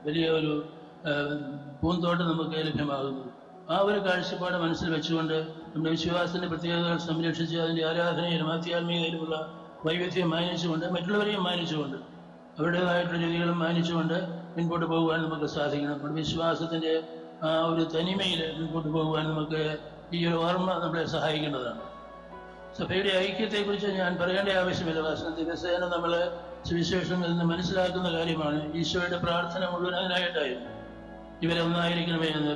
വലിയ ഒരു പൂന്തോട്ടം നമുക്ക് ലഭ്യമാകുന്നത്. ആ ഒരു കാഴ്ചപ്പാട് മനസ്സിൽ വെച്ചുകൊണ്ട് നമ്മുടെ വിശ്വാസത്തിൻ്റെ പ്രത്യേകതകൾ സംരക്ഷിച്ച് അതിൻ്റെ ആരാധനയിലും ആധ്യാത്മികതയിലുമുള്ള വൈവിധ്യം മാനിച്ചുകൊണ്ട് മറ്റുള്ളവരെയും മാനിച്ചുകൊണ്ട് അവരുടേതായിട്ടുള്ള രീതികളും മാനിച്ചുകൊണ്ട് മുൻപോട്ട് പോകുവാൻ നമുക്ക് സാധിക്കണം. നമ്മുടെ വിശ്വാസത്തിൻ്റെ ആ ഒരു തനിമയിൽ മുൻപോട്ട് പോകുവാൻ നമുക്ക് ഈ ഒരു ഓർമ്മ നമ്മളെ സഹായിക്കേണ്ടതാണ്. സഭയുടെ ഐക്യത്തെക്കുറിച്ച് ഞാൻ പറയേണ്ട ആവശ്യമില്ല. കാരണം ദിവസേന നമ്മൾ സുവിശേഷങ്ങളിൽ നിന്ന് മനസ്സിലാക്കുന്ന കാര്യമാണ്. ഈശോയുടെ പ്രാർത്ഥന മുഴുവൻ അതിനായിട്ടായിരുന്നു. ഇവരെ ഒന്നായിരിക്കണമേ എന്ന്,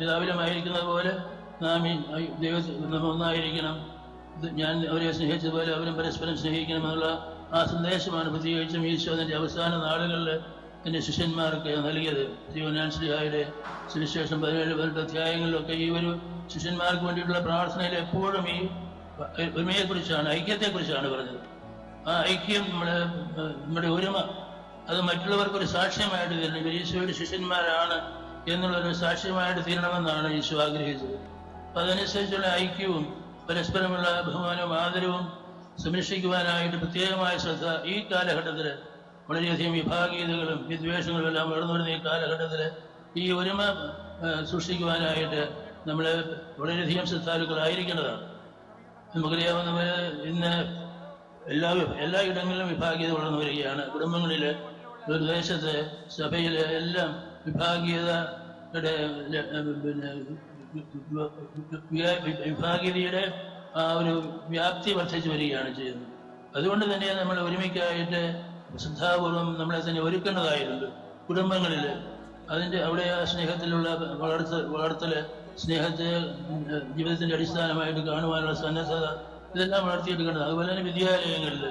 പിതാവിലുമായിരിക്കുന്നത് പോലെ നാം ഈ ദൈവത്തിൽ നമ്മൾ ഒന്നായിരിക്കണം, ഞാൻ അവരെ സ്നേഹിച്ചതുപോലെ അവരും പരസ്പരം സ്നേഹിക്കണമെന്നുള്ള ആ സന്ദേശമാണ് പ്രത്യേകിച്ചും ഈശോ അതിൻ്റെ അവസാന നാളുകളിൽ എൻ്റെ ശിഷ്യന്മാർക്ക് നൽകിയത്. യോഹന്നാൻശ്ലീഹായുടെ സുവിശേഷം 17-18 അധ്യായങ്ങളിലൊക്കെ ഈ ഒരു ശിഷ്യന്മാർക്ക് വേണ്ടിയിട്ടുള്ള പ്രാർത്ഥനയിൽ എപ്പോഴും ഈ ഒരുമയെക്കുറിച്ചാണ്, ഐക്യത്തെക്കുറിച്ചാണ് പറഞ്ഞത്. ആ ഐക്യം നമ്മുടെ ഒരുമ അത് മറ്റുള്ളവർക്കൊരു സാക്ഷ്യമായിട്ട് തീരണം. ഇവർ ഈശോയുടെ ശിഷ്യന്മാരാണ് എന്നുള്ളൊരു സാക്ഷ്യമായിട്ട് തീരണമെന്നാണ് ഈശോ ആഗ്രഹിച്ചത്. അപ്പം അതനുസരിച്ചുള്ള ഐക്യവും പരസ്പരമുള്ള ബഹുമാനവും ആദരവും സംരക്ഷിക്കുവാനായിട്ട് പ്രത്യേകമായ ശ്രദ്ധ ഈ കാലഘട്ടത്തിൽ, വളരെയധികം വിഭാഗീയതകളും വിദ്വേഷങ്ങളും എല്ലാം വളർന്നു വരുന്ന ഈ കാലഘട്ടത്തിൽ ഈ ഒരുമ സൂക്ഷിക്കുവാനായിട്ട് നമ്മൾ വളരെയധികം ശ്രദ്ധാലുക്കളായിരിക്കേണ്ടതാണ്. നമുക്കറിയാവുന്ന ഇന്ന് എല്ലാ ഇടങ്ങളിലും വിഭാഗീയത വളർന്നു വരികയാണ്. കുടുംബങ്ങളിൽ, ഒരു ദേശത്ത്, സഭയിൽ എല്ലാം വിഭാഗീയതയുടെ ആ ഒരു വ്യാപ്തി വർദ്ധിച്ചു വരികയാണ് ചെയ്യുന്നത്. അതുകൊണ്ട് തന്നെ നമ്മൾ ഒരുമിക്കായിട്ട് ശ്രദ്ധാപൂർവം നമ്മളെ തന്നെ ഒരുക്കേണ്ടതായിട്ടുണ്ട്. കുടുംബങ്ങളിൽ അവിടെ ആ സ്നേഹത്തിലുള്ള വളർത്തൽ, സ്നേഹത്തെ ജീവിതത്തിൻ്റെ അടിസ്ഥാനമായിട്ട് കാണുവാനുള്ള സന്നദ്ധത, ഇതെല്ലാം വളർത്തിയെടുക്കേണ്ടത്. അതുപോലെ തന്നെ വിദ്യാലയങ്ങളിൽ.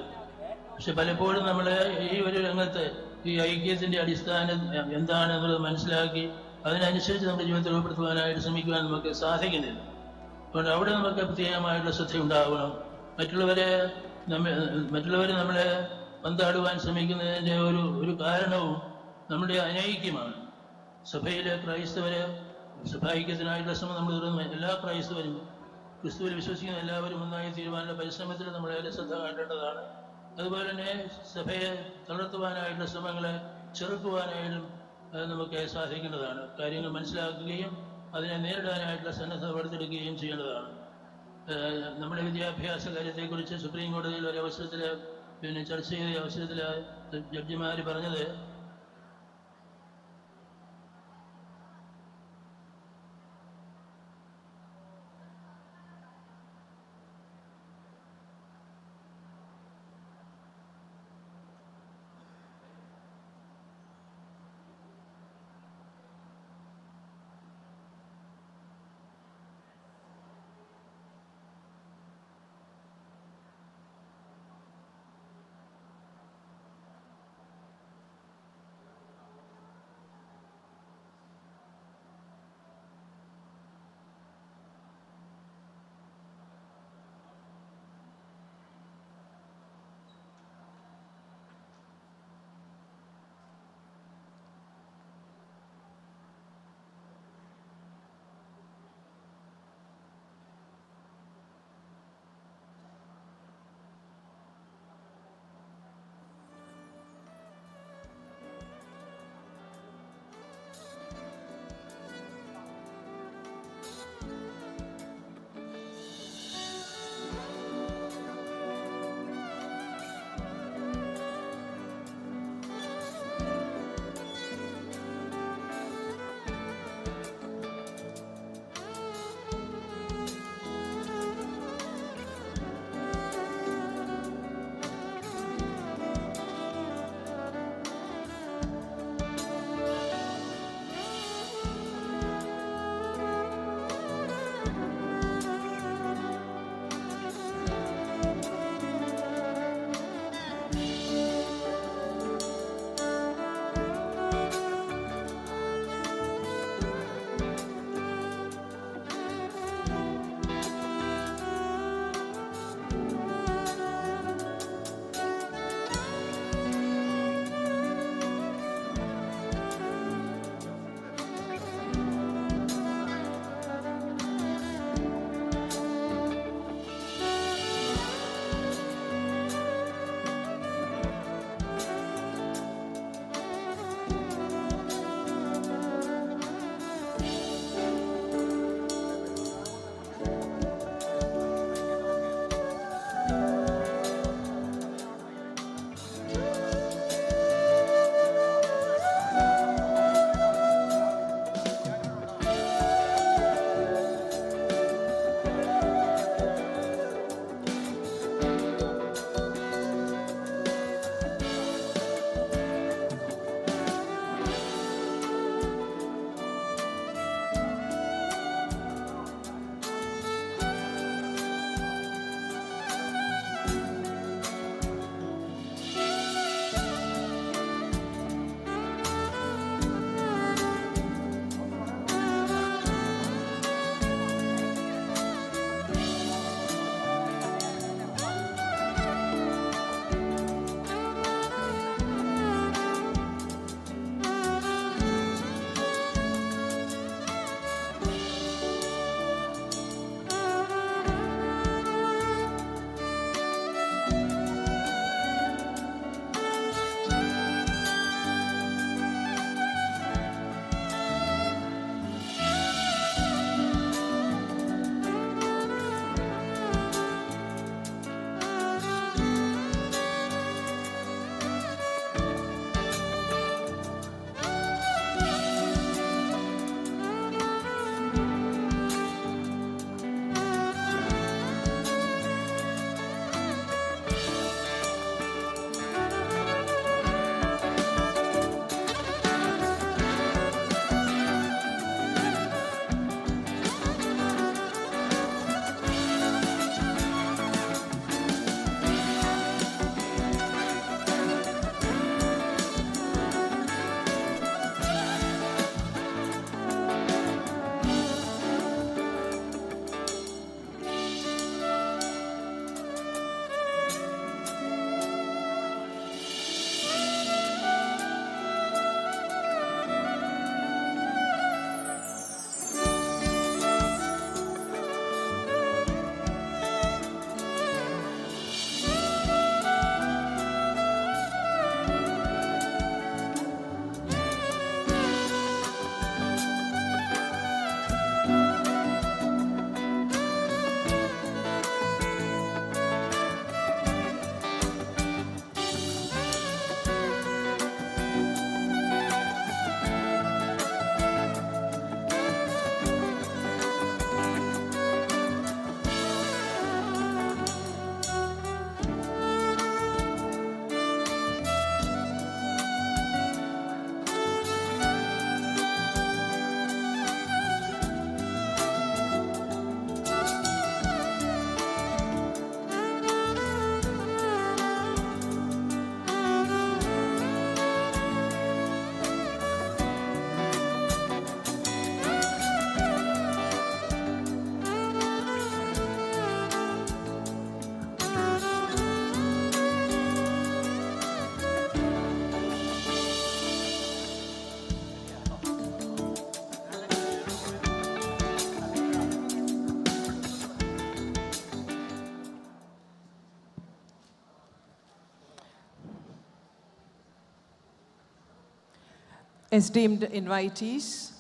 പക്ഷെ പലപ്പോഴും നമ്മൾ ഈ ഒരു രംഗത്ത് ഈ ഐക്യത്തിൻ്റെ അടിസ്ഥാനം എന്താണെന്നുള്ളത് മനസ്സിലാക്കി അതിനനുസരിച്ച് നമ്മുടെ ജീവിതത്തിൽ ഉൾപ്പെടുത്തുവാനായിട്ട് ശ്രമിക്കുവാൻ നമുക്ക് സാധിക്കുന്നില്ല. അതുകൊണ്ട് അവിടെ നമുക്ക് പ്രത്യേകമായിട്ടുള്ള ശ്രദ്ധ ഉണ്ടാവണം. മറ്റുള്ളവർ നമ്മളെ പന്താടുവാൻ ശ്രമിക്കുന്നതിൻ്റെ ഒരു കാരണവും നമ്മുടെ അനൈക്യമാണ്. സഭയിലെ ക്രൈസ്തവരെ സഭാഐക്യത്തിനായിട്ടുള്ള ശ്രമം നമ്മൾ തുടർന്ന് എല്ലാ ക്രൈസ്തവരും, ക്രിസ്തുവിൽ വിശ്വസിക്കുന്ന എല്ലാവരും ഒന്നായി തീരുവാനുള്ള പരിശ്രമത്തിൽ നമ്മളെ ശ്രദ്ധ കാട്ടേണ്ടതാണ്. അതുപോലെ തന്നെ സഭയെ തളർത്തുവാനായിട്ടുള്ള ശ്രമങ്ങളെ ചെറുക്കുവാനായിട്ടും നമുക്ക് സാധിക്കേണ്ടതാണ്. കാര്യങ്ങൾ മനസ്സിലാക്കുകയും അതിനെ നേരിടാനായിട്ടുള്ള സന്നദ്ധത വളർത്തിയെടുക്കുകയും ചെയ്യേണ്ടതാണ്. നമ്മുടെ വിദ്യാഭ്യാസ കാര്യത്തെക്കുറിച്ച് സുപ്രീം കോടതിയിൽ ഒരു അവസരത്തിൽ ചർച്ച ചെയ്ത അവസരത്തിൽ ജഡ്ജിമാർ പറഞ്ഞത്, Esteemed invitees,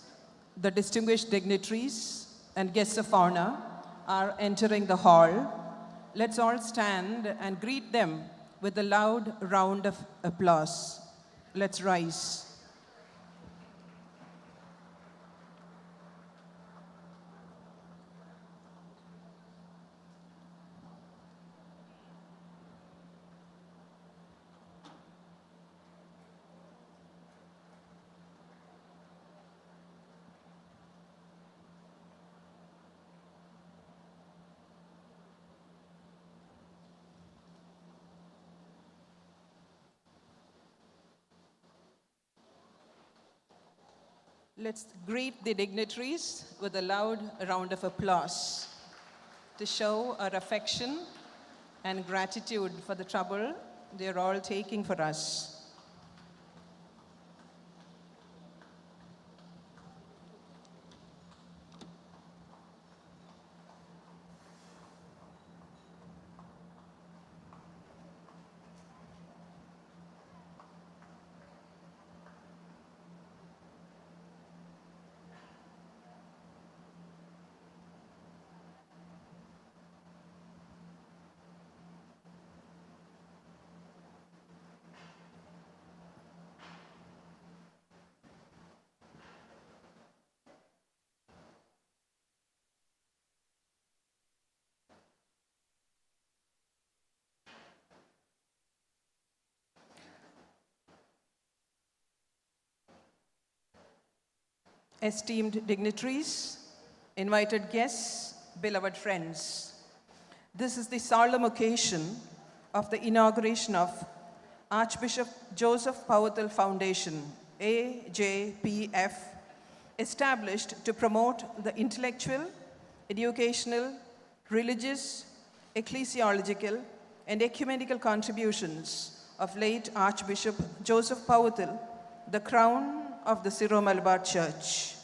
the distinguished dignitaries and guests of honor are entering the hall. Let's all stand and greet them with a loud round of applause. Let's rise. Let's greet the dignitaries with a loud round of applause to show our affection and gratitude for the trouble they're all taking for us. Esteemed dignitaries, invited guests, beloved friends, this is the solemn occasion of the inauguration of Archbishop Joseph Powathil Foundation, AJPF, established to promote the intellectual, educational, religious, ecclesiological, and ecumenical contributions of late Archbishop Joseph Powathil, the crown of the Syro-Malabar Church.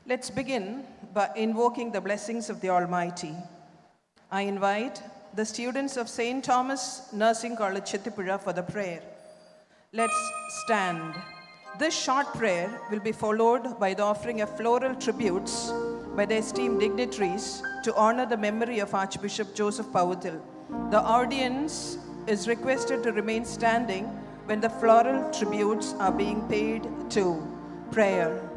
Let's begin by invoking the blessings of the Almighty. I invite the students of St. Thomas Nursing College, Chettipura for the prayer. Let's stand. This short prayer will be followed by the offering of floral tributes by the esteemed dignitaries to honor the memory of Archbishop Joseph Powathil. The audience is requested to remain standing when the floral tributes are being paid to. Prayer.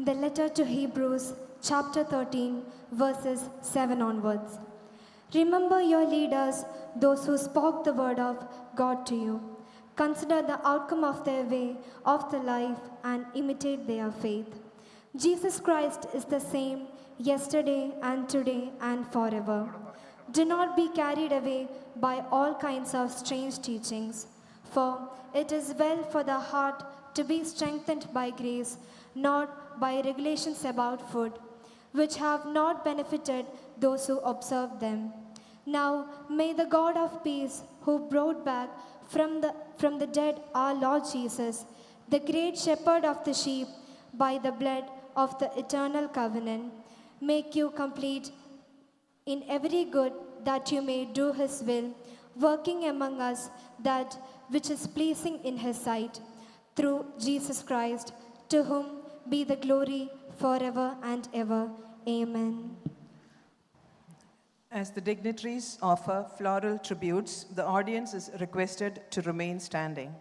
The letter to Hebrews, chapter 13, verses 7 onwards. Remember your leaders, those who spoke the word of God to you. Consider the outcome of their way of the life and imitate their faith. Jesus Christ is the same yesterday and today and forever. Do not be carried away by all kinds of strange teachings, for it is well for the heart to be strengthened by grace, not by regulations about food, which have not benefited those who observe them. Now may the God of peace, who brought back from the dead our Lord Jesus, the great shepherd of the sheep, by the blood of the eternal covenant, make you complete in every good, that you may do his will, working among us that which is pleasing in his sight, through Jesus Christ, to whom be the glory forever and ever. Amen. As the dignitaries offer floral tributes, the audience is requested to remain standing.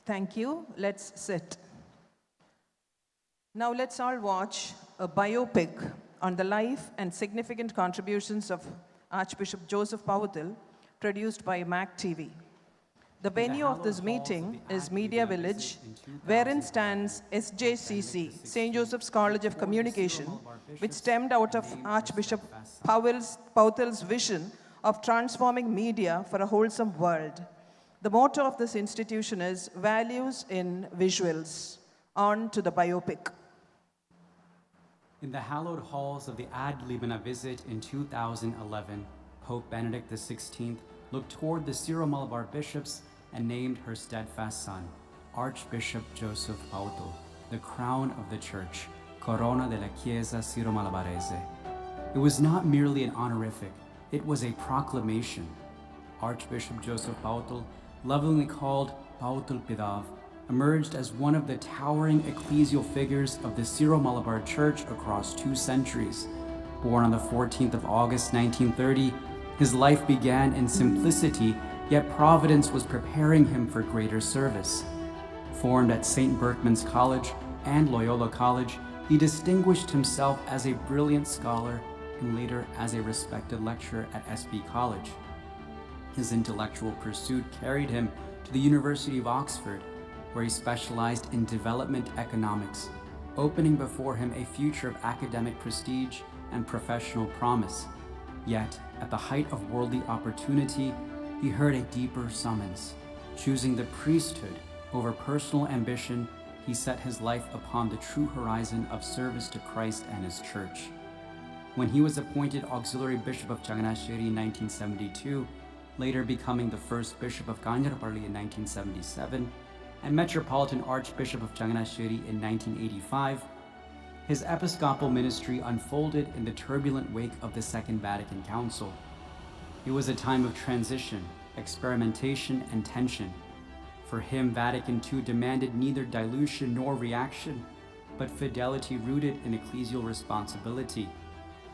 Thank you. Let's sit. Now let's all watch a biopic on the life and significant contributions of Archbishop Joseph Powathil, produced by MACTV. The venue of this meeting is Media Village, wherein stands SJCC, St. Joseph's College of Communication, which stemmed out of Archbishop Powathil's vision of transforming media for a wholesome world. The motto of this institution is Values in Visuals. On to the biopic. In the hallowed halls of the Ad Libana visit in 2011, Pope Benedict XVI looked toward the Syro-Malabar bishops and named her steadfast son, Archbishop Joseph Powathil, the crown of the Church, Corona de la Chiesa Syro-Malabarese. It was not merely an honorific, it was a proclamation. Archbishop Joseph Powathil, lovingly called Powathil Pidav, emerged as one of the towering ecclesial figures of the Syro-Malabar Church across 2 centuries. Born on the 14th of August 1930, his life began in simplicity, yet Providence was preparing him for greater service. Formed at St. Berchmans College and Loyola College, he distinguished himself as a brilliant scholar and later as a respected lecturer at SB College. His intellectual pursuit carried him to the University of Oxford, where he specialized in development economics, opening before him a future of academic prestige and professional promise. Yet, at the height of worldly opportunity, he heard a deeper summons. Choosing the priesthood over personal ambition, he set his life upon the true horizon of service to Christ and his church. When he was appointed Auxiliary Bishop of Changanacherry in 1972, later becoming the first Bishop of Changanacherry in 1977, and Metropolitan Archbishop of Changanacherry in 1985, his episcopal ministry unfolded in the turbulent wake of the Second Vatican Council. It was a time of transition, experimentation, and tension. For him, Vatican II demanded neither dilution nor reaction, but fidelity rooted in ecclesial responsibility.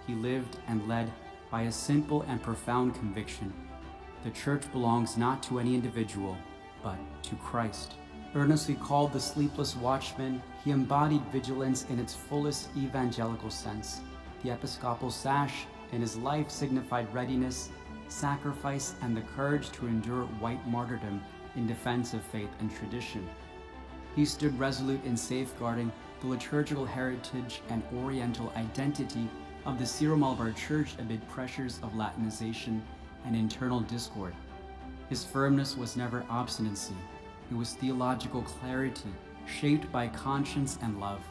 He lived and led by a simple and profound conviction. The Church belongs not to any individual, but to Christ. Earnestly called the sleepless watchman, he embodied vigilance in its fullest evangelical sense. The episcopal sash in his life signified readiness, sacrifice, and the courage to endure white martyrdom in defense of faith and tradition. He stood resolute in safeguarding the liturgical heritage and oriental identity of the Syro-Malabar Church amid pressures of Latinization and internal discord. His firmness was never obstinacy. It was theological clarity, shaped by conscience and love.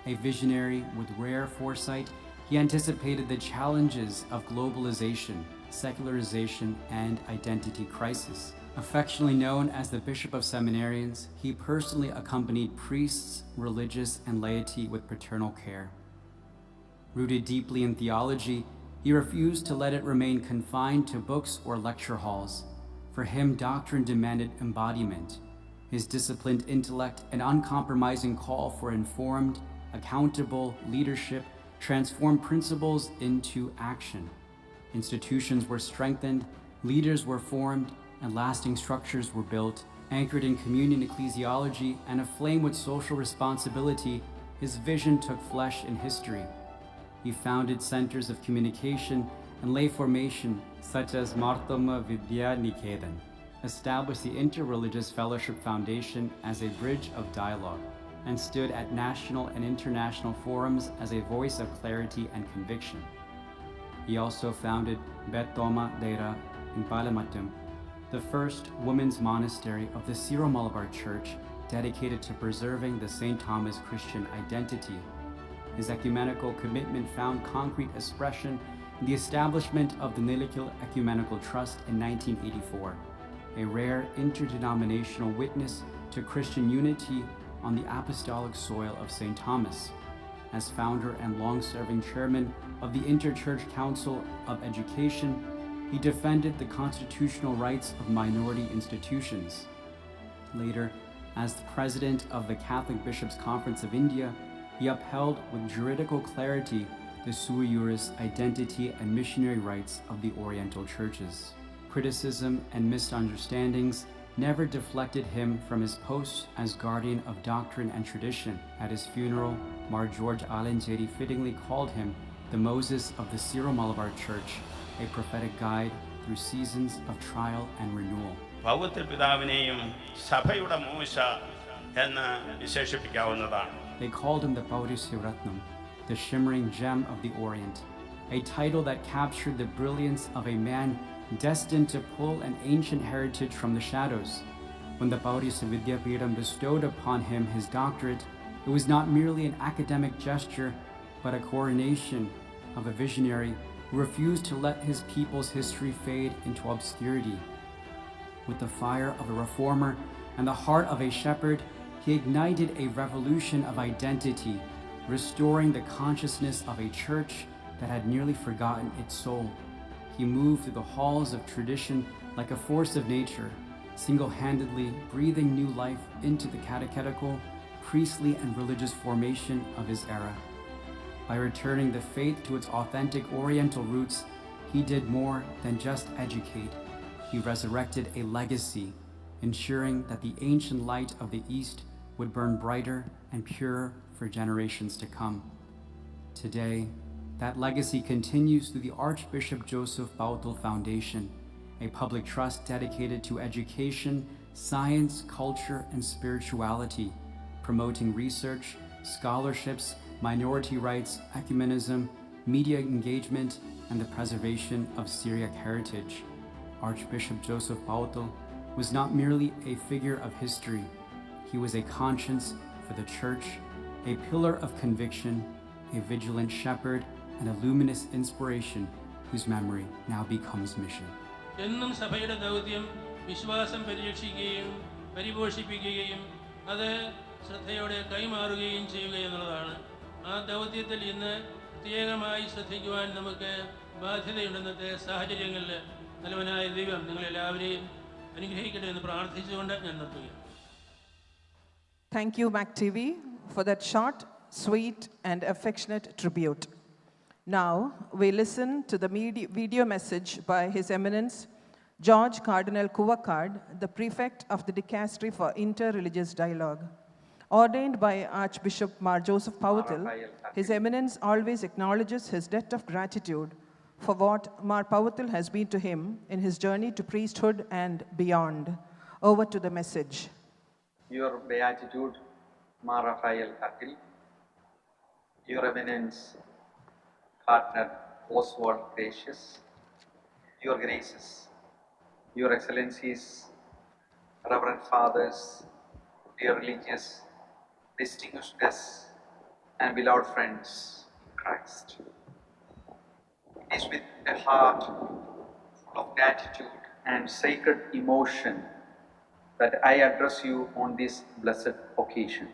A visionary with rare foresight, he anticipated the challenges of globalization, secularization, and identity crisis. Affectionately known as the Bishop of Seminarians, he personally accompanied priests, religious, and laity with paternal care. Rooted deeply in theology, he refused to let it remain confined to books or lecture halls. For him, doctrine demanded embodiment. His disciplined intellect and uncompromising call for informed, accountable leadership transformed principles into action. Institutions were strengthened, leaders were formed, and lasting structures were built. Anchored in communion ecclesiology and aflame with social responsibility, his vision took flesh in history. He founded centers of communication and lay formation such as Martama Vidya Niketan, established the Interreligious Fellowship Foundation as a bridge of dialogue, and stood at national and international forums as a voice of clarity and conviction. He also founded Bet Toma Deira in Palamatum, the first women's monastery of the Syro-Malabar Church dedicated to preserving the St. Thomas Christian identity. His ecumenical commitment found concrete expression in the establishment of the Nilikil Ecumenical Trust in 1984, a rare interdenominational witness to Christian unity on the apostolic soil of St. Thomas. As founder and long-serving chairman of the Interchurch Council of Education, he defended the constitutional rights of minority institutions. Later, as the president of the Catholic Bishops' Conference of India, he upheld with juridical clarity the sui juris identity and missionary rights of the Oriental churches. Criticism and misunderstandings never deflected him from his post as guardian of doctrine and tradition. At his funeral, Mar George Alenjeri fittingly called him the Moses of the Syro-Malabar Church, a prophetic guide through seasons of trial and renewal. Powathil പിതാവിനെയും സഭയുടെ മൂശ എന്ന് വിശേഷിപ്പിക്കാവുന്നതാണ്. They called him the Powathil, the shimmering gem of the Orient, a title that captured the brilliance of a man destined to pull an ancient heritage from the shadows. When the Powathil Vidyapeetham bestowed upon him his doctorate, it was not merely an academic gesture, but a coronation of a visionary who refused to let his people's history fade into obscurity. With the fire of a reformer and the heart of a shepherd, he ignited a revolution of identity, restoring the consciousness of a church that had nearly forgotten its soul. He moved through the halls of tradition like a force of nature, single-handedly breathing new life into the catechetical, priestly, and religious formation of his era. By returning the faith to its authentic Oriental roots, he did more than just educate. He resurrected a legacy, ensuring that the ancient light of the East would burn brighter and purer for generations to come. Today, that legacy continues through the Archbishop Joseph Powathil Foundation, a public trust dedicated to education, science, culture, and spirituality, promoting research, scholarships, minority rights, ecumenism, media engagement, and the preservation of Syriac heritage. Archbishop Joseph Powathil was not merely a figure of history. He was a conscience for the Church, a pillar of conviction, a vigilant shepherd, and a luminous inspiration whose memory now becomes mission. എന്നും സഭയുടെ ദൗത്യം വിശ്വാസം പരീക്ഷിക്കുകയും പരിപോഷിപ്പിക്കുകയും അത് ശ്രദ്ധയോടെ കൈമാറുകയും ചെയ്യുക എന്നുള്ളതാണ്. ആ ദൗത്യത്തിൽ ഇന്ന് പ്രത്യേകമായി ശ്രദ്ധിക്കുവാൻ നമുക്ക് ബാധ്യതയുണ്ടെന്നത്തെ സാഹചര്യങ്ങളിൽ നല്ലവനായ ദൈവം നിങ്ങളെല്ലാവരെയും അനുഗ്രഹിക്കട്ടെ എന്ന് പ്രാർത്ഥിച്ചുകൊണ്ട് ഞാൻ നിർത്തുകയാണ്. Thank you, MACTV, for that short, sweet, and affectionate tribute. Now, we listen to the video message by His Eminence George Cardinal Kuvakkad, the Prefect of the Dicastery for Inter-Religious Dialogue. Ordained by Archbishop Mar Joseph Powathil, His Eminence always acknowledges his debt of gratitude for what Mar Powathil has been to him in his journey to priesthood and beyond. Over to the message. Your Beatitude, Mar Raphael Atil, Your Eminence Cardinal Oswald Gracious, Your Graces, Your Excellencies, Reverend Fathers, dear religious, distinguished guests, and beloved friends in Christ. It is with a heart full of gratitude and sacred emotion that I address you on this blessed occasion.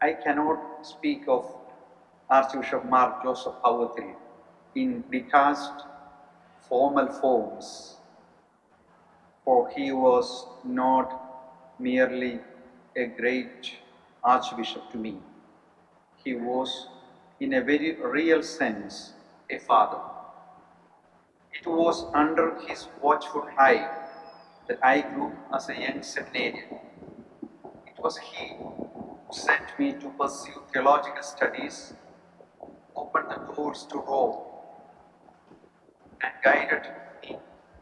I cannot speak of Archbishop Mar Joseph Powathil in detached formal forms, for he was not merely a great Archbishop to me. He was, in a very real sense, a father. It was under his watchful eye that I grew as a young seminarian. It was he who sent me to pursue theological studies, opened the doors to Rome, and guided me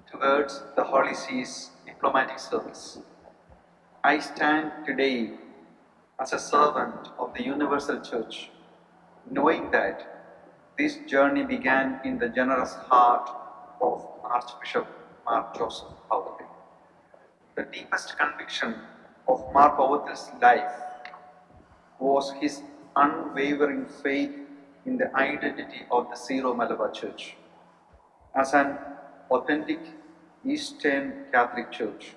towards the Holy See's diplomatic service. I stand today as a servant of the Universal Church, knowing that this journey began in the generous heart of Archbishop Mar Joseph Powathil. The deepest conviction of Mar Powathil's life was his unwavering faith in the identity of the Syro-Malabar Church as an authentic Eastern Catholic Church.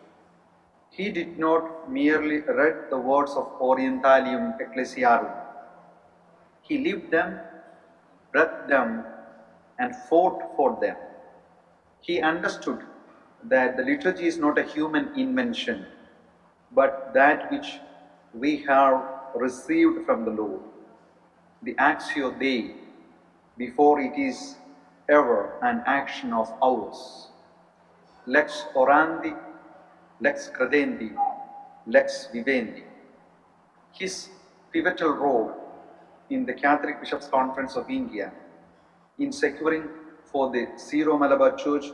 He did not merely read the words of Orientalium Ecclesiarum. He lived them, breathed them, and fought for them. He understood that the liturgy is not a human invention, but that which we have received from the Lord, the Actio Dei, before it is ever an action of ours. Lex orandi, lex credendi, lex vivendi. His pivotal role in the Catholic Bishops' Conference of India in securing for the Syro-Malabar Church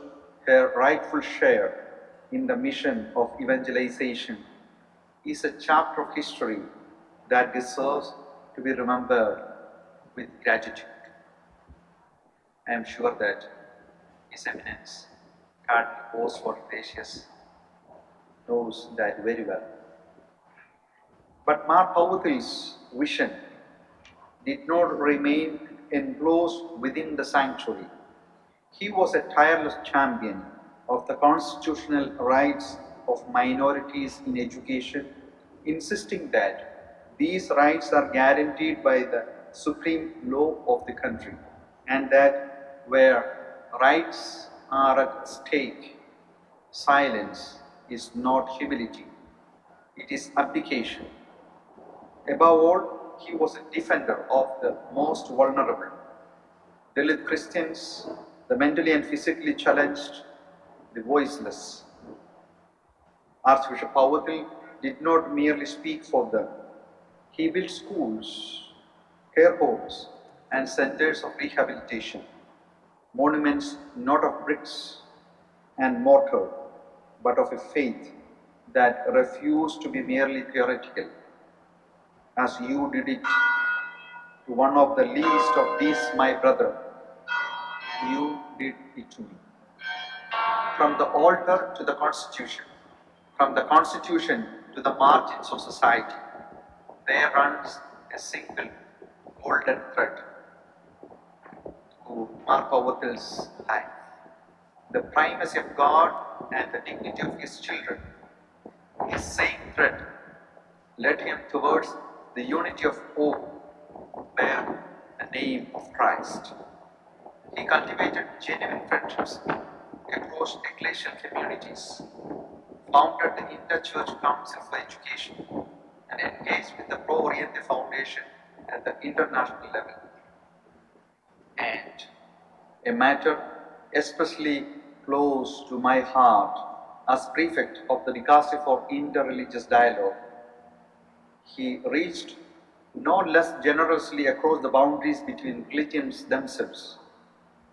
her rightful share in the mission of evangelization is a chapter of history that deserves to be remembered with gratitude. I am sure that His Eminence Cardinal Oswald Gracious knows that very well. But Mar Powathil's vision did not remain enclosed within the sanctuary. He was a tireless champion of the constitutional rights of minorities in education, insisting that these rights are guaranteed by the supreme law of the country, and that where rights are at stake, silence is not humility, it is abdication. Above all, he was a defender of the most vulnerable, Dalit Christians, the mentally and physically challenged, the voiceless. Archbishop Powathil did not merely speak for them. He built schools, care homes, and centers of rehabilitation, monuments not of bricks and mortar, but of a faith that refused to be merely theoretical. As you did it to one of the least of these, my brother, you did it to me. From the altar to the Constitution, from the Constitution to the margins of society, there runs a single golden thread to Mar Powathil's life: the primacy of God and the dignity of His children. His same thread led him towards the unity of all bear the name of Christ. He cultivated genuine friendships across ecclesial communities, founded the Inter-Church Council for Education, and engaged with the Pro-Oriente Foundation at the international level. a matter especially close to my heart as prefect of the Dicastery for Interreligious Dialogue. He reached no less generously across the boundaries between religions themselves,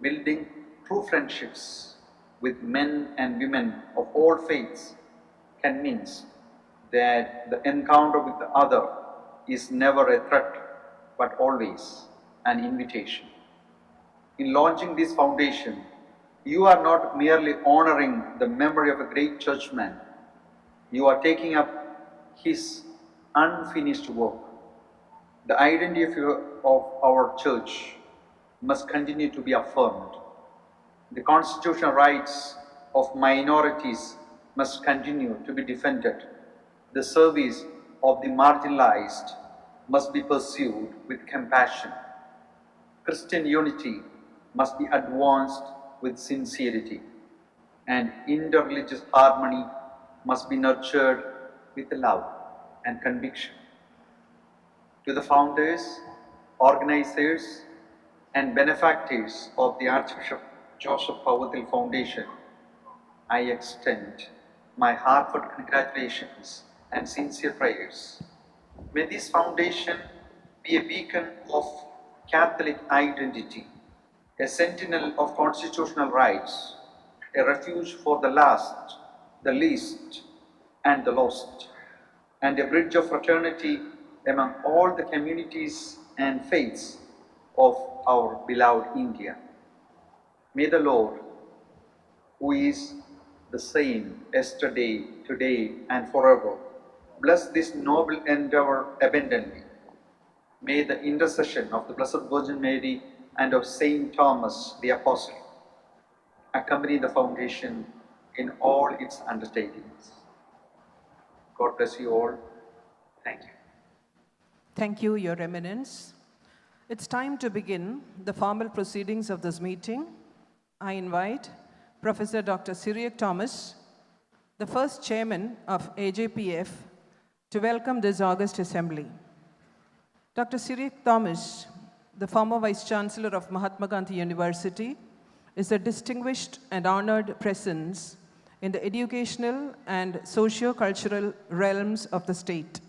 building true friendships with men and women of all faiths, convinced that the encounter with the other is never a threat but always an invitation. In launching this foundation, you are not merely honoring the memory of a great churchman, you are taking up his unfinished work. The identity of our church must continue to be affirmed. The constitutional rights of minorities must continue to be defended. The service of the marginalized must be pursued with compassion. Christian unity must be advanced with sincerity, and interreligious harmony must be nurtured with love and conviction. To the founders, organizers, and benefactors of the Archbishop Joseph Powathil Foundation, I extend my heartfelt congratulations and sincere prayers. May this foundation be a beacon of Catholic identity, a sentinel of constitutional rights, a refuge for the last, the least, and the lost, and a bridge of fraternity among all the communities and faiths of our beloved India. May the Lord, who is the same yesterday, today, and forever, bless this noble endeavor abundantly. May the intercession of the Blessed Virgin Mary and of Saint Thomas the Apostle accompany the foundation in all its undertakings. God bless you all. Thank you. Thank you, Your Eminence. It's time to begin the formal proceedings of this meeting. I invite Professor Dr. Cyriac Thomas, the first chairman of AJPF, to welcome this august assembly. Dr. Cyriac Thomas, the former Vice Chancellor of Mahatma Gandhi University, is a distinguished and honored presence in the educational and socio-cultural realms of the state.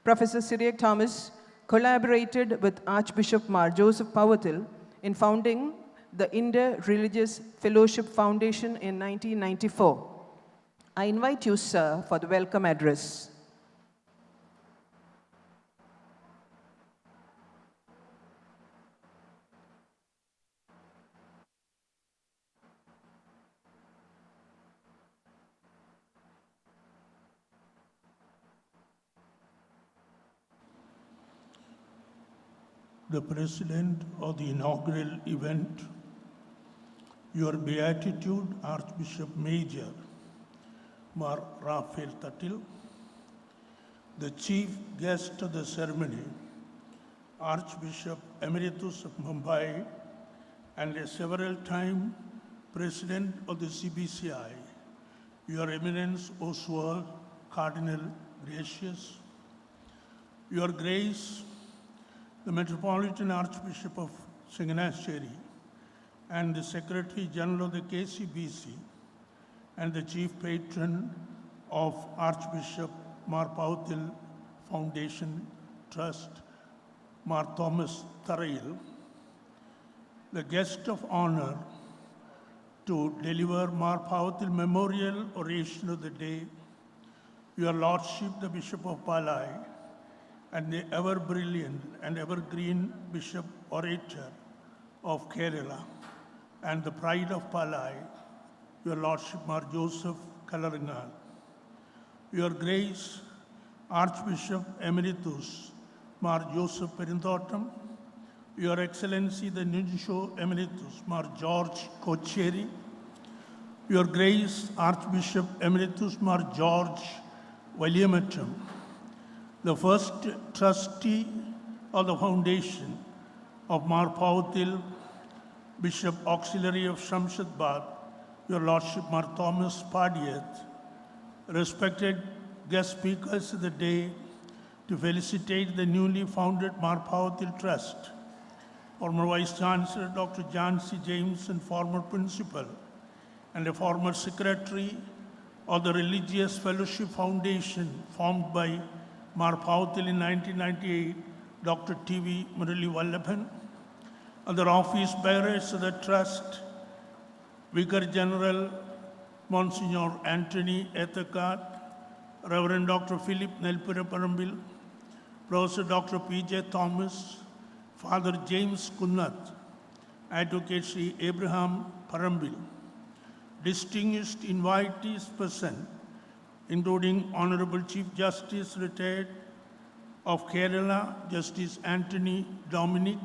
Professor Cyriac Thomas collaborated with Archbishop Mar Joseph Powathil in founding the Inter-Religious Fellowship Foundation in 1994. I invite you, sir, for the welcome address. The President of the inaugural event, Your Beatitude Archbishop Major Mar Raphael Tatil, the Chief Guest of the ceremony, Archbishop Emeritus of Mumbai and a several-time President of the CBCI, Your Eminence Oswald Cardinal Gracious, Your Grace, the Metropolitan Archbishop of Changanacherry and the Secretary General of the KCBC and the Chief Patron of Archbishop Mar Powathil Foundation Trust, Mar Thomas Tharail, the guest of honor to deliver Mar Powathil Memorial Oration of the Day, Your Lordship the Bishop of Palai, and the ever-brilliant and evergreen Bishop Orator of Kerala, and the pride of Palai, Your Lordship Mar Joseph Kalaringal, Your Grace, Archbishop Emeritus Mar Joseph Perinthotam, Your Excellency the Nuncio Emeritus Mar George Kocheri, Your Grace, Archbishop Emeritus Mar George Valiamatam, the first trustee of the foundation of Mar Powathil, Bishop Auxiliary of Shamshadbad, Your Lordship Mar Thomas Padiath, respected guest speakers of the day to felicitate the newly founded Mar Powathil Trust, former Vice Chancellor Dr. John C. James, and former Principal, and a former Secretary of the Religious Fellowship Foundation formed by Mar Powathil in 1998, Dr. T.V. Murali Vallabhan, other office bearers of the Trust, Vicar General Monsignor Anthony Ethekar, Reverend Dr. Philip Nelpura Parambil, Professor Dr. P.J. Thomas, Father James Kunnath, Advocate Sri Abraham Parambil, distinguished invitees present, including Honorable Chief Justice Retired of Kerala, Justice Anthony Dominic,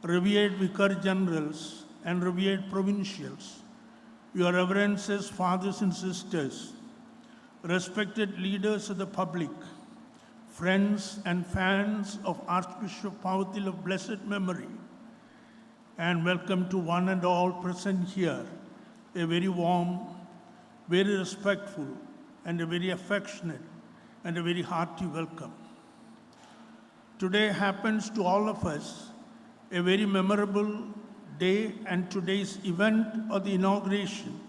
revered Vicar Generals and revered Provincials, Your Reverences, Fathers and Sisters, respected leaders of the public, friends and fans of Archbishop Powathil of blessed memory, and welcome to one and all present here, a very warm, very respectful, and a very affectionate and a very hearty welcome. Today happens to all of us a very memorable day, and today's event of the inauguration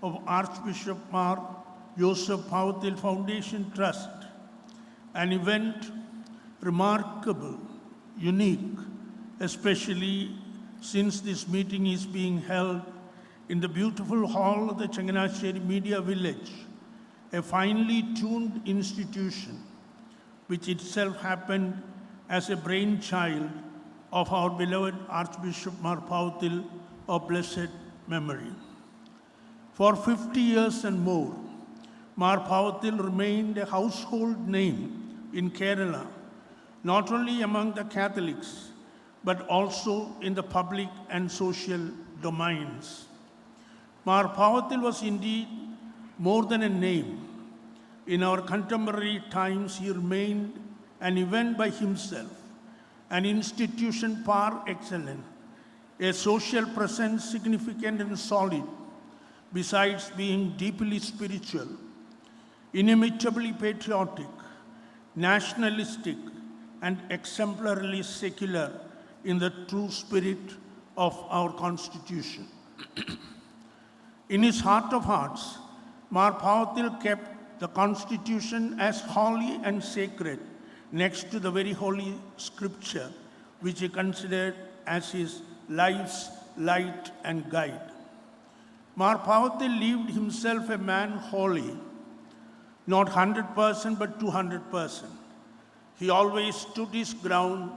of Archbishop Mar Joseph Powathil Foundation Trust, an event remarkable, unique, especially since this meeting is being held in the beautiful hall of the Changanacherry Media Village, a finely tuned institution which itself happened as a brainchild of our beloved Archbishop Mar Powathil of blessed memory. For 50 years and more, Mar Powathil remained a household name in Kerala, not only among the Catholics, but also in the public and social domains. Mar Powathil was indeed more than a name. In our contemporary times, he remained an event by himself, an institution par excellence, a social presence significant and solid, besides being deeply spiritual, inimitably patriotic, nationalistic, and exemplarily secular in the true spirit of our Constitution. In his heart of hearts, Mar Powathil kept the Constitution as holy and sacred next to the very holy scripture, which he considered as his life's light and guide. Mar Powathil lived himself a man holy, not 100% but 200%. He always stood his ground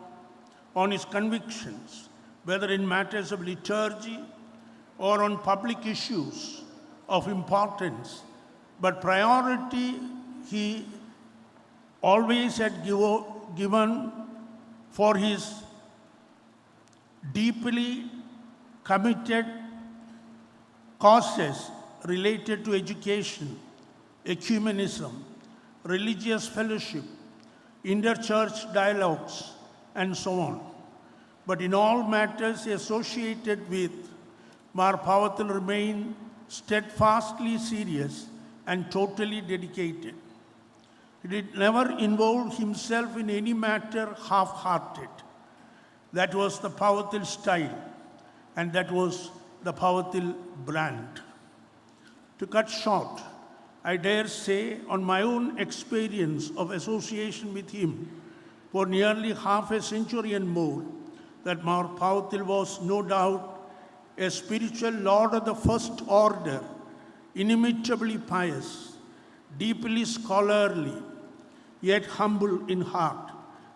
on his convictions, whether in matters of liturgy or on public issues of importance, but priority he always had given for his deeply committed causes related to education, ecumenism, religious fellowship, interchurch dialogues, and so on. But in all matters associated with, Mar Powathil remained steadfastly serious and totally dedicated. He did never involve himself in any matter half-hearted. That was the Powathil style, and that was the Powathil brand. To cut short, I dare say, on my own experience of association with him for nearly half a century and more, that Mar Powathil was no doubt a spiritual lord of the first order, inimitably pious, deeply scholarly, yet humble in heart,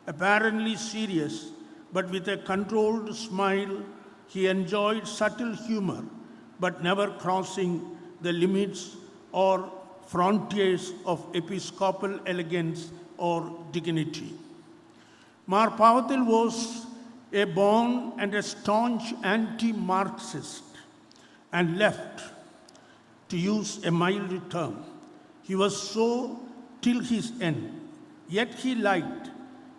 apparently serious, but with a controlled smile. He enjoyed subtle humor, but never crossing the limits or frontiers of episcopal elegance or dignity. Mar Powathil was a born and a staunch anti-Marxist and left, to use a mild term. He was so till his end. Yet he liked,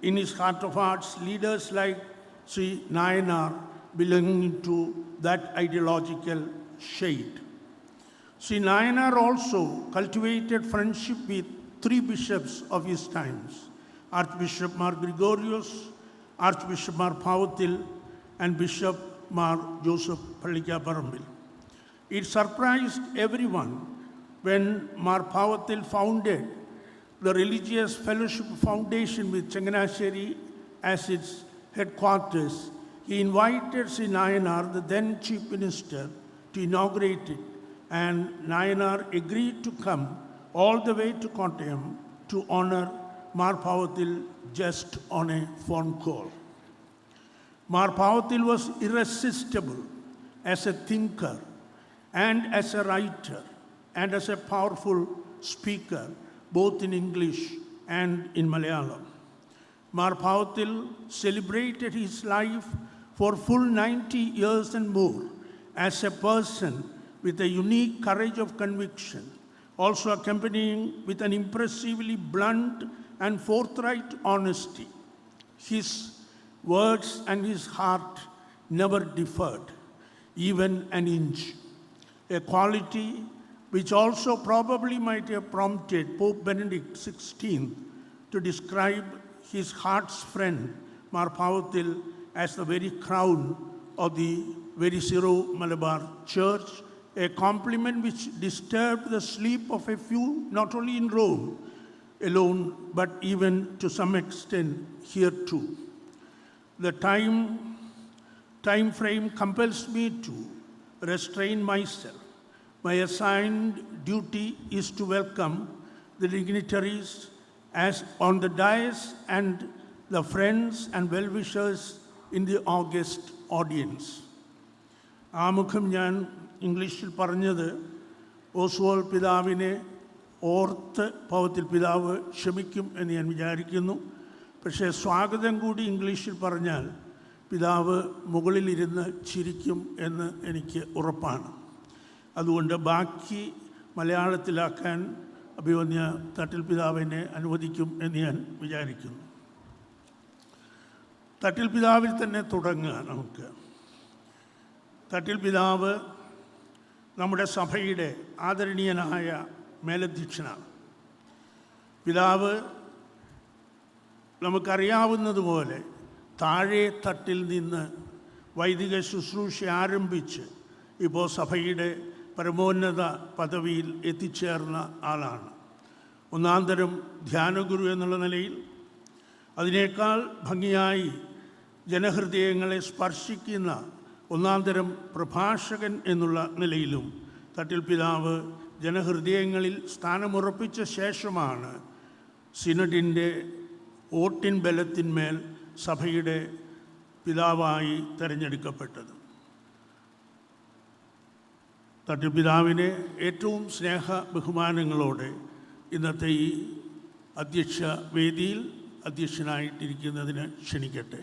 in his heart of hearts, leaders like Sri Nayanar belonging to that ideological shade. Sri Nayanar also cultivated friendship with three bishops of his times, Archbishop Mar Gregorius, Archbishop Mar Powathil, and Bishop Mar Joseph Pallikapparambil. It surprised everyone when Mar Powathil founded the Religious Fellowship Foundation with Changanacherry as its headquarters. He invited Sri Nayanar, the then Chief Minister, to inaugurate it, and Nayanar agreed to come all the way to Kottayam to honor Mar Powathil just on a phone call. Mar Powathil was irresistible as a thinker and as a writer and as a powerful speaker, both in English and in Malayalam. Mar Powathil celebrated his life for full 90 years and more as a person with a unique courage of conviction, also accompanying with an impressively blunt and forthright honesty. His words and his heart never differed, even an inch, a quality which also probably might have prompted Pope Benedict XVI to describe his heart's friend, Mar Powathil, as the very crown of the very Syro-Malabar Church, a compliment which disturbed the sleep of a few, not only in Rome alone, but even to some extent here too. The time frame compels me to restrain myself. My assigned duty is to welcome the dignitaries as on the dais and the friends and well-wishers in the august audience. ആമുഖം ഞാൻ ഇംഗ്ലീഷിൽ പറഞ്ഞത് Oswald പിതാവിനെ ഓർത്ത് പൗവത്തിൽ പിതാവ് ക്ഷമിക്കും എന്ന് ഞാൻ വിചാരിക്കുന്നു. പക്ഷേ സ്വാഗതം കൂടി ഇംഗ്ലീഷിൽ പറഞ്ഞാൽ പിതാവ് മുകളിലിരുന്ന് ചിരിക്കും എന്ന് എനിക്ക് ഉറപ്പാണ്. അതുകൊണ്ട് ബാക്കി മലയാളത്തിലാക്കാൻ അഭിവന്യ തട്ടിൽ പിതാവിനെ അനുവദിക്കും എന്ന് ഞാൻ വിചാരിക്കുന്നു. തട്ടിൽ പിതാവിൽ തന്നെ തുടങ്ങുക നമുക്ക്. തട്ടിൽ പിതാവ് നമ്മുടെ സഭയുടെ ആദരണീയനായ മേലധ്യക്ഷനാണ്. പിതാവ് നമുക്കറിയാവുന്നതുപോലെ താഴെ തട്ടിൽ നിന്ന് വൈദിക ശുശ്രൂഷ ആരംഭിച്ച് ഇപ്പോൾ സഭയുടെ പരമോന്നത പദവിയിൽ എത്തിച്ചേർന്ന ആളാണ്. ഒന്നാന്തരം ധ്യാനഗുരു എന്നുള്ള നിലയിൽ, അതിനേക്കാൾ ഭംഗിയായി ജനഹൃദയങ്ങളെ സ്പർശിക്കുന്ന ഒന്നാന്തരം പ്രഭാഷകൻ എന്നുള്ള നിലയിലും തട്ടിൽ പിതാവ് ജനഹൃദയങ്ങളിൽ സ്ഥാനമുറപ്പിച്ച ശേഷമാണ് സിനഡിൻ്റെ വോട്ടിൻ ബലത്തിന്മേൽ സഭയുടെ പിതാവായി തിരഞ്ഞെടുക്കപ്പെട്ടത്. തട്ടിൽ പിതാവിനെ ഏറ്റവും സ്നേഹ ബഹുമാനങ്ങളോടെ ഇന്നത്തെ ഈ അധ്യക്ഷ വേദിയിൽ അധ്യക്ഷനായിട്ടിരിക്കുന്നതിന് ക്ഷണിക്കട്ടെ.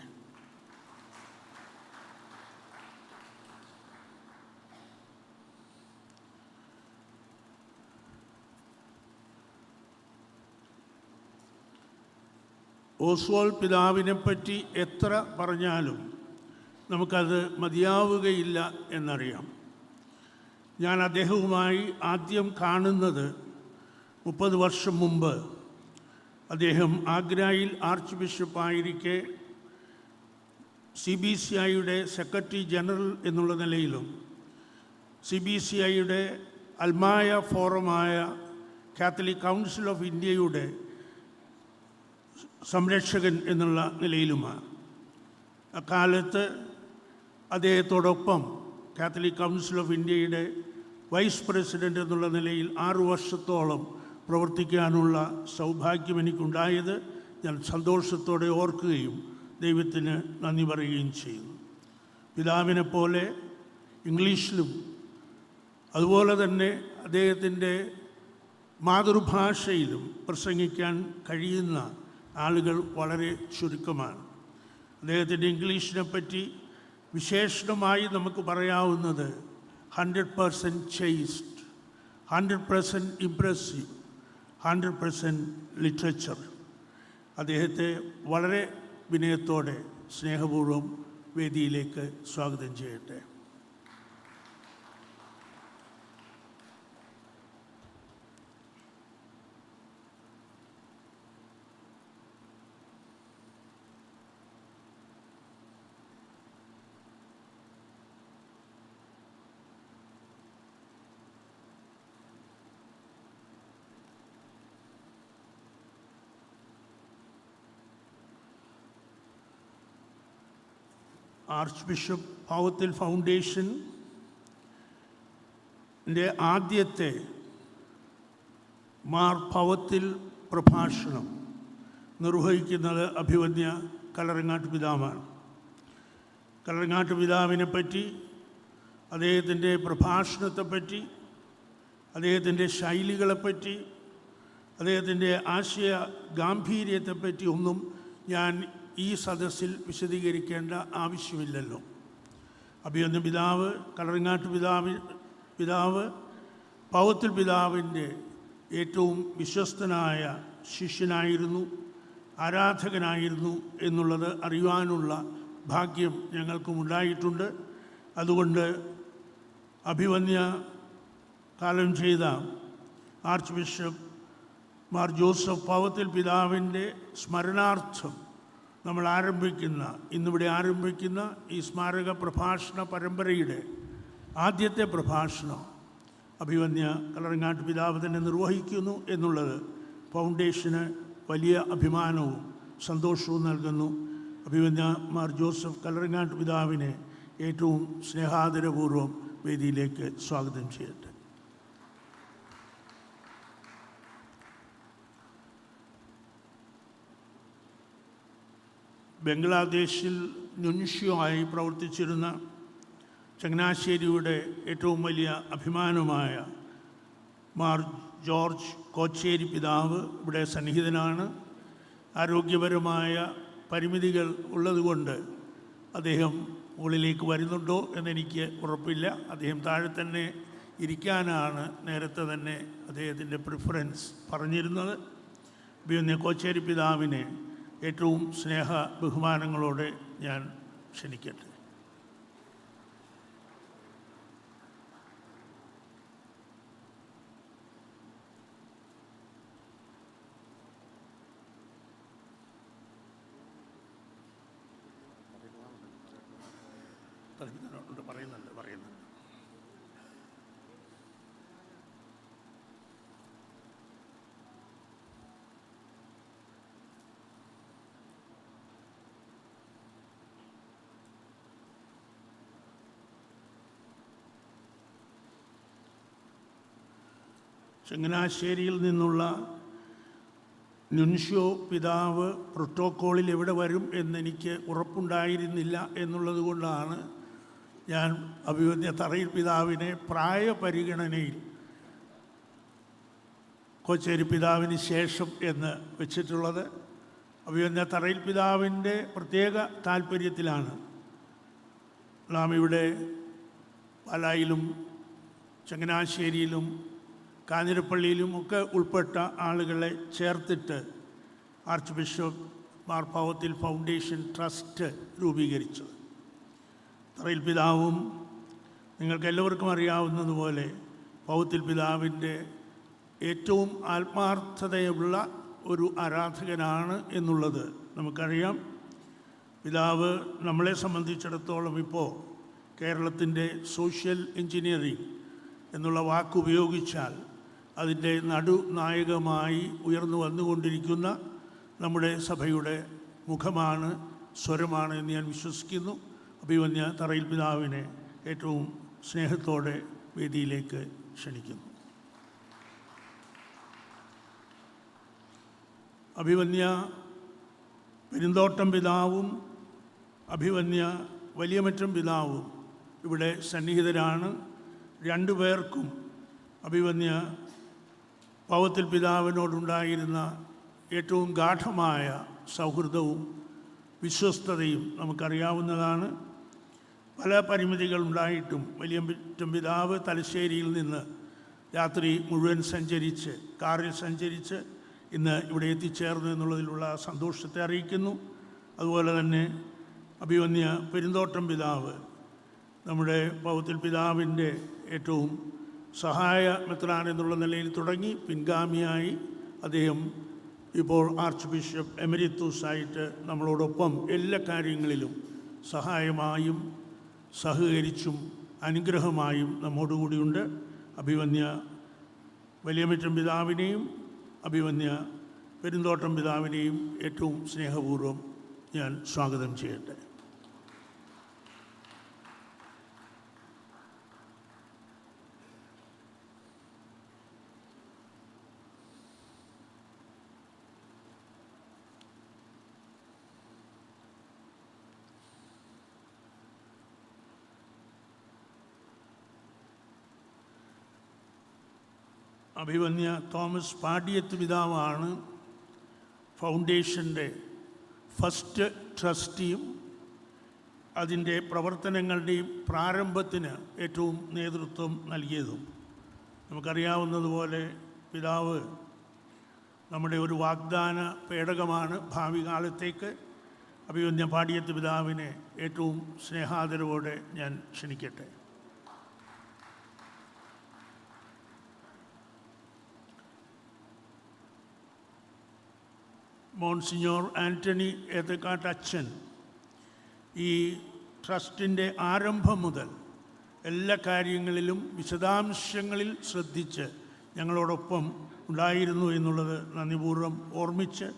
ഓസ്വാൾ പിതാവിനെപ്പറ്റി എത്ര പറഞ്ഞാലും നമുക്കത് മതിയാവുകയില്ല എന്നറിയാം. ഞാൻ അദ്ദേഹവുമായി ആദ്യം കാണുന്നത് 30 വർഷം മുമ്പ് അദ്ദേഹം ആഗ്രയിൽ ആർച്ച് ബിഷപ്പായിരിക്കെ CBCIയുടെ സെക്രട്ടറി ജനറൽ എന്നുള്ള നിലയിലും CBCIയുടെ അൽമായ ഫോറമായ കാത്തലിക് കൗൺസിൽ ഓഫ് ഇന്ത്യയുടെ സംരക്ഷകൻ എന്നുള്ള നിലയിലുമാണ്. അക്കാലത്ത് അദ്ദേഹത്തോടൊപ്പം കാത്തലിക് കൗൺസിൽ ഓഫ് ഇന്ത്യയുടെ വൈസ് പ്രസിഡൻ്റ് എന്നുള്ള നിലയിൽ 6 വർഷത്തോളം പ്രവർത്തിക്കാനുള്ള സൗഭാഗ്യം എനിക്കുണ്ടായത് ഞാൻ സന്തോഷത്തോടെ ഓർക്കുകയും ദൈവത്തിന് നന്ദി പറയുകയും ചെയ്യുന്നു. പിതാവിനെ പോലെ ഇംഗ്ലീഷിലും അതുപോലെ തന്നെ അദ്ദേഹത്തിൻ്റെ മാതൃഭാഷയിലും പ്രസംഗിക്കാൻ കഴിയുന്ന ആളുകൾ വളരെ ചുരുക്കമാണ്. അദ്ദേഹത്തിൻ്റെ ഇംഗ്ലീഷിനെ പറ്റി വിശേഷണമായി നമുക്ക് പറയാവുന്നത് 100% chaste, 100% impressive, 100% literature. അദ്ദേഹത്തെ വളരെ വിനയത്തോടെ സ്നേഹപൂർവ്വം വേദിയിലേക്ക് സ്വാഗതം ചെയ്യട്ടെ. Archbishop Powathil Foundation ആദ്യത്തെ മാർ പവത്തിൽ പ്രഭാഷണം നിർവഹിക്കുന്നത് അഭിവന്യ കല്ലറങ്ങാട്ട് പിതാവാണ്. കല്ലറങ്ങാട്ട് പിതാവിനെ പറ്റി, അദ്ദേഹത്തിൻ്റെ പ്രഭാഷണത്തെപ്പറ്റി, അദ്ദേഹത്തിൻ്റെ ശൈലികളെപ്പറ്റി, അദ്ദേഹത്തിൻ്റെ ആശയ ഗാംഭീര്യത്തെപ്പറ്റി ഒന്നും ഞാൻ ഈ സദസ്സിൽ വിശദീകരിക്കേണ്ട ആവശ്യമില്ലല്ലോ. അഭിവന്യ പിതാവ്, കല്ലറങ്ങാട്ട് പിതാവ് പവത്തിൽ പിതാവിൻ്റെ ഏറ്റവും വിശ്വസ്തനായ ശിഷ്യനായിരുന്നു, ആരാധകനായിരുന്നു എന്നുള്ളത് അറിയുവാനുള്ള ഭാഗ്യം ഞങ്ങൾക്കുമുണ്ടായിട്ടുണ്ട്. അതുകൊണ്ട് അഭിവന്യ കാലം ചെയ്ത arch bishop Mar Joseph Powathil പിതാവിൻ്റെ സ്മരണാർത്ഥം നമ്മൾ ഇന്നിവിടെ ആരംഭിക്കുന്ന ഈ സ്മാരക പ്രഭാഷണ പരമ്പരയുടെ ആദ്യത്തെ പ്രഭാഷണം അഭിവന്യ കല്ലറങ്ങാട്ട് പിതാവ് തന്നെ നിർവഹിക്കുന്നു എന്നുള്ളത് ഫൗണ്ടേഷന് വലിയ അഭിമാനവും സന്തോഷവും നൽകുന്നു. അഭിവന്യ മാർ ജോസഫ് കല്ലറങ്ങാട്ട് പിതാവിനെ ഏറ്റവും സ്നേഹാദരപൂർവ്വം വേദിയിലേക്ക് സ്വാഗതം ചെയ്യട്ടെ. ബംഗ്ലാദേശിൽ നുൻഷ്യോ ആയി പ്രവർത്തിച്ചിരുന്ന ചങ്ങനാശ്ശേരിയുടെ ഏറ്റവും വലിയ അഭിമാനമായ മാർ ജോർജ് കോച്ചേരി പിതാവ് ഇവിടെ സന്നിഹിതനാണ്. ആരോഗ്യപരമായ പരിമിതികൾ ഉള്ളതുകൊണ്ട് അദ്ദേഹം മുകളിലേക്ക് വരുന്നുണ്ടോ എന്നെനിക്ക് ഉറപ്പില്ല. അദ്ദേഹം താഴെ തന്നെ ഇരിക്കാനാണ് നേരത്തെ തന്നെ അദ്ദേഹത്തിൻ്റെ പ്രിഫറൻസ് പറഞ്ഞിരുന്നത്. അഭിവന്യ കോച്ചേരി പിതാവിനെ ഏറ്റവും സ്നേഹ ബഹുമാനങ്ങളോടെ ഞാൻ ക്ഷണിക്കട്ടെ. പറയുന്നുണ്ട്. ചങ്ങനാശ്ശേരിയിൽ നിന്നുള്ള നുൻഷ്യോ പിതാവ് പ്രോട്ടോക്കോളിൽ എവിടെ വരും എന്നെനിക്ക് ഉറപ്പുണ്ടായിരുന്നില്ല എന്നുള്ളത് കൊണ്ടാണ് ഞാൻ അഭിവന്യ തറയിൽ പിതാവിനെ പ്രായപരിഗണനയിൽ കോച്ചേരി പിതാവിന് ശേഷം എന്ന് വെച്ചിട്ടുള്ളത്. അഭിവന്യ തറയിൽ പിതാവിൻ്റെ പ്രത്യേക താല്പര്യത്തിലാണ് നാം ഇവിടെ പാലായിലും ചങ്ങനാശ്ശേരിയിലും കാഞ്ഞിരപ്പള്ളിയിലും ഒക്കെ ഉൾപ്പെട്ട ആളുകളെ ചേർത്തിട്ട് archbishop Mar Powathil foundation trust രൂപീകരിച്ചത്. തറയിൽ പിതാവും നിങ്ങൾക്കെല്ലാവർക്കും അറിയാവുന്നതുപോലെ പവത്തിൽ പിതാവിൻ്റെ ഏറ്റവും ആത്മാർത്ഥതയുള്ള ഒരു ആരാധകനാണ് എന്നുള്ളത് നമുക്കറിയാം. പിതാവ് നമ്മളെ സംബന്ധിച്ചിടത്തോളം ഇപ്പോൾ കേരളത്തിൻ്റെ സോഷ്യൽ എഞ്ചിനീയറിംഗ് എന്നുള്ള വാക്കുപയോഗിച്ചാൽ അതിൻ്റെ നടുനായകമായി ഉയർന്നു വന്നുകൊണ്ടിരിക്കുന്ന നമ്മുടെ സഭയുടെ മുഖമാണ്, സ്വരമാണ് എന്ന് ഞാൻ വിശ്വസിക്കുന്നു. അഭിവന്യ തറയിൽ പിതാവിനെ ഏറ്റവും സ്നേഹത്തോടെ വേദിയിലേക്ക് ക്ഷണിക്കുന്നു. അഭിവന്യ പെരുന്തോട്ടം പിതാവും അഭിവന്യ വലിയമറ്റം പിതാവും ഇവിടെ സന്നിഹിതരാണ്. രണ്ടുപേർക്കും അഭിവന്യ പവത്തിൽ പിതാവിനോടുണ്ടായിരുന്ന ഏറ്റവും ഗാഢമായ സൗഹൃദവും വിശ്വസ്തതയും നമുക്കറിയാവുന്നതാണ്. പല പരിമിതികളുണ്ടായിട്ടും വലിയമറ്റം പിതാവ് തലശ്ശേരിയിൽ നിന്ന് രാത്രി മുഴുവൻ സഞ്ചരിച്ച്, കാറിൽ സഞ്ചരിച്ച് ഇന്ന് ഇവിടെ എത്തിച്ചേർന്നു എന്നുള്ളതിലുള്ള സന്തോഷത്തെ അറിയിക്കുന്നു. അതുപോലെ തന്നെ അഭിവന്യ പെരുന്തോട്ടം പിതാവ് നമ്മുടെ പവത്തിൽ പിതാവിൻ്റെ ഏറ്റവും സഹായ മെത്രാൻ എന്നുള്ള നിലയിൽ തുടങ്ങി പിൻഗാമിയായി അദ്ദേഹം ഇപ്പോൾ ആർച്ച് ബിഷപ്പ് എമരിത്തൂസായിട്ട് നമ്മളോടൊപ്പം എല്ലാ കാര്യങ്ങളിലും സഹായമായും സഹകരിച്ചും അനുഗ്രഹമായും നമ്മോടുകൂടിയുണ്ട്. അഭിവന്യ വലിയമറ്റം പിതാവിനെയും അഭിവന്യ പെരുന്തോട്ടം പിതാവിനെയും ഏറ്റവും സ്നേഹപൂർവ്വം ഞാൻ സ്വാഗതം ചെയ്യട്ടെ. അഭിവന്യ തോമസ് പാടിയത്ത് പിതാവാണ് ഫൗണ്ടേഷൻ്റെ ഫസ്റ്റ് ട്രസ്റ്റിയും അതിൻ്റെ പ്രവർത്തനങ്ങളുടെയും പ്രാരംഭത്തിന് ഏറ്റവും നേതൃത്വം നൽകിയതും. നമുക്കറിയാവുന്നതുപോലെ പിതാവ് നമ്മുടെ ഒരു വാഗ്ദാന പേടകമാണ് ഭാവി കാലത്തേക്ക്. അഭിവന്യ പാടിയത്ത് പിതാവിനെ ഏറ്റവും സ്നേഹാദരവോടെ ഞാൻ ക്ഷണിക്കട്ടെ. മോൺസിഞ്ഞോർ ആൻ്റണി ഏത്തക്കാട്ട് അച്ഛൻ ഈ ട്രസ്റ്റിൻ്റെ ആരംഭം മുതൽ എല്ലാ കാര്യങ്ങളിലും വിശദാംശങ്ങളിൽ ശ്രദ്ധിച്ച് ഞങ്ങളോടൊപ്പം ഉണ്ടായിരുന്നു എന്നുള്ളത് നന്ദിപൂർവ്വം ഓർമ്മിച്ച്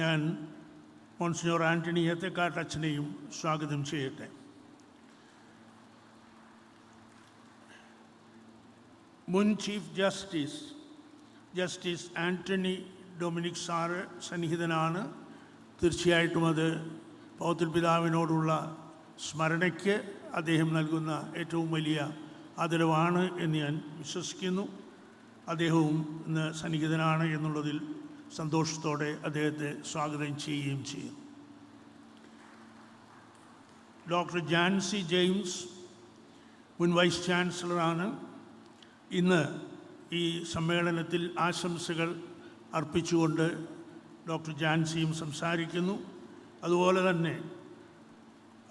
ഞാൻ മോൺസിഞ്ഞോർ ആൻ്റണി ഏത്തക്കാട്ട് അച്ഛനെയും സ്വാഗതം ചെയ്യട്ടെ. മുൻ chief justice Antony Dominic sir സന്നിഹിതനാണ്. തീർച്ചയായിട്ടും അത് പൗവത്തിൽ പിതാവിനോടുള്ള സ്മരണയ്ക്ക് അദ്ദേഹം നൽകുന്ന ഏറ്റവും വലിയ ആദരവാണ് എന്ന് ഞാൻ വിശ്വസിക്കുന്നു. അദ്ദേഹവും ഇന്ന് സന്നിഹിതനാണ് എന്നുള്ളതിൽ സന്തോഷത്തോടെ അദ്ദേഹത്തെ സ്വാഗതം ചെയ്യുകയും ചെയ്യും. ഡോക്ടർ ജാൻസി ജെയിംസ് മുൻ വൈസ് ചാൻസലറാണ്. ഇന്ന് ഈ സമ്മേളനത്തിൽ ആശംസകൾ അർപ്പിച്ചുകൊണ്ട് ഡോക്ടർ ജാൻസിയും സംസാരിക്കുന്നു. അതുപോലെ തന്നെ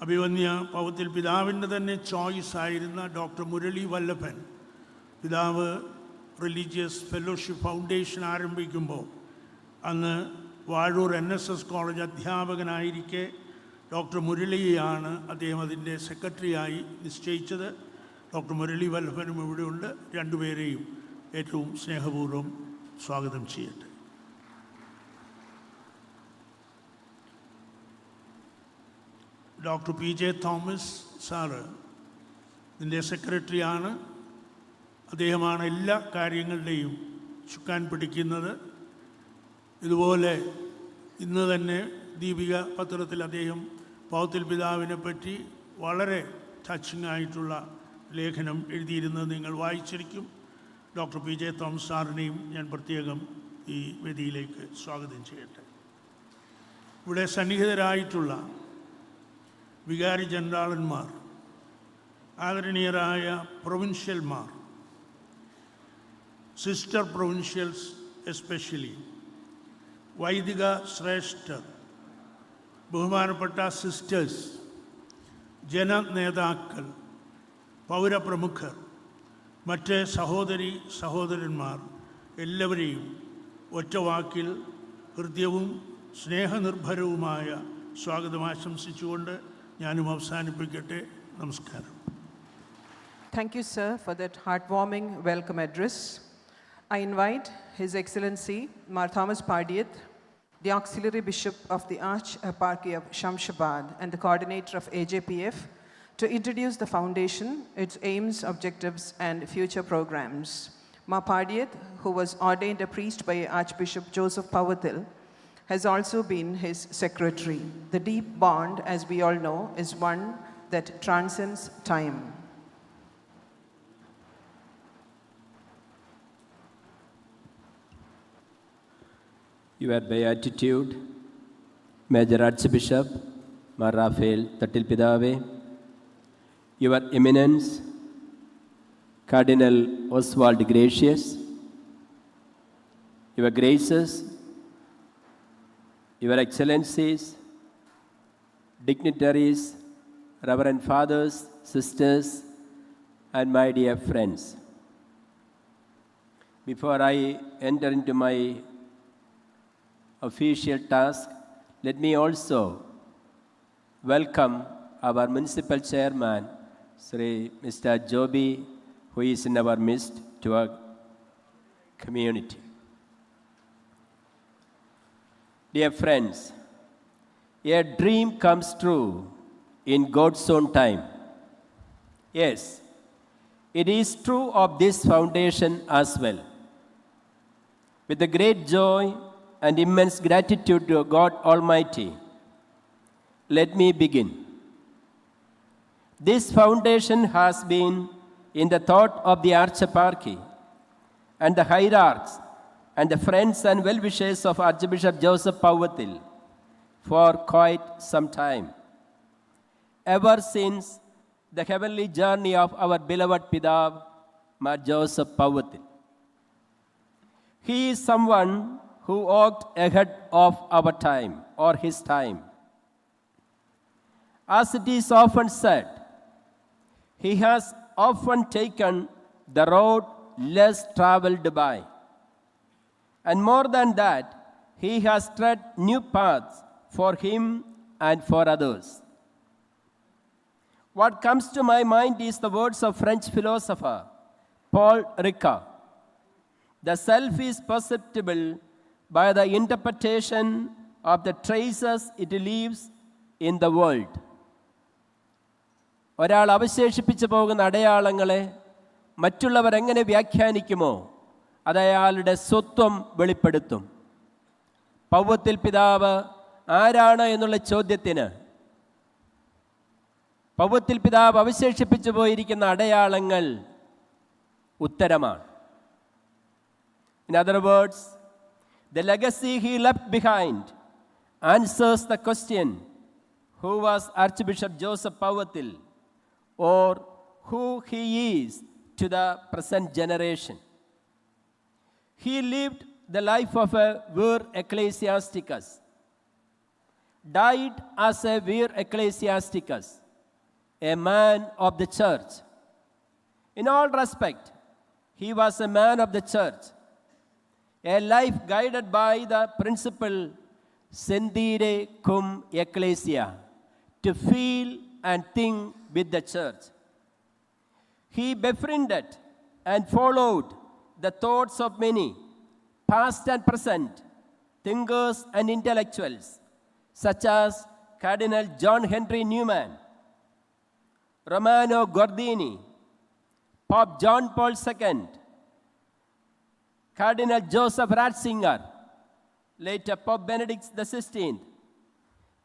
അഭിവന്യ പൗവത്തിൽ പിതാവിൻ്റെ തന്നെ ചോയ്സ് ആയിരുന്ന ഡോക്ടർ മുരളി വല്ലഭൻ, പിതാവ് റിലീജിയസ് ഫെലോഷിപ്പ് ഫൗണ്ടേഷൻ ആരംഭിക്കുമ്പോൾ അന്ന് വാഴൂർ NSS കോളേജ് അധ്യാപകനായിരിക്കെ ഡോക്ടർ മുരളിയെയാണ് അദ്ദേഹം അതിൻ്റെ സെക്രട്ടറിയായി നിശ്ചയിച്ചത്. ഡോക്ടർ മുരളി വല്ലഭനും ഇവിടെയുണ്ട്. രണ്ടുപേരെയും ഏറ്റവും സ്നേഹപൂർവ്വം സ്വാഗതം ചെയ്യട്ടെ. ഡോക്ടർ PJ തോമസ് സാറ് ഇതിൻ്റെ സെക്രട്ടറിയാണ്. അദ്ദേഹമാണ് എല്ലാ കാര്യങ്ങളുടെയും ചുക്കാൻ പിടിക്കുന്നത്. ഇതുപോലെ ഇന്ന് തന്നെ ദീപിക പത്രത്തിൽ അദ്ദേഹം പൗവത്തിൽ പിതാവിനെ പറ്റി വളരെ ടച്ചിങ് ആയിട്ടുള്ള ലേഖനം എഴുതിയിരുന്നത് നിങ്ങൾ വായിച്ചിരിക്കും. ഡോക്ടർ PJ തോമസ് സാറിനെയും ഞാൻ പ്രത്യേകം ഈ വേദിയിലേക്ക് സ്വാഗതം ചെയ്യട്ടെ. ഇവിടെ സന്നിഹിതരായിട്ടുള്ള വികാരി ജനറാളന്മാർ, ആദരണീയരായ പ്രൊവിൻഷ്യൽമാർ, സിസ്റ്റർ പ്രൊവിൻഷ്യൽസ് എസ്പെഷ്യലി, വൈദിക ശ്രേഷ്ഠർ, ബഹുമാനപ്പെട്ട സിസ്റ്റേഴ്സ്, ജനനേതാക്കൾ, പൗരപ്രമുഖർ, മറ്റ് സഹോദരന്മാർ എല്ലാവരെയും ഒറ്റ വാക്കിൽ ഹൃദ്യവും സ്നേഹനിർഭരവുമായ സ്വാഗതം ആശംസിച്ചുകൊണ്ട് ഞാനും അവസാനിപ്പിക്കട്ടെ. നമസ്കാരം. Thank you, sir, for that heartwarming welcome address. I invite His Excellency Mar Thomas Padiyat, the Auxiliary Bishop of the Archdiocese of Shamshabad and the Coordinator of AJPF, to introduce the foundation, its aims, objectives, and future programs. Mar Padiyat, who was ordained a priest by Archbishop Joseph Powathil, has also been his secretary. The deep bond, as we all know, is one that transcends time. Your Beatitude, Major Archbishop Mar Raphael Tattil Pidave, Your Eminence, Cardinal Oswald Gracious, Your Graces, Your Excellencies, dignitaries, Reverend Fathers, Sisters, and my dear friends. Before I enter into my official task, let me also welcome our Municipal Chairman, Sri Mr. Joby, who is in our midst, to our community. Dear friends, a dream comes true in God's own time. Yes, it is true of this foundation as well. With the great joy and immense gratitude to God Almighty, let me begin. This foundation has been in the thought of the Archdiocese and the hierarchs and the friends and well-wishers of Archbishop Joseph Powathil for quite some time, ever since the heavenly journey of our beloved Pidav, Mar Joseph Powathil. He is someone who walked ahead of our time or his time. As it is often said, he has often taken the road less traveled by. And more than that, he has tread new paths for him and for others. What comes to my mind is the words of French philosopher Paul Ricard. The self is perceptible by the interpretation of the traces it leaves in the world. ഒരാൾ അവശേഷിപ്പിച്ചു പോകുന്ന അടയാളങ്ങളെ മറ്റുള്ളവർ എങ്ങനെ വ്യാഖ്യാനിക്കുമോ അത് അയാളുടെ സ്വത്വം വെളിപ്പെടുത്തും. പൗവത്തിൽ പിതാവ് ആരാണ് എന്നുള്ള ചോദ്യത്തിന് പൗവത്തിൽ പിതാവ് അവശേഷിപ്പിച്ചു പോയിരിക്കുന്ന അടയാളങ്ങൾ ഉത്തരമാണ്. In other words, the legacy he left behind answers the question, who was Archbishop Joseph Powathil, or who he is to the present generation. He lived the life of a vir ecclesiasticus, died as a vir ecclesiasticus, a man of the church. In all respect, he was a man of the church, a life guided by the principle sentire cum ecclesia, to feel and think with the church. He befriended and followed the thoughts of many, past and present, thinkers and intellectuals, such as Cardinal John Henry Newman, Romano Guardini, Pope John Paul II, Cardinal Joseph Ratzinger, later Pope Benedict XVI,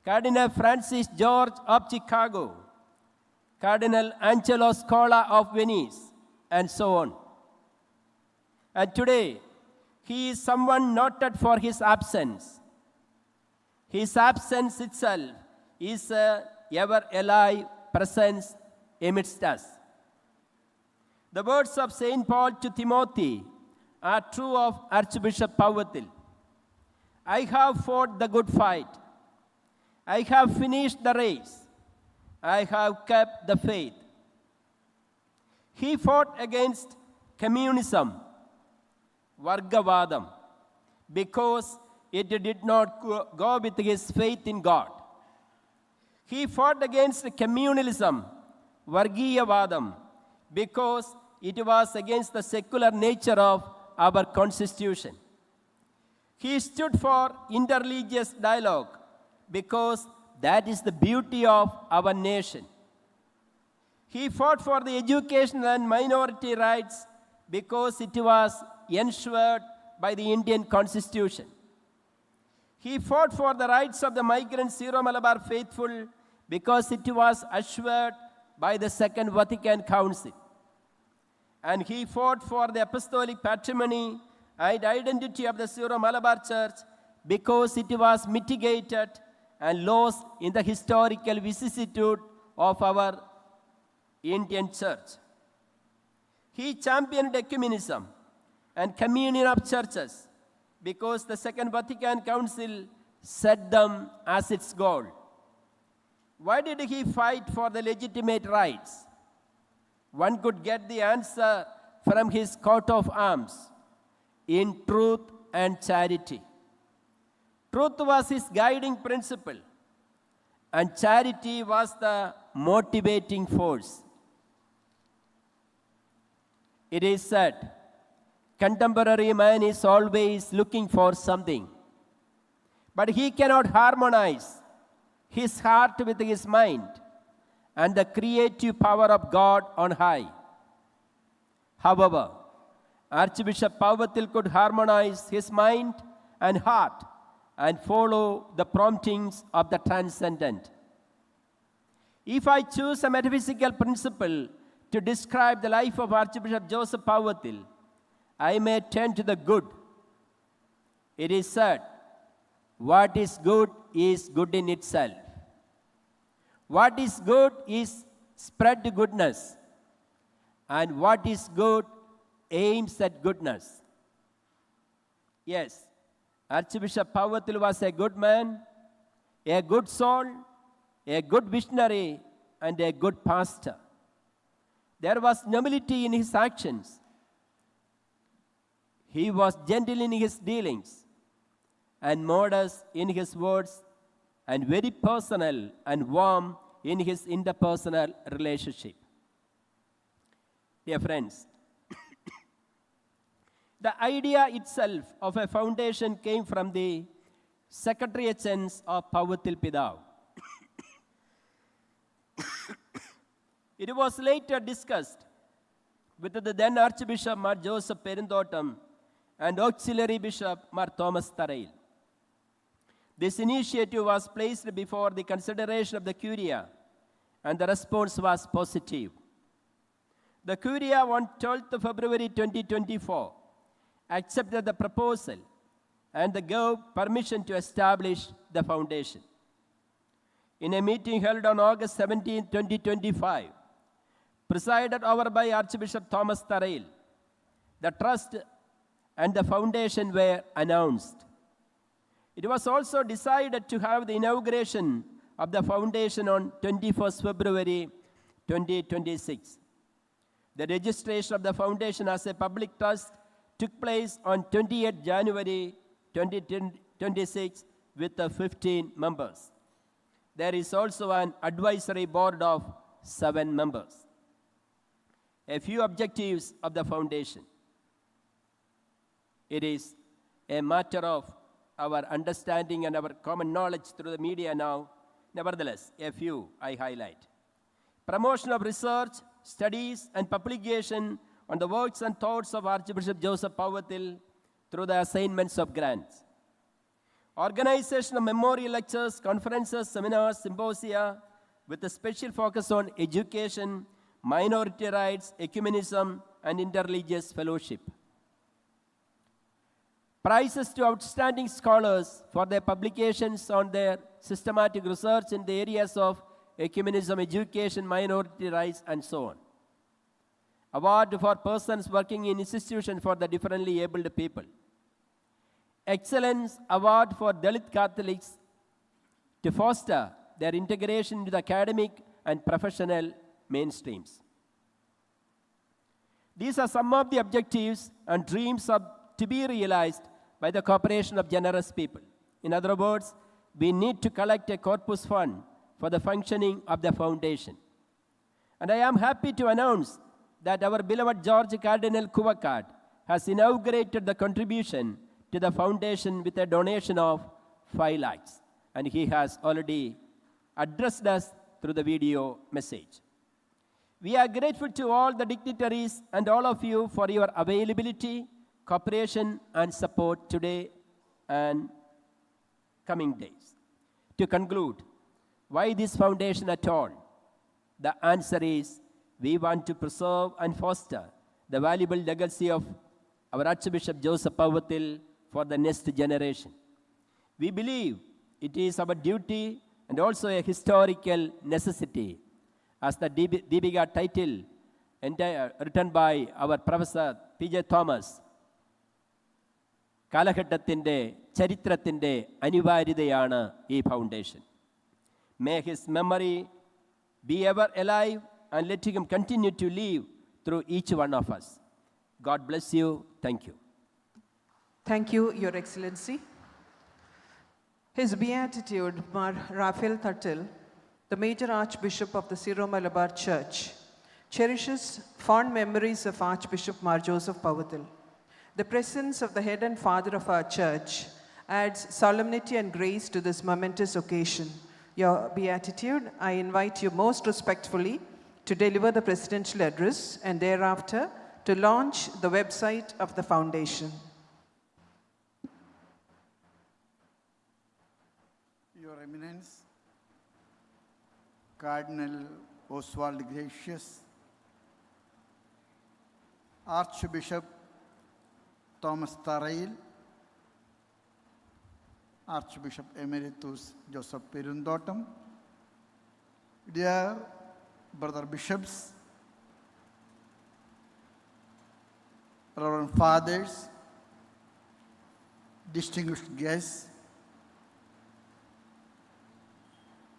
Cardinal Francis George of Chicago, Cardinal Angelo Scola of Venice, and so on. And today, he is someone noted for his absence. His absence itself is an ever-alive presence amidst us. The words of St. Paul to Timothy are true of Archbishop Powathil. I have fought the good fight. I have finished the race. I have kept the faith. He fought against communism, Vargavadam, because it did not go with his faith in God. He fought against communalism, Vargiyavadam, because it was against the secular nature of our constitution. He stood for interreligious dialogue because that is the beauty of our nation. He fought for the educational and minority rights because it was ensured by the Indian Constitution. He fought for the rights of the migrant Syro-Malabar faithful because it was assured by the Second Vatican Council. And he fought for the apostolic patrimony and identity of the Syro-Malabar Church because it was mitigated and lost in the historical vicissitude of our Indian Church. He championed ecumenism and communion of churches because the Second Vatican Council set them as its goal. Why did he fight for the legitimate rights? One could get the answer from his coat of arms, in truth and charity. Truth was his guiding principle, and charity was the motivating force. It is said, contemporary man is always looking for something, but he cannot harmonize his heart with his mind and the creative power of God on high. However, Archbishop Powathil could harmonize his mind and heart and follow the promptings of the transcendent. If I choose a metaphysical principle to describe the life of Archbishop Joseph Powathil, I may turn to the good. It is said, what is good in itself. What is good is spread goodness, and what is good aims at goodness. Yes, Archbishop Powathil was a good man, a good soul, a good visionary, and a good pastor. There was humility in his actions. He was gentle in his dealings and modest in his words and very personal and warm in his interpersonal relationship. Dear friends, the idea itself of a foundation came from the Secretariats of Powathil Pidav. It was later discussed with the then Archbishop Mar Joseph Perinthotam and Auxiliary Bishop Mar Thomas Tarail. This initiative was placed before the consideration of the Curia, and the response was positive. The Curia on 12th February 2024 accepted the proposal and gave permission to establish the foundation. In a meeting held on August 17, 2025, presided over by Archbishop Thomas Tarail, the trust and the foundation were announced. It was also decided to have the inauguration of the foundation on 21st February 2026. The registration of the foundation as a public trust took place on 28 January 2026 with 15 members. There is also an advisory board of 7 members. A few objectives of the foundation. It is a matter of our understanding and our common knowledge through the media now. Nevertheless, a few I highlight. Promotion of research, studies, and publication on the works and thoughts of Archbishop Joseph Powathil through the assignments of grants. Organization of memorial lectures, conferences, seminars, symposia with a special focus on education, minority rights, ecumenism, and interreligious fellowship. Prizes to outstanding scholars for their publications on their systematic research in the areas of ecumenism, education, minority rights, and so on. Award for persons working in institutions for the differently abled people. Excellence Award for Dalit Catholics to foster their integration into the academic and professional mainstreams. These are some of the objectives and dreams to be realized by the cooperation of generous people. In other words, we need to collect a corpus fund for the functioning of the foundation. And I am happy to announce that our beloved George Cardinal Kuvakad has inaugurated the contribution to the foundation with a donation of 5 lakhs. And he has already addressed us through the video message. We are grateful to all the dignitaries and all of you for your availability, cooperation, and support today and coming days. To conclude, why this foundation at all? The answer is, we want to preserve and foster the valuable legacy of our Archbishop Joseph Powathil for the next generation. We believe it is our duty and also a historical necessity, as the Deepika title written by our Professor P.J. Thomas, കാലഘട്ടത്തിൻ്റെ ചരിത്രത്തിൻ്റെ അനിവാര്യതയാണ് ഈ foundation. May his memory be ever alive and let him continue to live through each one of us. God bless you. Thank you. Thank you, Your Excellency. His Beatitude, Mar Raphael Thattil, the Major Archbishop of the Syro-Malabar Church, cherishes fond memories of Archbishop Mar Joseph Powathil. The presence of the head and father of our church adds solemnity and grace to this momentous occasion. Your Beatitude, I invite you most respectfully to deliver the presidential address and thereafter to launch the website of the foundation. Your Eminence, Cardinal Oswald Gracious, Archbishop Thomas Tarail, Archbishop Emeritus Joseph Perundotam, dear brother bishops, Reverend Fathers, distinguished guests,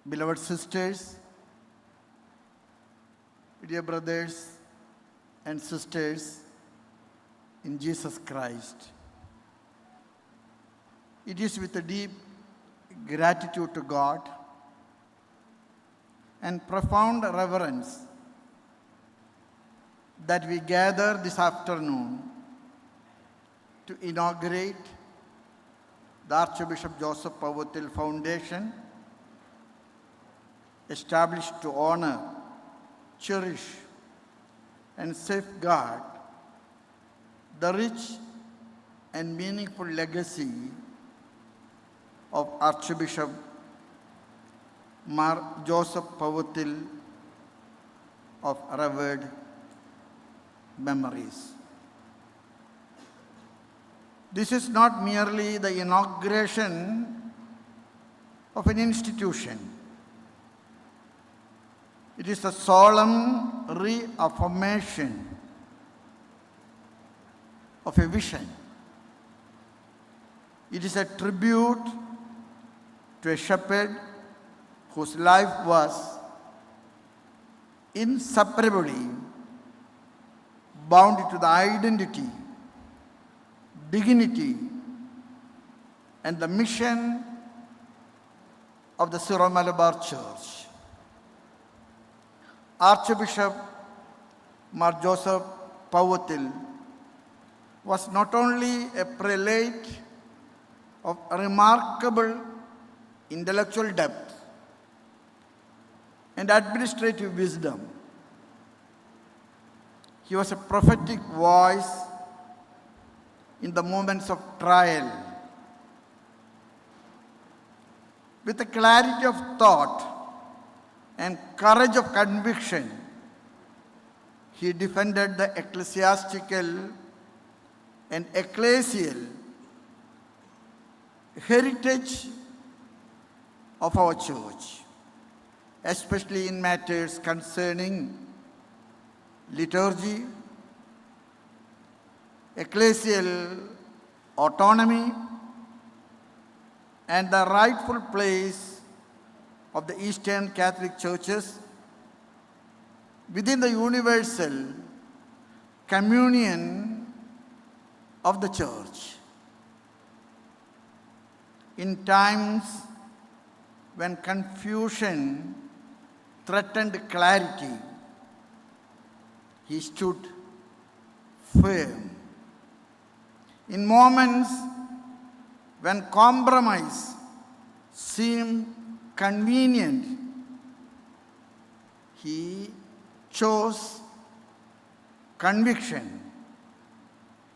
beloved sisters, dear brothers and sisters in Jesus Christ. It is with a deep gratitude to God and profound reverence that we gather this afternoon to inaugurate the Archbishop Joseph Powathil Foundation, established to honor, cherish, and safeguard the rich and meaningful legacy of Archbishop Joseph Powathil of revered memories. This is not merely the inauguration of an institution. It is a solemn reaffirmation of a vision. It is a tribute to a shepherd whose life was inseparably bound to the identity, dignity, and the mission of the Syro-Malabar Church. Archbishop Joseph Powathil was not only a prelate of remarkable intellectual depth and administrative wisdom, he was a prophetic voice in the moments of trial. With a clarity of thought and courage of conviction, he defended the ecclesiastical and ecclesial heritage of our church, especially in matters concerning liturgy, ecclesial autonomy, and the rightful place of the Eastern Catholic Churches within the universal communion of the Church. In times when confusion threatened clarity, he stood firm. In moments when compromise seemed convenient, he chose conviction.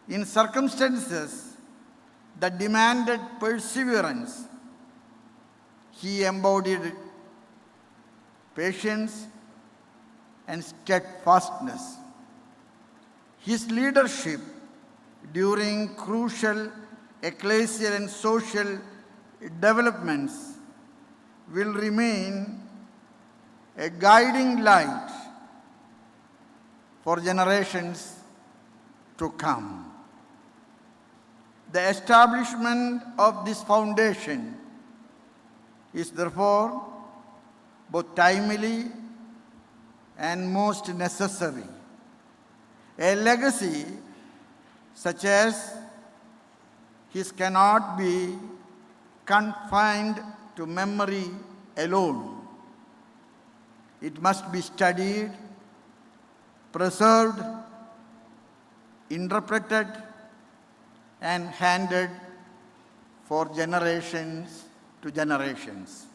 In circumstances that demanded perseverance, he embodied patience and steadfastness. His leadership during crucial ecclesial and social developments will remain a guiding light for generations to come. The establishment of this foundation is therefore both timely and most necessary. A legacy such as his cannot be confined to memory alone. It must be studied, preserved, interpreted, and handed for generations to generations.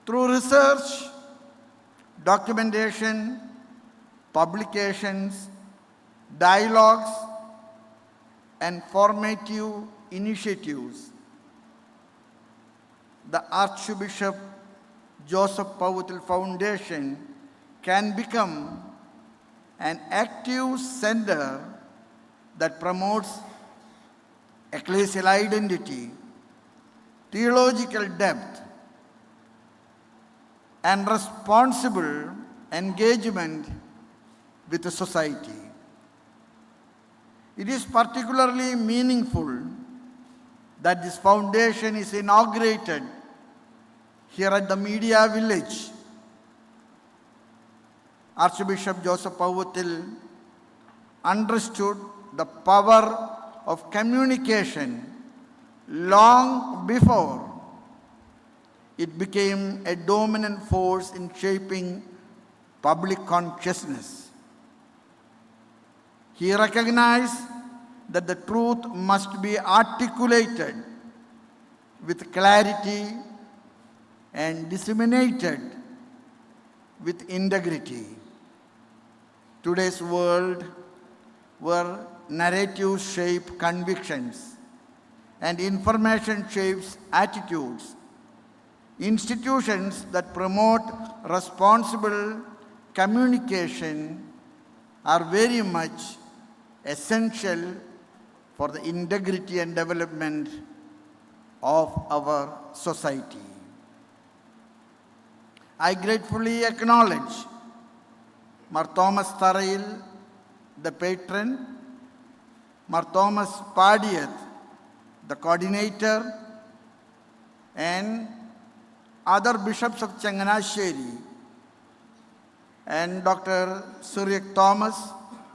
Through research, documentation, publications, dialogues, and formative initiatives, the Archbishop Joseph Powathil Foundation can become an active center that promotes ecclesial identity, theological depth, and responsible engagement with the society. It is particularly meaningful that this foundation is inaugurated here at the Media Village. Archbishop Joseph Powathil understood the power of communication long before it became a dominant force in shaping public consciousness. He recognized that the truth must be articulated with clarity and disseminated with integrity. Today's world, where narratives shape convictions and information shapes attitudes, institutions that promote responsible communication are very much essential for the integrity and development of our society. I gratefully acknowledge Mar Thomas Tharayil, the patron, Mar Thomas Padiyat, the coordinator, and other bishops of Changanacherry, and Dr. Suryak Thomas,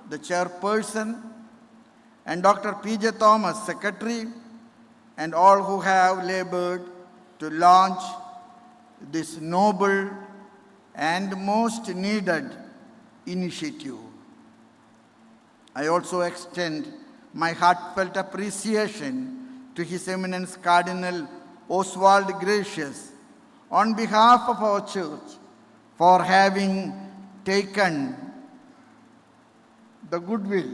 the chairperson, and Dr. P.J. Thomas, secretary, and all who have labored to launch this noble and most needed initiative. I also extend my heartfelt appreciation to His Eminence Cardinal Oswald Gracious on behalf of our church for having taken the goodwill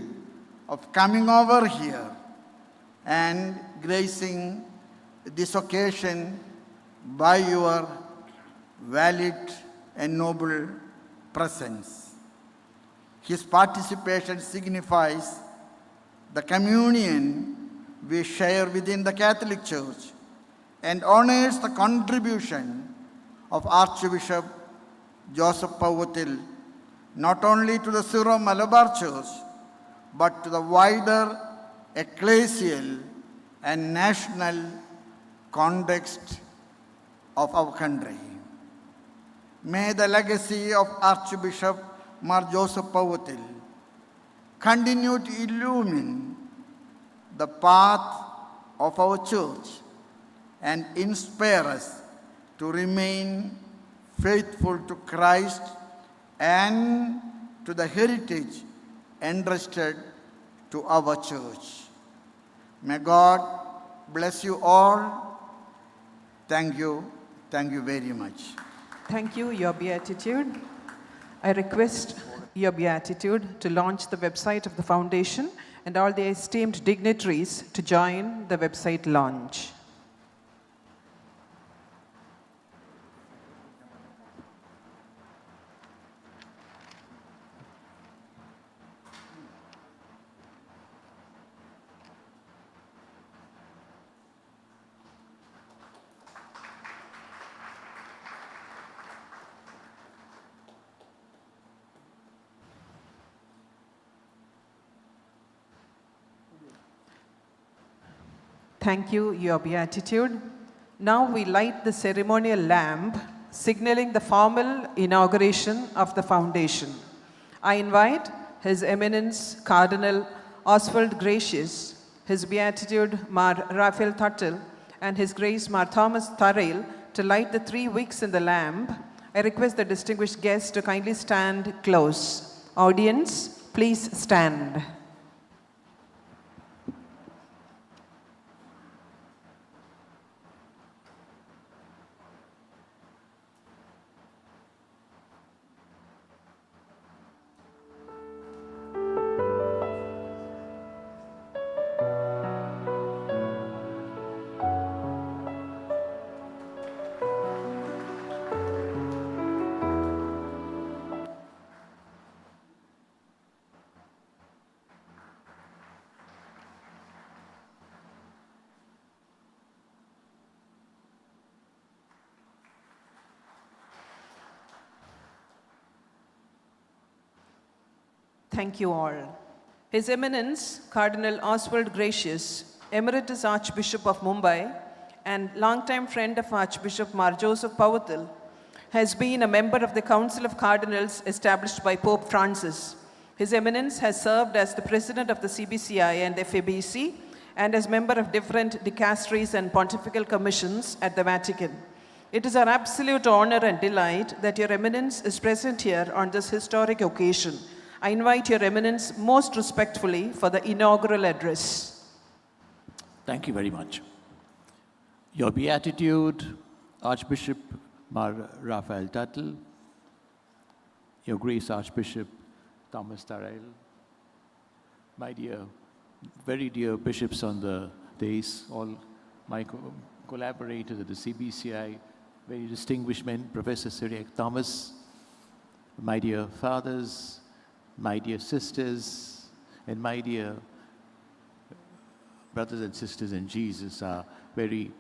of coming over here and gracing this occasion by your valid and noble presence. His participation signifies the communion we share within the Catholic Church and honors the contribution of Archbishop Joseph Powathil not only to the Syro-Malabar Church but to the wider ecclesial and national context of our country. May the legacy of Archbishop Mar Joseph Powathil continue to illumine the path of our church and inspire us to remain faithful to Christ and to the heritage entrusted to our church. May God bless you all. Thank you. Thank you very much. Thank you, Your Beatitude. I request Your Beatitude to launch the website of the foundation and all the esteemed dignitaries to join the website launch. Thank you, Your Beatitude. Now we light the ceremonial lamp, signaling the formal inauguration of the foundation. I invite His Eminence Cardinal Oswald Gracious, His Beatitude Mar Raphael Tuttle, and His Grace Mar Thomas Tharayil to light the 3 wicks in the lamp. I request the distinguished guests to kindly stand close. Audience, please stand. Thank you all. His Eminence, Cardinal Oswald Gracious, Emeritus Archbishop of Mumbai and longtime friend of Archbishop Mar Joseph Powathil, has been a member of the Council of Cardinals established by Pope Francis. His Eminence has served as the President of the CBCI and FABC and as member of different dicasteries and pontifical commissions at the Vatican. It is our absolute honor and delight that Your Eminence is present here on this historic occasion. I invite Your Eminence most respectfully for the inaugural address. Thank you very much. Your Beatitude, Archbishop Mar Raphael Tuttle, Your Grace Archbishop Thomas Tarail, my dear, very dear bishops on the dais, all my collaborators at the CBCI, very distinguished men, Professor Cyriac Thomas, my dear fathers, my dear sisters, and my dear brothers and sisters in Jesus, are very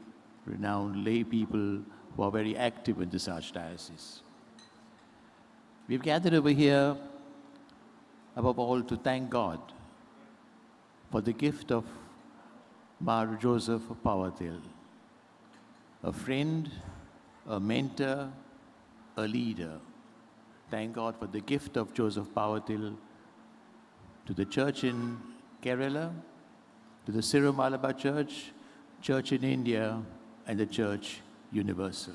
renowned lay people who are very active in this Archdiocese. We've gathered over here, above all, to thank God for the gift of Mar Joseph Powathil, a friend, a mentor, a leader. Thank God for the gift of Joseph Powathil to the church in Kerala, to the Syro-Malabar Church, Church in India, and the Church Universal.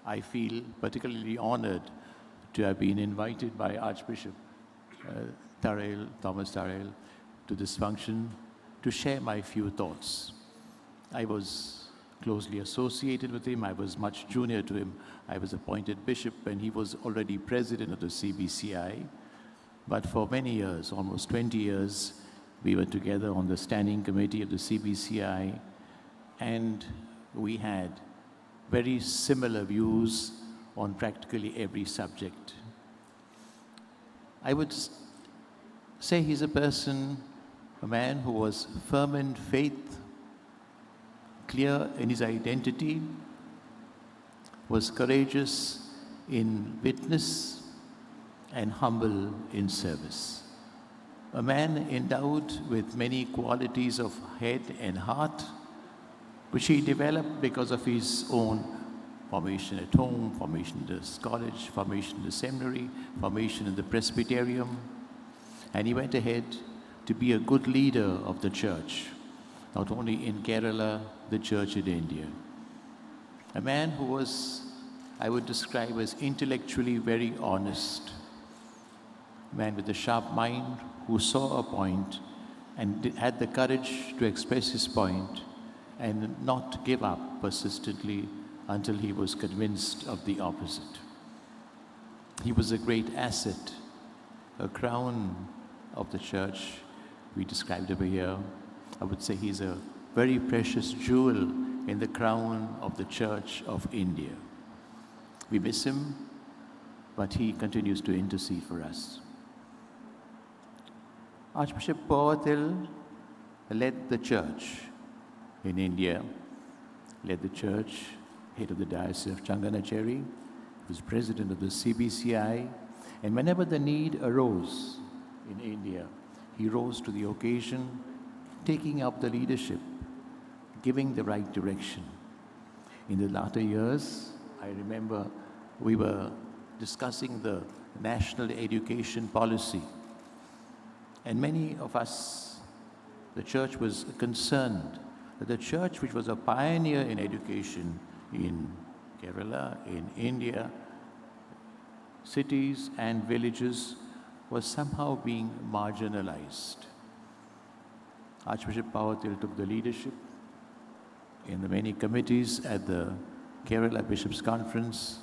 I feel particularly honored to have been invited by Archbishop Thomas Tarail, to this function to share my few thoughts. I was closely associated with him. I was much junior to him. I was appointed bishop when he was already president of the CBCI. But for many years, almost 20 years, we were together on the standing committee of the CBCI, and we had very similar views on practically every subject. I would say he's a person, a man who was firm in faith, clear in his identity, was courageous in witness, and humble in service. A man endowed with many qualities of head and heart, which he developed because of his own formation at home, formation in the college, formation in the seminary, formation in the presbyterium. And he went ahead to be a good leader of the church, not only in Kerala, the church in India. A man who was, I would describe as intellectually very honest. A man with a sharp mind who saw a point and had the courage to express his point and not give up persistently until he was convinced of the opposite. He was a great asset, a crown of the church. We described over here. I would say he's a very precious jewel in the crown of the Church of India. We miss him, but he continues to intercede for us. Archbishop Powathil led the church in India, led the church, head of the Diocese of Changanacherry, was president of the CBCI, and whenever the need arose in India, he rose to the occasion, taking up the leadership, giving the right direction. In the latter years, I remember we were discussing the national education policy, and many of us, the church was concerned that the church, which was a pioneer in education in Kerala, in India, cities and villages, was somehow being marginalized. Archbishop Powathil took the leadership in the many committees at the Kerala Bishops' Conference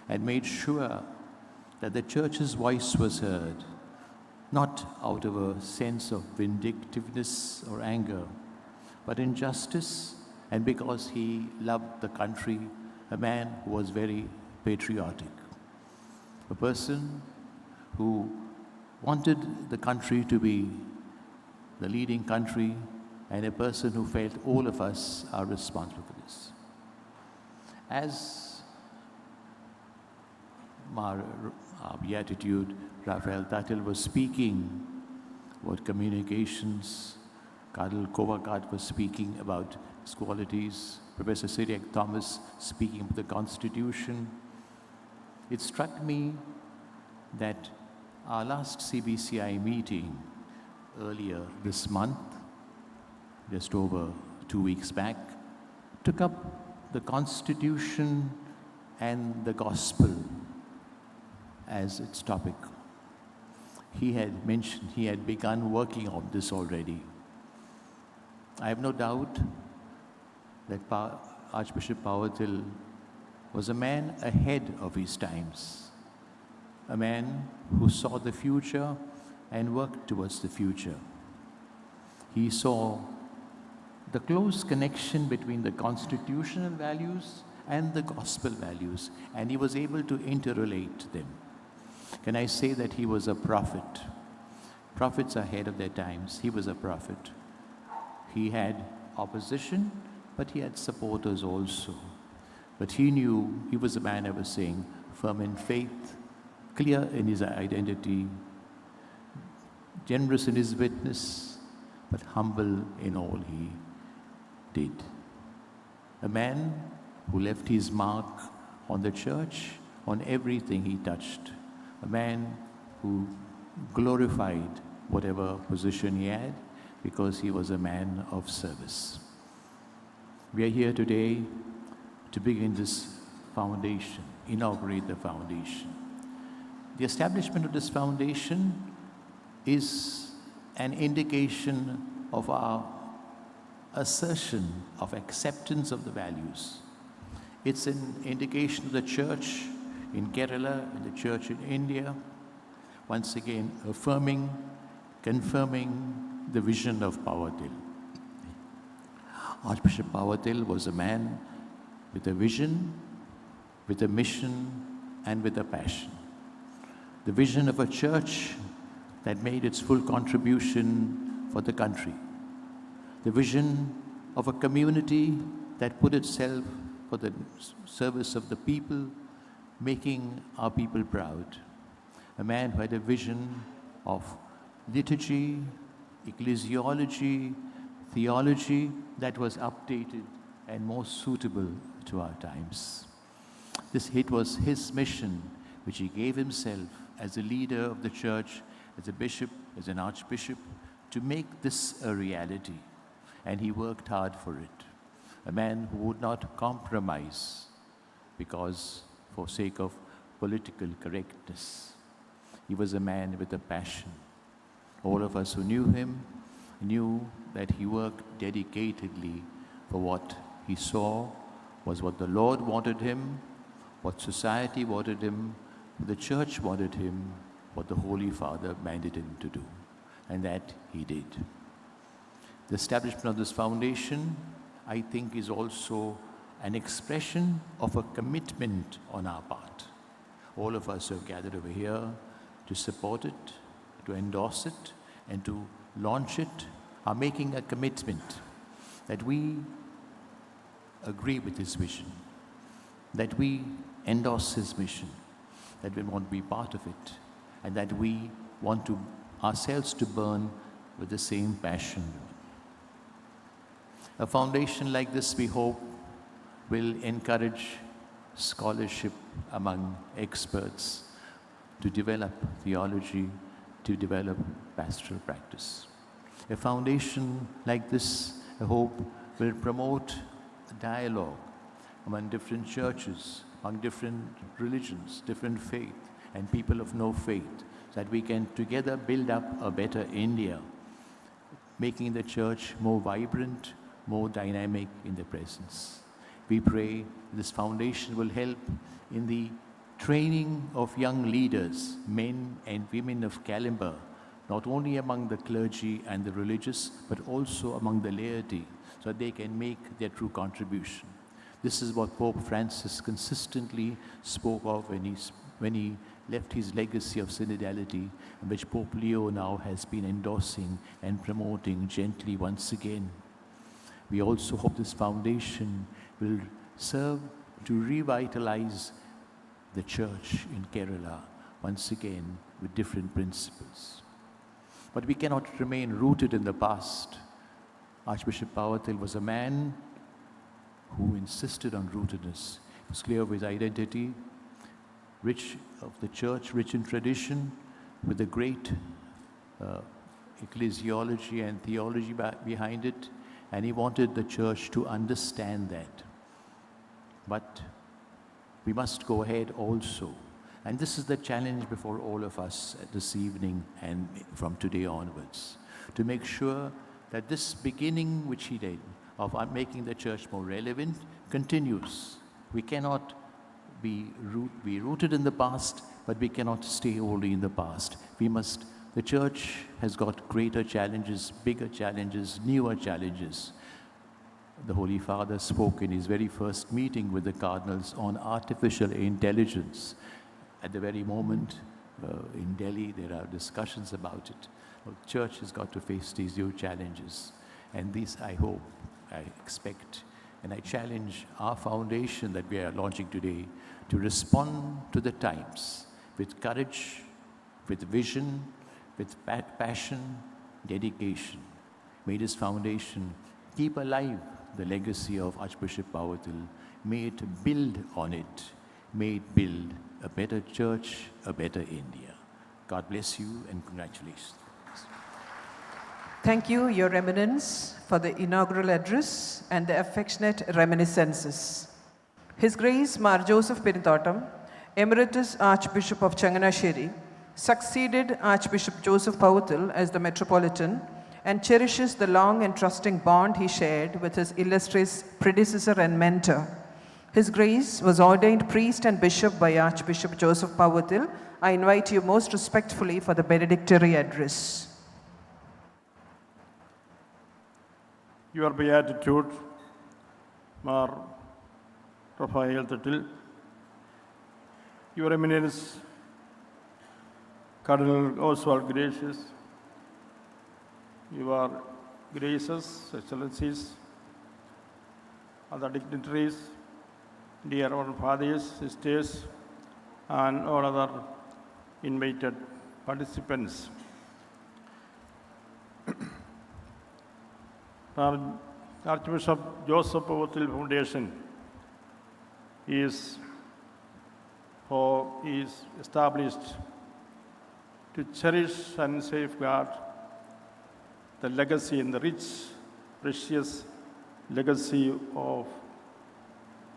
and made sure that the church's voice was heard, not out of a sense of vindictiveness or anger, but in justice, and because he loved the country, a man who was very patriotic, a person who wanted the country to be the leading country, and a person who felt all of us are responsible for this. As our Beatitude, Raphael Tatil was speaking about communications. Cardinal Kovakat was speaking about his qualities. Professor Syriac Thomas speaking about the Constitution. It struck me that our last CBCI meeting earlier this month, just over 2 weeks back, took up the Constitution and the Gospel as its topic. He had mentioned he had begun working on this already. I have no doubt that Archbishop Powathil was a man ahead of his times, a man who saw the future and worked towards the future. He saw the close connection between the constitutional values and the gospel values, and he was able to interrelate them. Can I say that he was a prophet? Prophets are ahead of their times. He was a prophet. He had opposition, but he had supporters also. But he knew he was a man, I was saying, firm in faith, clear in his identity, generous in his witness, but humble in all he did. A man who left his mark on the church, on everything he touched. A man who glorified whatever position he had because he was a man of service. We are here today to begin this foundation, inaugurate the foundation. The establishment of this foundation is an indication of our assertion of acceptance of the values. It's an indication of the church in Kerala and the church in India, once again affirming, confirming the vision of Powathil. Archbishop Powathil was a man with a vision, with a mission, and with a passion. The vision of a church that made its full contribution for the country. The vision of a community that put itself for the service of the people, making our people proud. A man who had a vision of liturgy, ecclesiology, theology that was updated and more suitable to our times. It was his mission, which he gave himself as a leader of the church, as a bishop, as an archbishop, to make this a reality. And he worked hard for it. A man who would not compromise for sake of political correctness. He was a man with a passion. All of us who knew him knew that he worked dedicatedly for what he saw was what the Lord wanted him, what society wanted him, what the church wanted him, what the Holy Father mandated him to do. And that he did. The establishment of this foundation, I think, is also an expression of a commitment on our part. All of us who have gathered over here to support it, to endorse it, and to launch it are making a commitment that we agree with his vision, that we endorse his mission, that we want to be part of it, and that we want to ourselves to burn with the same passion. A foundation like this, we hope, will encourage scholarship among experts to develop theology, to develop pastoral practice. A foundation like this, I hope, will promote a dialogue among different churches, among different religions, different faith, and people of no faith, so that we can together build up a better India, making the church more vibrant, more dynamic in the presence. We pray this foundation will help in the training of young leaders, men and women of caliber, not only among the clergy and the religious, but also among the laity, so that they can make their true contribution. This is what Pope Francis consistently spoke of when he left his legacy of synodality, which Pope Leo now has been endorsing and promoting gently once again. We also hope this foundation will serve to revitalize the church in Kerala, once again with different principles. But we cannot remain rooted in the past. Archbishop Powathil was a man who insisted on rootedness. He was clear of his identity, rich of the church, rich in tradition, with a great ecclesiology and theology behind it, and he wanted the church to understand that. But we must go ahead also. And this is the challenge before all of us this evening and from today onwards, to make sure that this beginning which he did of making the church more relevant continues. We cannot be rooted in the past, but we cannot stay only in the past. The church has got greater challenges, bigger challenges, newer challenges. The Holy Father spoke in his very first meeting with the cardinals on artificial intelligence. At the very moment in Delhi, there are discussions about it. The church has got to face these new challenges. And these, I hope, I expect, and I challenge our foundation that we are launching today to respond to the times with courage, with vision, with passion, dedication. May this foundation keep alive the legacy of Archbishop Powathil. May it build on it. May it build a better church, a better India. God bless you and congratulations. Thank you, Your Eminence, for the inaugural address and the affectionate reminiscences. His Grace Mar Joseph Perinthotam, Emeritus Archbishop of Changanacherry, succeeded Archbishop Joseph Powathil as the Metropolitan and cherishes the long and trusting bond he shared with his illustrious predecessor and mentor. His Grace was ordained priest and bishop by Archbishop Joseph Powathil. I invite you most respectfully for the Benedictory address. Your Beatitude, Mar Raphael Tattil, Your Eminence, Cardinal Oswald Gracious, Your Graces, Excellencies, other dignitaries, dear old fathers, sisters, and all other invited participants. Archbishop Joseph Powathil Foundation is established to cherish and safeguard the legacy and the rich, precious legacy of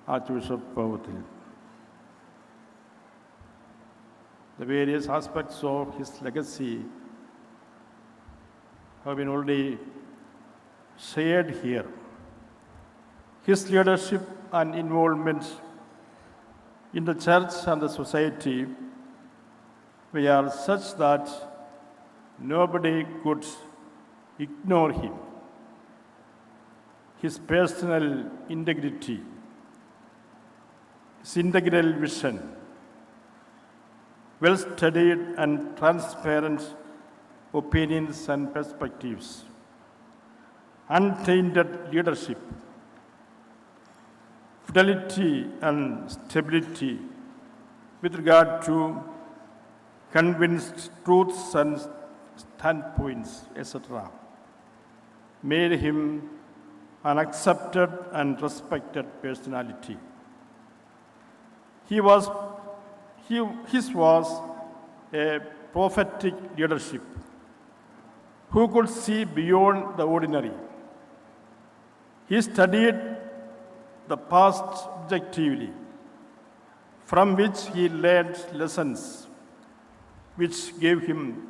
Archbishop Powathil. The various aspects of his legacy have been already shared here. His leadership and involvement in the church and the society were such that nobody could ignore him. His personal integrity, his integral vision, well-studied and transparent opinions and perspectives, untainted leadership, fidelity and stability with regard to convinced truths and standpoints, etc., made him an accepted and respected personality. His was a prophetic leadership who could see beyond the ordinary. He studied the past objectively, from which he learned lessons which gave him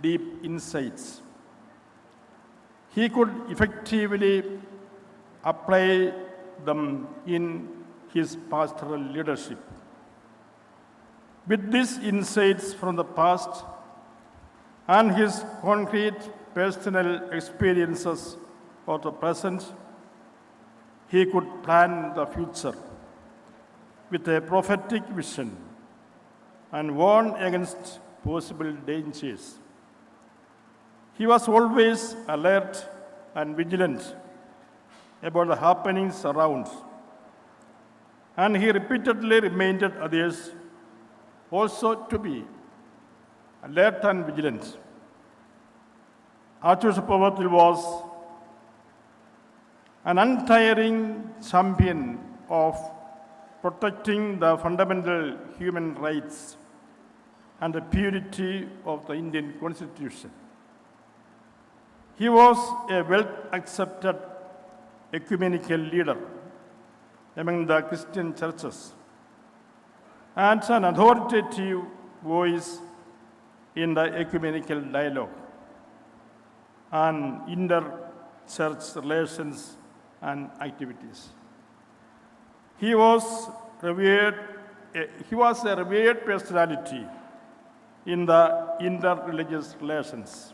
deep insights. He could effectively apply them in his pastoral leadership. With these insights from the past and his concrete personal experiences of the present, he could plan the future with a prophetic vision and warn against possible dangers. He was always alert and vigilant about the happenings around, and he repeatedly reminded others also to be alert and vigilant. Archbishop Powathil was an untiring champion of protecting the fundamental human rights and the purity of the Indian Constitution. He was a well-accepted ecumenical leader among the Christian churches and an authoritative voice in the ecumenical dialogue and inter-church relations and activities. He was a revered personality in the inter-religious relations.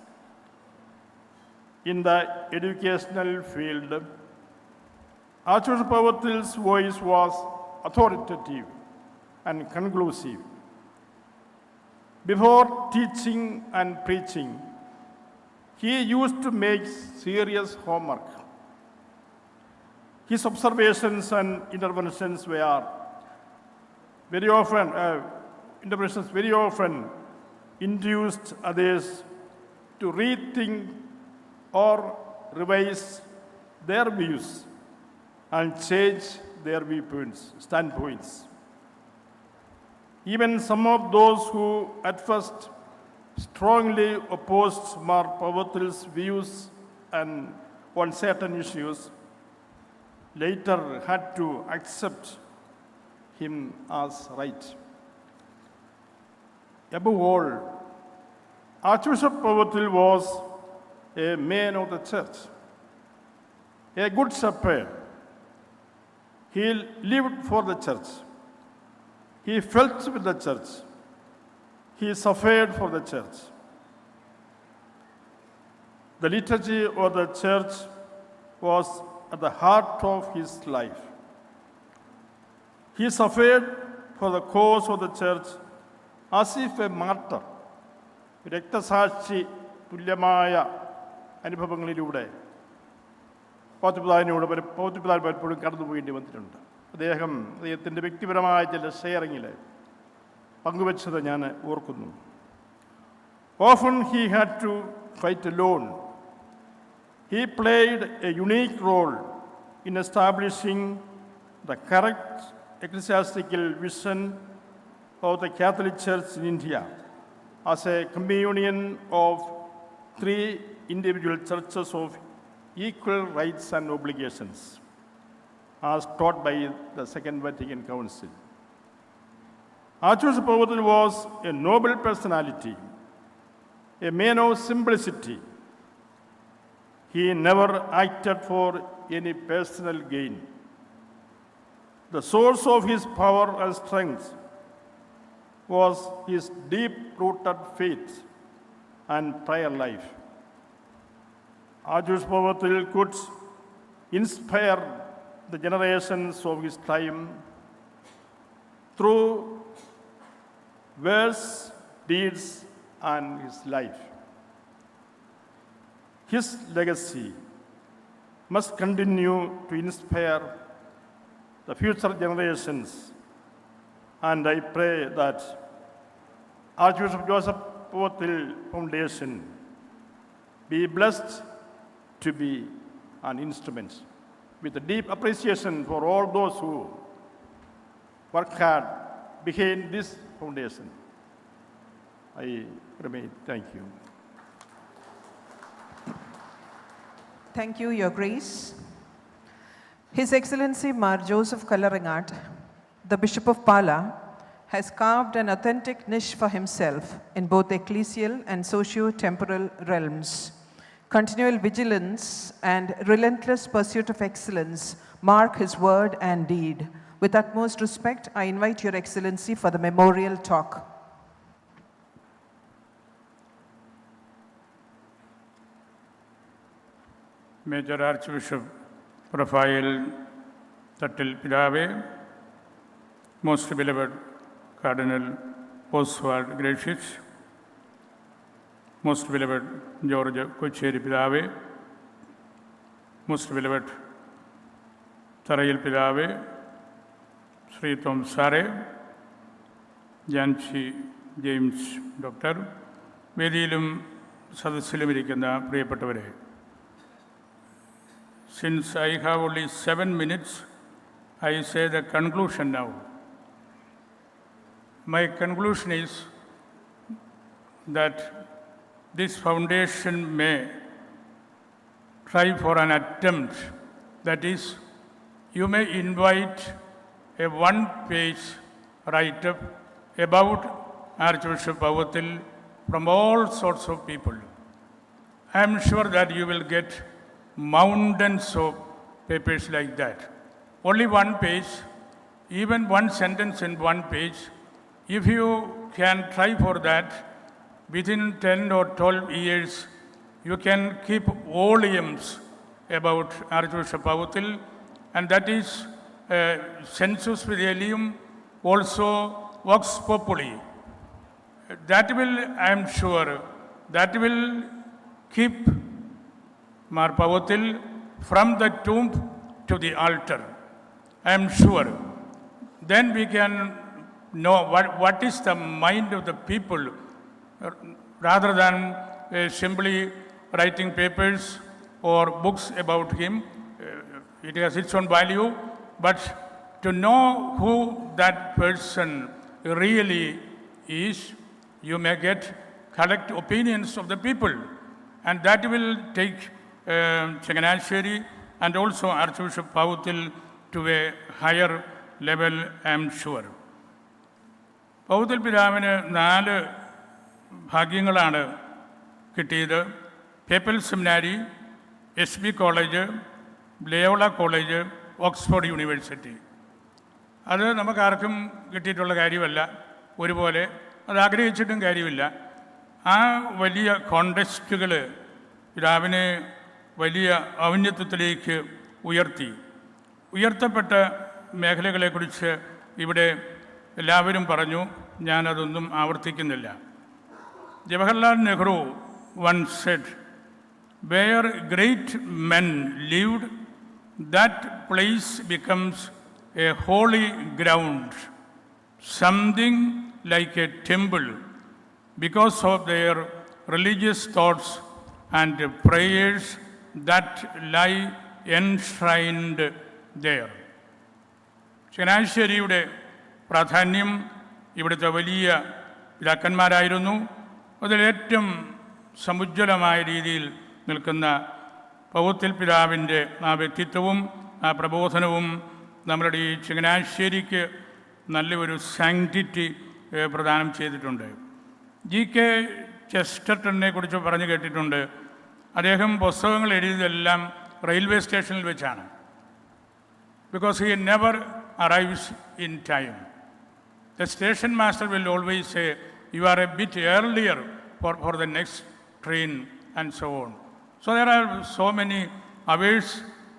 In the educational field, Archbishop Powathil's voice was authoritative and conclusive. Before teaching and preaching, he used to make serious homework. His observations and interventions very often induced others to rethink or revise their views and change their standpoints. Even some of those who at first strongly opposed Mar Powathil's views and on certain issues later had to accept him as right. Above all, Archbishop Powathil was a man of the church, a good shepherd. He lived for the church. He felt with the church. He suffered for the church. The liturgy of the church was at the heart of his life. He suffered for the cause of the church as if a martyr. രക്തസാക്ഷി തുല്യമായ അനുഭവങ്ങളിലൂടെ പൗത്രിപിതാവിന് പലപ്പോഴും കടന്നുപോകേണ്ടി വന്നിട്ടുണ്ട്. അദ്ദേഹത്തിൻ്റെ വ്യക്തിപരമായ ചില ഷെയറിങ്ങിൽ പങ്കുവച്ചത് ഞാൻ ഓർക്കുന്നു. Often he had to fight alone. He played a unique role in establishing the correct ecclesiastical vision of the Catholic Church in India as a communion of three individual churches of equal rights and obligations, as taught by the Second Vatican Council. Archbishop Powathil was a noble personality, a man of simplicity. He never acted for any personal gain. The source of his power and strength was his deep-rooted faith and prayer life. Archbishop Powathil could inspire the generations of his time through words, deeds, and his life. His legacy must continue to inspire the future generations, and I pray that Archbishop Joseph Powathil Foundation be blessed to be an instrument with a deep appreciation for all those who work hard behind this foundation. I remain. Thank you. Thank you, Your Grace. His Excellency Mar Joseph Kalarangat, the Bishop of Pala, has carved an authentic niche for himself in both ecclesial and socio-temporal realms. Continual vigilance and relentless pursuit of excellence mark his word and deed. With utmost respect, I invite Your Excellency for the memorial talk. Major Archbishop Powathil Tattil Pidave, most beloved Cardinal Oswald Gracious, most beloved George Kocheri Pidave, most beloved Tarayil Pidave, Sri Tom Sare, Jancy James doctor, വേദിയിലും സദസ്സിലും ഇരിക്കുന്ന പ്രിയപ്പെട്ടവരെ, since I have only 7 minutes, I say the conclusion now. My conclusion is that this foundation may try for an attempt, that is, you may invite a one-page write-up about Archbishop Powathil from all sorts of people. I am sure that you will get mountains of papers like that. Only one page, even one sentence in one page, if you can try for that, within 10 or 12 years, you can keep volumes about Archbishop Powathil, and that is sensus fidelium, also vox populi. That will, I am sure, that will keep Mar Powathil from the tomb to the altar. I am sure. Then we can know what is the mind of the people, rather than simply writing papers or books about him. It has its own value, but to know who that person really is, you may collect opinions of the people, and that will take Changanacherry and also Archbishop Powathil to a higher level, I am sure. പൗവത്തിൽ പിതാവിന് 4 ഭാഗ്യങ്ങളാണ് കിട്ടിയത്. Papal സെമിനാരി, SB college, Loyola college, Oxford university. അത് നമുക്കാർക്കും കിട്ടിയിട്ടുള്ള കാര്യമല്ല, ഒരുപോലെ അത് ആഗ്രഹിച്ചിട്ടും കാര്യമില്ല. ആ വലിയ കോണ്ടെസ്റ്റുകൾ പിതാവിനെ വലിയ ഔന്നത്യത്തിലേക്ക് ഉയർത്തപ്പെട്ട മേഖലകളെക്കുറിച്ച് ഇവിടെ എല്ലാവരും പറഞ്ഞു, ഞാനതൊന്നും ആവർത്തിക്കുന്നില്ല. Jawaharlal Nehru once said, where great men lived, that place becomes a holy ground, something like a temple, because of their religious thoughts and prayers that lie enshrined there. ചങ്ങനാശ്ശേരിയുടെ പ്രാധാന്യം ഇവിടുത്തെ വലിയ പിതാക്കന്മാരായിരുന്നു. അതിലേറ്റവും സമുജ്വലമായ രീതിയിൽ നിൽക്കുന്ന പൗവത്തിൽ പിതാവിൻ്റെ ആ വ്യക്തിത്വവും ആ പ്രബോധനവും നമ്മളുടെ ഈ ചങ്ങനാശ്ശേരിക്ക് നല്ലൊരു സാങ്ക്ടിറ്റി പ്രദാനം ചെയ്തിട്ടുണ്ട്. G.K. ചെസ്റ്റർട്ടനെ കുറിച്ച് പറഞ്ഞു കേട്ടിട്ടുണ്ട്. അദ്ദേഹം പുസ്തകങ്ങൾ എഴുതിയതെല്ലാം റെയിൽവേ സ്റ്റേഷനിൽ വെച്ചാണ്. because he never arrives in time. The station master will always say, you are a bit earlier for the next train, and so on. So there are so many hours,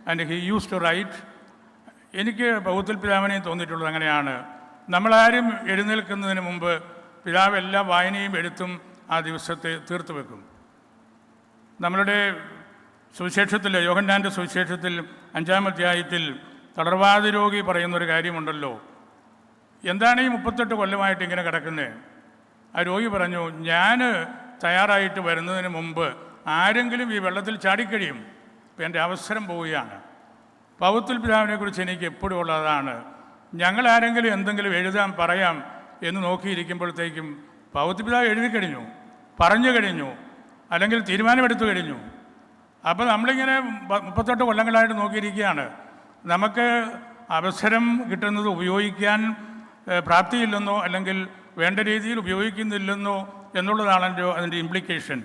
and he used to write. എനിക്ക് പൗവത്തിൽ പിതാവിനെ തോന്നിയിട്ടുള്ളത് അങ്ങനെയാണ്. നമ്മളാരും എഴുന്നേൽക്കുന്നതിന് മുമ്പ് പിതാവ് എല്ലാ വായനയും എഴുത്തും ആ ദിവസത്തെ തീർത്തു വെക്കും. നമ്മളുടെ സുവിശേഷത്തിൽ, യോഹന്നാൻ്റെ സുവിശേഷത്തിൽ 5-ാം അധ്യായത്തിൽ തളർവാദ രോഗി പറയുന്നൊരു കാര്യമുണ്ടല്ലോ, എന്താണ് ഈ 38 കൊല്ലമായിട്ട് ഇങ്ങനെ കിടക്കുന്നത്? ആ രോഗി പറഞ്ഞു, ഞാൻ തയ്യാറായിട്ട് വരുന്നതിന് മുമ്പ് ആരെങ്കിലും ഈ വെള്ളത്തിൽ ചാടിക്കഴിയും, ഇപ്പം എൻ്റെ അവസരം പോവുകയാണ്. പൗവത്തിൽ പിതാവിനെക്കുറിച്ച് എനിക്ക് എപ്പോഴും ഉള്ളതാണ്, ഞങ്ങളാരെങ്കിലും എന്തെങ്കിലും എഴുതാൻ പറയാം എന്ന് നോക്കിയിരിക്കുമ്പോഴത്തേക്കും പൗവത്തിൽ പിതാവ് എഴുതി കഴിഞ്ഞു, പറഞ്ഞു കഴിഞ്ഞു, അല്ലെങ്കിൽ തീരുമാനമെടുത്തു കഴിഞ്ഞു. അപ്പോൾ നമ്മളിങ്ങനെ 38 കൊല്ലങ്ങളായിട്ട് നോക്കിയിരിക്കുകയാണ്. നമുക്ക് അവസരം കിട്ടുന്നത് ഉപയോഗിക്കാൻ പ്രാപ്തിയില്ലെന്നോ അല്ലെങ്കിൽ വേണ്ട രീതിയിൽ ഉപയോഗിക്കുന്നില്ലെന്നോ എന്നുള്ളതാണല്ലോ അതിൻ്റെ ഇംപ്ലിക്കേഷൻ.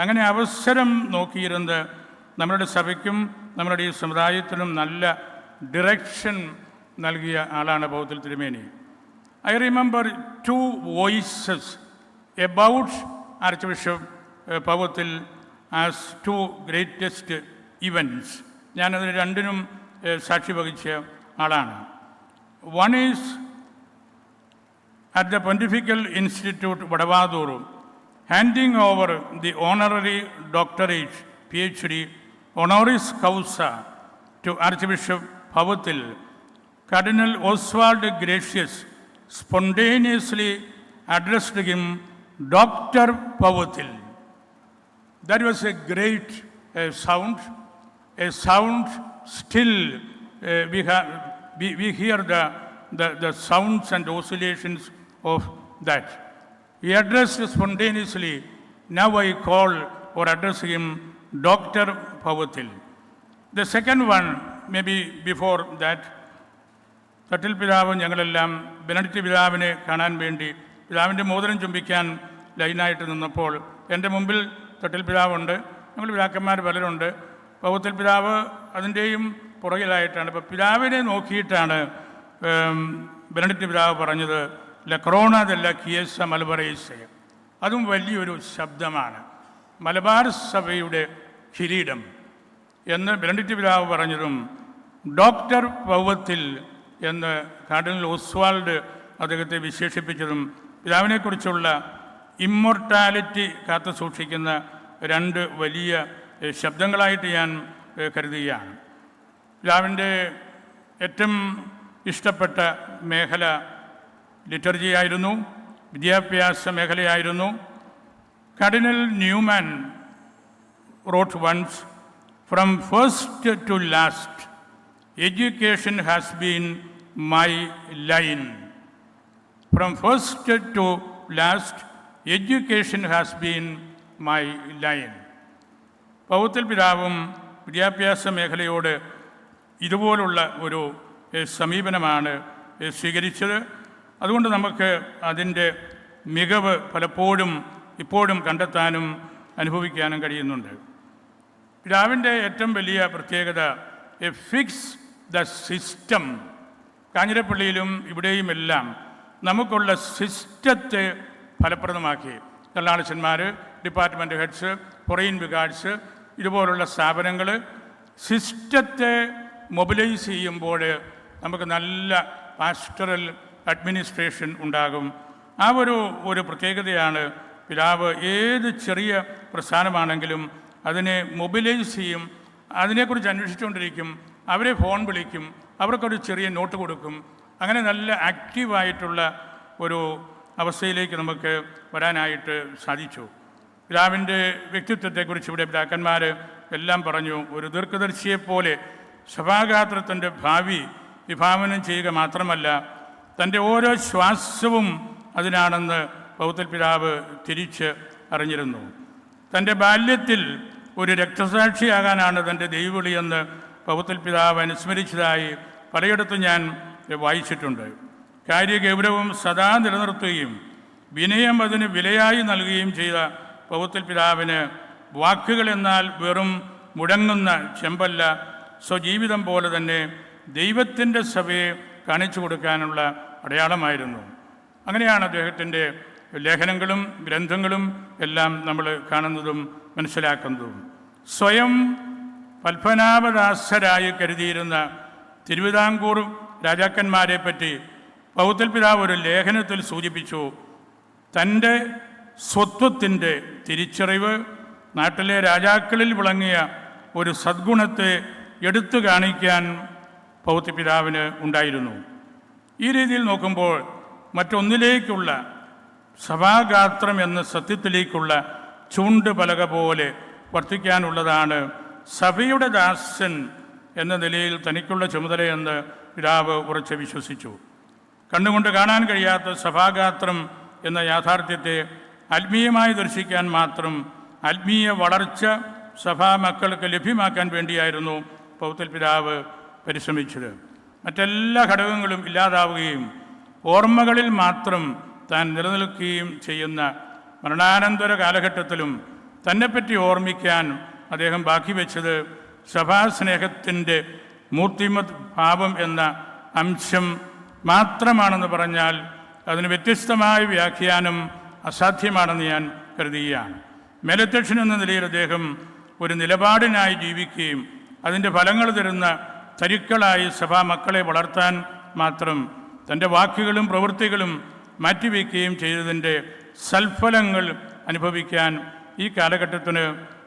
അങ്ങനെ അവസരം നോക്കിയിരുന്ന് നമ്മളുടെ സഭയ്ക്കും നമ്മുടെ ഈ സമുദായത്തിനും നല്ല ഡിറക്ഷൻ നൽകിയ ആളാണ് പൗവത്തിൽ തിരുമേനി. I remember 2 voices about Archbishop Powathil as 2 greatest events. ഞാനതിന് രണ്ടിനും സാക്ഷി വഹിച്ച ആളാണ്. One is at the Pontifical Institute, Vadavadur, handing over the honorary doctorate, PhD, honoris causa to Archbishop Powathil. Cardinal Oswald Gracious spontaneously addressed him Dr. Powathil. That was a great sound, a sound still we hear the sounds and oscillations of that. He addressed spontaneously, now I call or address him Dr. Powathil. The second one, maybe before that, തട്ടിൽ പിതാവ് ഞങ്ങളെല്ലാം Benedict പിതാവിനെ കാണാൻ വേണ്ടി പിതാവിൻ്റെ മോതിരം ചുംബിക്കാൻ ലൈനായിട്ട് നിന്നപ്പോൾ എൻ്റെ മുമ്പിൽ തട്ടിൽ പിതാവുണ്ട്, ഞങ്ങൾ പിതാക്കന്മാർ പലരുണ്ട്. പൗവത്തിൽ പിതാവ് അതിൻ്റെയും പുറകിലായിട്ടാണ്. ഇപ്പോൾ പിതാവിനെ നോക്കിയിട്ടാണ് ബെനഡിക്ട് പിതാവ് പറഞ്ഞത് ലക്രോണ ദെല്ല കിയസ മലബറേസ്. അതും വലിയൊരു ശബ്ദമാണ്. മലബാർ സഭയുടെ കിരീടം എന്ന് ബെനഡിക്ട് പിതാവ് പറഞ്ഞതും ഡോക്ടർ പൗവത്തിൽ എന്ന് കാർഡിനൽ ഓസ്വാൾഡ് അദ്ദേഹത്തെ വിശേഷിപ്പിച്ചതും പിതാവിനെക്കുറിച്ചുള്ള ഇമ്മോർട്ടാലിറ്റി കാത്തു സൂക്ഷിക്കുന്ന രണ്ട് വലിയ ശബ്ദങ്ങളായിട്ട് ഞാൻ കരുതുകയാണ്. പിതാവിൻ്റെ ഏറ്റവും ഇഷ്ടപ്പെട്ട മേഖല ലിറ്റർജി ആയിരുന്നു, വിദ്യാഭ്യാസ മേഖലയായിരുന്നു. Cardinal Newman wrote once, from first to last, education has been my line. From first to last, education has been my line. പൗവത്തിൽ പിതാവും വിദ്യാഭ്യാസ മേഖലയോട് ഇതുപോലുള്ള ഒരു സമീപനമാണ് സ്വീകരിച്ചത്. അതുകൊണ്ട് നമുക്ക് അതിൻ്റെ മികവ് പലപ്പോഴും ഇപ്പോഴും കണ്ടെത്താനും അനുഭവിക്കാനും കഴിയുന്നുണ്ട്. പിതാവിൻ്റെ ഏറ്റവും വലിയ പ്രത്യേകത എ ഫിക്സ് ദ സിസ്റ്റം. കാഞ്ഞിരപ്പള്ളിയിലും ഇവിടെയുമെല്ലാം നമുക്കുള്ള സിസ്റ്റത്തെ ഫലപ്രദമാക്കി കല്ലാളച്ചന്മാർ, ഡിപ്പാർട്ട്മെൻറ്റ് ഹെഡ്സ്, ഫോറിൻ വികാർഡ്സ്, ഇതുപോലുള്ള സ്ഥാപനങ്ങൾ സിസ്റ്റത്തെ മൊബിലൈസ് ചെയ്യുമ്പോൾ നമുക്ക് നല്ല പാസ്റ്ററൽ അഡ്മിനിസ്ട്രേഷൻ ഉണ്ടാകും. ആ ഒരു പ്രത്യേകതയാണ് പിതാവ് ഏത് ചെറിയ പ്രസ്ഥാനമാണെങ്കിലും അതിനെ മൊബിലൈസ് ചെയ്യും, അതിനെക്കുറിച്ച് അന്വേഷിച്ചുകൊണ്ടിരിക്കും, അവരെ ഫോൺ വിളിക്കും, അവർക്കൊരു ചെറിയ നോട്ട് കൊടുക്കും. അങ്ങനെ നല്ല ആക്റ്റീവായിട്ടുള്ള ഒരു അവസ്ഥയിലേക്ക് നമുക്ക് വരാനായിട്ട് സാധിച്ചു. പിതാവിൻ്റെ വ്യക്തിത്വത്തെക്കുറിച്ച് ഇവിടെ പിതാക്കന്മാർ എല്ലാം പറഞ്ഞു. ഒരു ദീർഘദർശിയെപ്പോലെ സഭാഗാത്രത്തിൻ്റെ ഭാവി വിഭാവനം ചെയ്യുക മാത്രമല്ല, തൻ്റെ ഓരോ ശ്വാസവും അതിനാണെന്ന് പൗവത്തിൽ പിതാവ് തിരിച്ച് അറിഞ്ഞിരുന്നു. തൻ്റെ ബാല്യത്തിൽ ഒരു രക്തസാക്ഷിയാകാനാണ് തൻ്റെ ദൈവവിളിയെന്ന് പൗവത്തിൽ പിതാവ് അനുസ്മരിച്ചതായി പലയിടത്തും ഞാൻ വായിച്ചിട്ടുണ്ട്. കാര്യഗൗരവം സദാ നിലനിർത്തുകയും വിനയം അതിന് വിലയായി നൽകുകയും ചെയ്ത പൗവത്തിൽ പിതാവിന് വാക്കുകൾ എന്നാൽ വെറും മുടങ്ങുന്ന ചെമ്പല്ല, സ്വജീവിതം പോലെ തന്നെ ദൈവത്തിൻ്റെ സഭയെ കാണിച്ചു കൊടുക്കാനുള്ള അടയാളമായിരുന്നു. അങ്ങനെയാണ് അദ്ദേഹത്തിൻ്റെ ലേഖനങ്ങളും ഗ്രന്ഥങ്ങളും എല്ലാം നമ്മൾ കാണുന്നതും മനസ്സിലാക്കുന്നതും. സ്വയം പത്മനാഭദാസരായി കരുതിയിരുന്ന തിരുവിതാംകൂർ രാജാക്കന്മാരെ പറ്റി പൗവത്തിൽ പിതാവ് ഒരു ലേഖനത്തിൽ സൂചിപ്പിച്ചു. തൻ്റെ സ്വത്വത്തിൻ്റെ തിരിച്ചറിവ് നാട്ടിലെ രാജാക്കളിൽ വിളങ്ങിയ ഒരു സദ്ഗുണത്തെ എടുത്തു കാണിക്കാൻ പൗവത്തിൽ പിതാവിന് ഉണ്ടായിരുന്നു. ഈ രീതിയിൽ നോക്കുമ്പോൾ മറ്റൊന്നിലേക്കുള്ള സഭാഗാത്രം എന്ന സത്യത്തിലേക്കുള്ള ചൂണ്ട് പലക പോലെ വർത്തിക്കാനുള്ളതാണ് സഭയുടെ ദാസൻ എന്ന നിലയിൽ തനിക്കുള്ള ചുമതലയെന്ന് പിതാവ് ഉറച്ച് വിശ്വസിച്ചു. കണ്ണുകൊണ്ട് കാണാൻ കഴിയാത്ത സഭാഗാത്രം എന്ന യാഥാർത്ഥ്യത്തെ ആത്മീയമായി ദർശിക്കാൻ മാത്രം ആത്മീയ വളർച്ച സഭാ മക്കൾക്ക് ലഭ്യമാക്കാൻ വേണ്ടിയായിരുന്നു പൗവത്തിൽ പിതാവ് പരിശ്രമിച്ചത്. മറ്റെല്ലാ ഘടകങ്ങളും ഇല്ലാതാവുകയും ഓർമ്മകളിൽ മാത്രം താൻ നിലനിൽക്കുകയും ചെയ്യുന്ന മരണാനന്തര കാലഘട്ടത്തിലും തന്നെപ്പറ്റി ഓർമ്മിക്കാൻ അദ്ദേഹം ബാക്കി വെച്ചത് സഭാസ്നേഹത്തിൻ്റെ മൂർത്തിമത് ഭാവം എന്ന അംശം മാത്രമാണെന്ന് പറഞ്ഞാൽ അതിന് വ്യത്യസ്തമായ വ്യാഖ്യാനം അസാധ്യമാണെന്ന് ഞാൻ കരുതുകയാണ്. മേലധ്യക്ഷൻ എന്ന നിലയിൽ അദ്ദേഹം ഒരു നിലപാടിനായി ജീവിക്കുകയും അതിൻ്റെ ഫലങ്ങൾ തരുന്ന തരുക്കളായി സഭാ മക്കളെ വളർത്താൻ മാത്രം തൻ്റെ വാക്കുകളും പ്രവൃത്തികളും മാറ്റിവെക്കുകയും ചെയ്തതിൻ്റെ സൽഫലങ്ങൾ അനുഭവിക്കാൻ ഈ കാലഘട്ടത്തിന്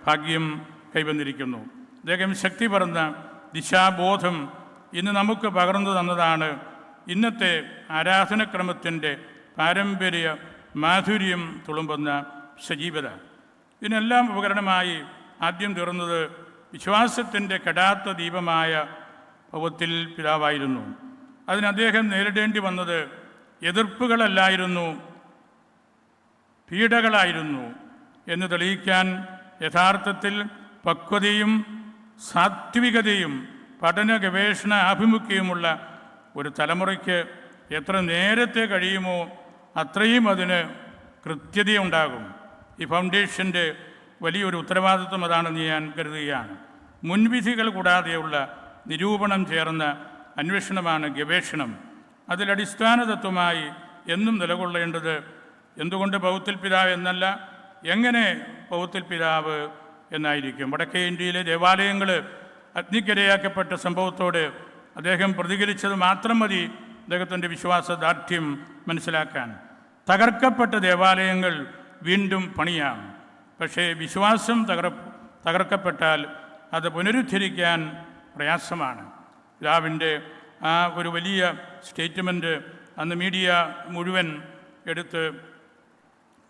ഭാഗ്യം കൈവന്നിരിക്കുന്നു. അദ്ദേഹം ശക്തി പറന്ന ദിശാബോധം ഇന്ന് നമുക്ക് പകർന്നു തന്നതാണ് ഇന്നത്തെ ആരാധനക്രമത്തിൻ്റെ പാരമ്പര്യ മാധുര്യം തുളുമ്പുന്ന സജീവത. ഇതിനെല്ലാം ഉപകരണമായി ആദ്യം തീർന്നത് വിശ്വാസത്തിൻ്റെ കെടാത്ത ദീപമായ പൗവത്തിൽ പിതാവായിരുന്നു. അതിന് അദ്ദേഹം നേരിടേണ്ടി വന്നത് എതിർപ്പുകളല്ലായിരുന്നു, പീഡകളായിരുന്നു എന്ന് തെളിയിക്കാൻ യഥാർത്ഥത്തിൽ പക്വതയും സാത്വികതയും പഠന ഗവേഷണ ആഭിമുഖ്യവുമുള്ള ഒരു തലമുറയ്ക്ക് എത്ര നേരത്തെ കഴിയുമോ അത്രയും അതിന് കൃത്യതയുണ്ടാകും. ഈ ഫൗണ്ടേഷൻ്റെ വലിയൊരു ഉത്തരവാദിത്വം അതാണെന്ന് ഞാൻ കരുതുകയാണ്. മുൻവിധികൾ കൂടാതെയുള്ള നിരൂപണം ചേർന്ന അന്വേഷണമാണ് ഗവേഷണം. അതിലടിസ്ഥാന തത്വമായി എന്നും നിലകൊള്ളേണ്ടത് എന്തുകൊണ്ട് പൗവത്തിൽ പിതാവ് എന്നല്ല, എങ്ങനെ പൗവത്തിൽ പിതാവ് എന്നായിരിക്കും. വടക്കേ ഇന്ത്യയിലെ ദേവാലയങ്ങൾ അഗ്നിക്കിരയാക്കപ്പെട്ട സംഭവത്തോട് അദ്ദേഹം പ്രതികരിച്ചത് മാത്രം മതി അദ്ദേഹത്തിൻ്റെ വിശ്വാസദാർഢ്യം മനസ്സിലാക്കാൻ. തകർക്കപ്പെട്ട ദേവാലയങ്ങൾ വീണ്ടും പണിയാം, പക്ഷേ വിശ്വാസം തകർക്കപ്പെട്ടാൽ അത് പുനരുദ്ധരിക്കാൻ പ്രയാസമാണ്. പിതാവിൻ്റെ ആ ഒരു വലിയ സ്റ്റേറ്റ്മെൻറ്റ് അന്ന് മീഡിയ മുഴുവൻ എടുത്ത്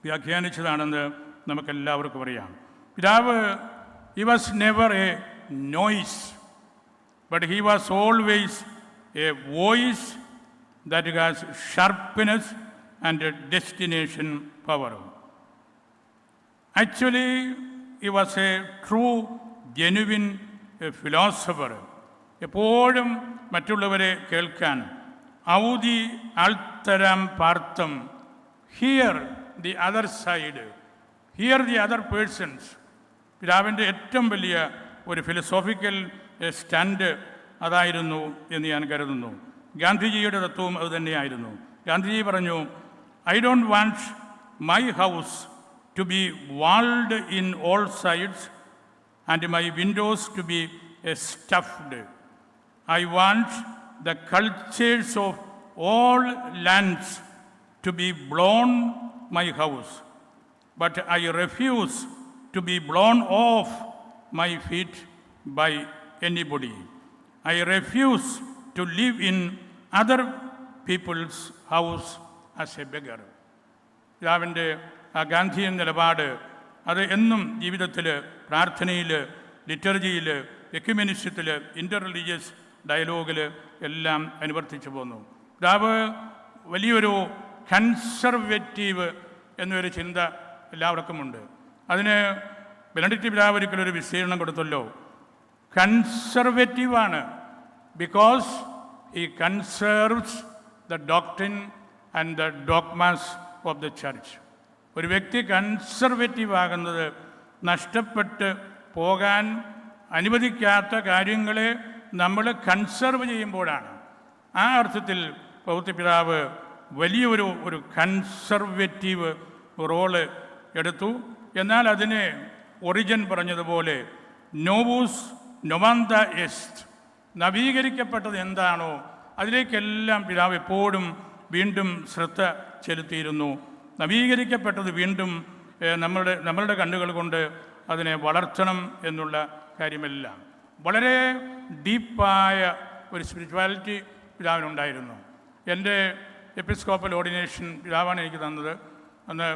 വ്യാഖ്യാനിച്ചതാണെന്ന് നമുക്കെല്ലാവർക്കും അറിയാം. പിതാവ് he was never a noise, but he was always a voice that has sharpness and a destination power. Actually, he was a true, genuine philosopher. എപ്പോഴും മറ്റുള്ളവരെ കേൾക്കാൻ, ഔദി ആൾത്തരം പാർത്തം, hear the other side, hear the other persons. പിതാവിൻ്റെ ഏറ്റവും വലിയ ഒരു ഫിലോസോഫിക്കൽ സ്റ്റാൻഡ് അതായിരുന്നു എന്ന് ഞാൻ കരുതുന്നു. ഗാന്ധിജിയുടെ തത്വവും അതുതന്നെയായിരുന്നു. ഗാന്ധിജി പറഞ്ഞു, I don't want my house to be walled in all sides and my windows to be stuffed. I want the cultures of all lands to be blown my house, but I refuse to be blown off my feet by anybody. I refuse to live in other people's house as a beggar. പിതാവിൻ്റെ ആ ഗാന്ധിയൻ നിലപാട് അത് എന്നും ജീവിതത്തിൽ, പ്രാർത്ഥനയിൽ, ലിറ്റർജിയിൽ, എക്യുമെനിസത്തിൽ, ഇൻ്റർ religious ഡയലോഗിൽ എല്ലാം അനുവർത്തിച്ചു പോന്നു. പിതാവ് വലിയൊരു കൺസർവേറ്റീവ് എന്നൊരു ചിന്ത എല്ലാവർക്കുമുണ്ട്. അതിന് ബെനഡിക്റ്റ് പിതാവ് ഒരിക്കലൊരു വിശദീകരണം കൊടുത്തല്ലോ. കൺസർവേറ്റീവാണ് because he conserves the doctrine and the dogmas of the church. ഒരു വ്യക്തി കൺസർവേറ്റീവ് ആകുന്നത് നഷ്ടപ്പെട്ട് പോകാൻ അനുവദിക്കാത്ത കാര്യങ്ങളെ നമ്മൾ കൺസർവ് ചെയ്യുമ്പോഴാണ്. ആ അർത്ഥത്തിൽ പൗവത്തിൽ പിതാവ് വലിയൊരു കൺസർവേറ്റീവ് റോള് എടുത്തു. എന്നാൽ അതിനെ ഒറിജിൻ പറഞ്ഞതുപോലെ നോവൂസ് നൊവാന്ത എസ്റ്റ്, നവീകരിക്കപ്പെട്ടത് എന്താണോ അതിലേക്കെല്ലാം പിതാവ് എപ്പോഴും വീണ്ടും ശ്രദ്ധ ചെലുത്തിയിരുന്നു. നവീകരിക്കപ്പെട്ടത് വീണ്ടും നമ്മളുടെ കണ്ണുകൾ കൊണ്ട് അതിനെ വളർത്തണം എന്നുള്ള കാര്യമെല്ലാം. വളരെ ഡീപ്പായ ഒരു സ്പിരിച്വാലിറ്റി പിതാവിനുണ്ടായിരുന്നു. എൻ്റെ എപ്പിസ്കോപ്പൽ ഓർഡിനേഷൻ പിതാവാണ് എനിക്ക് തന്നത്. അന്ന്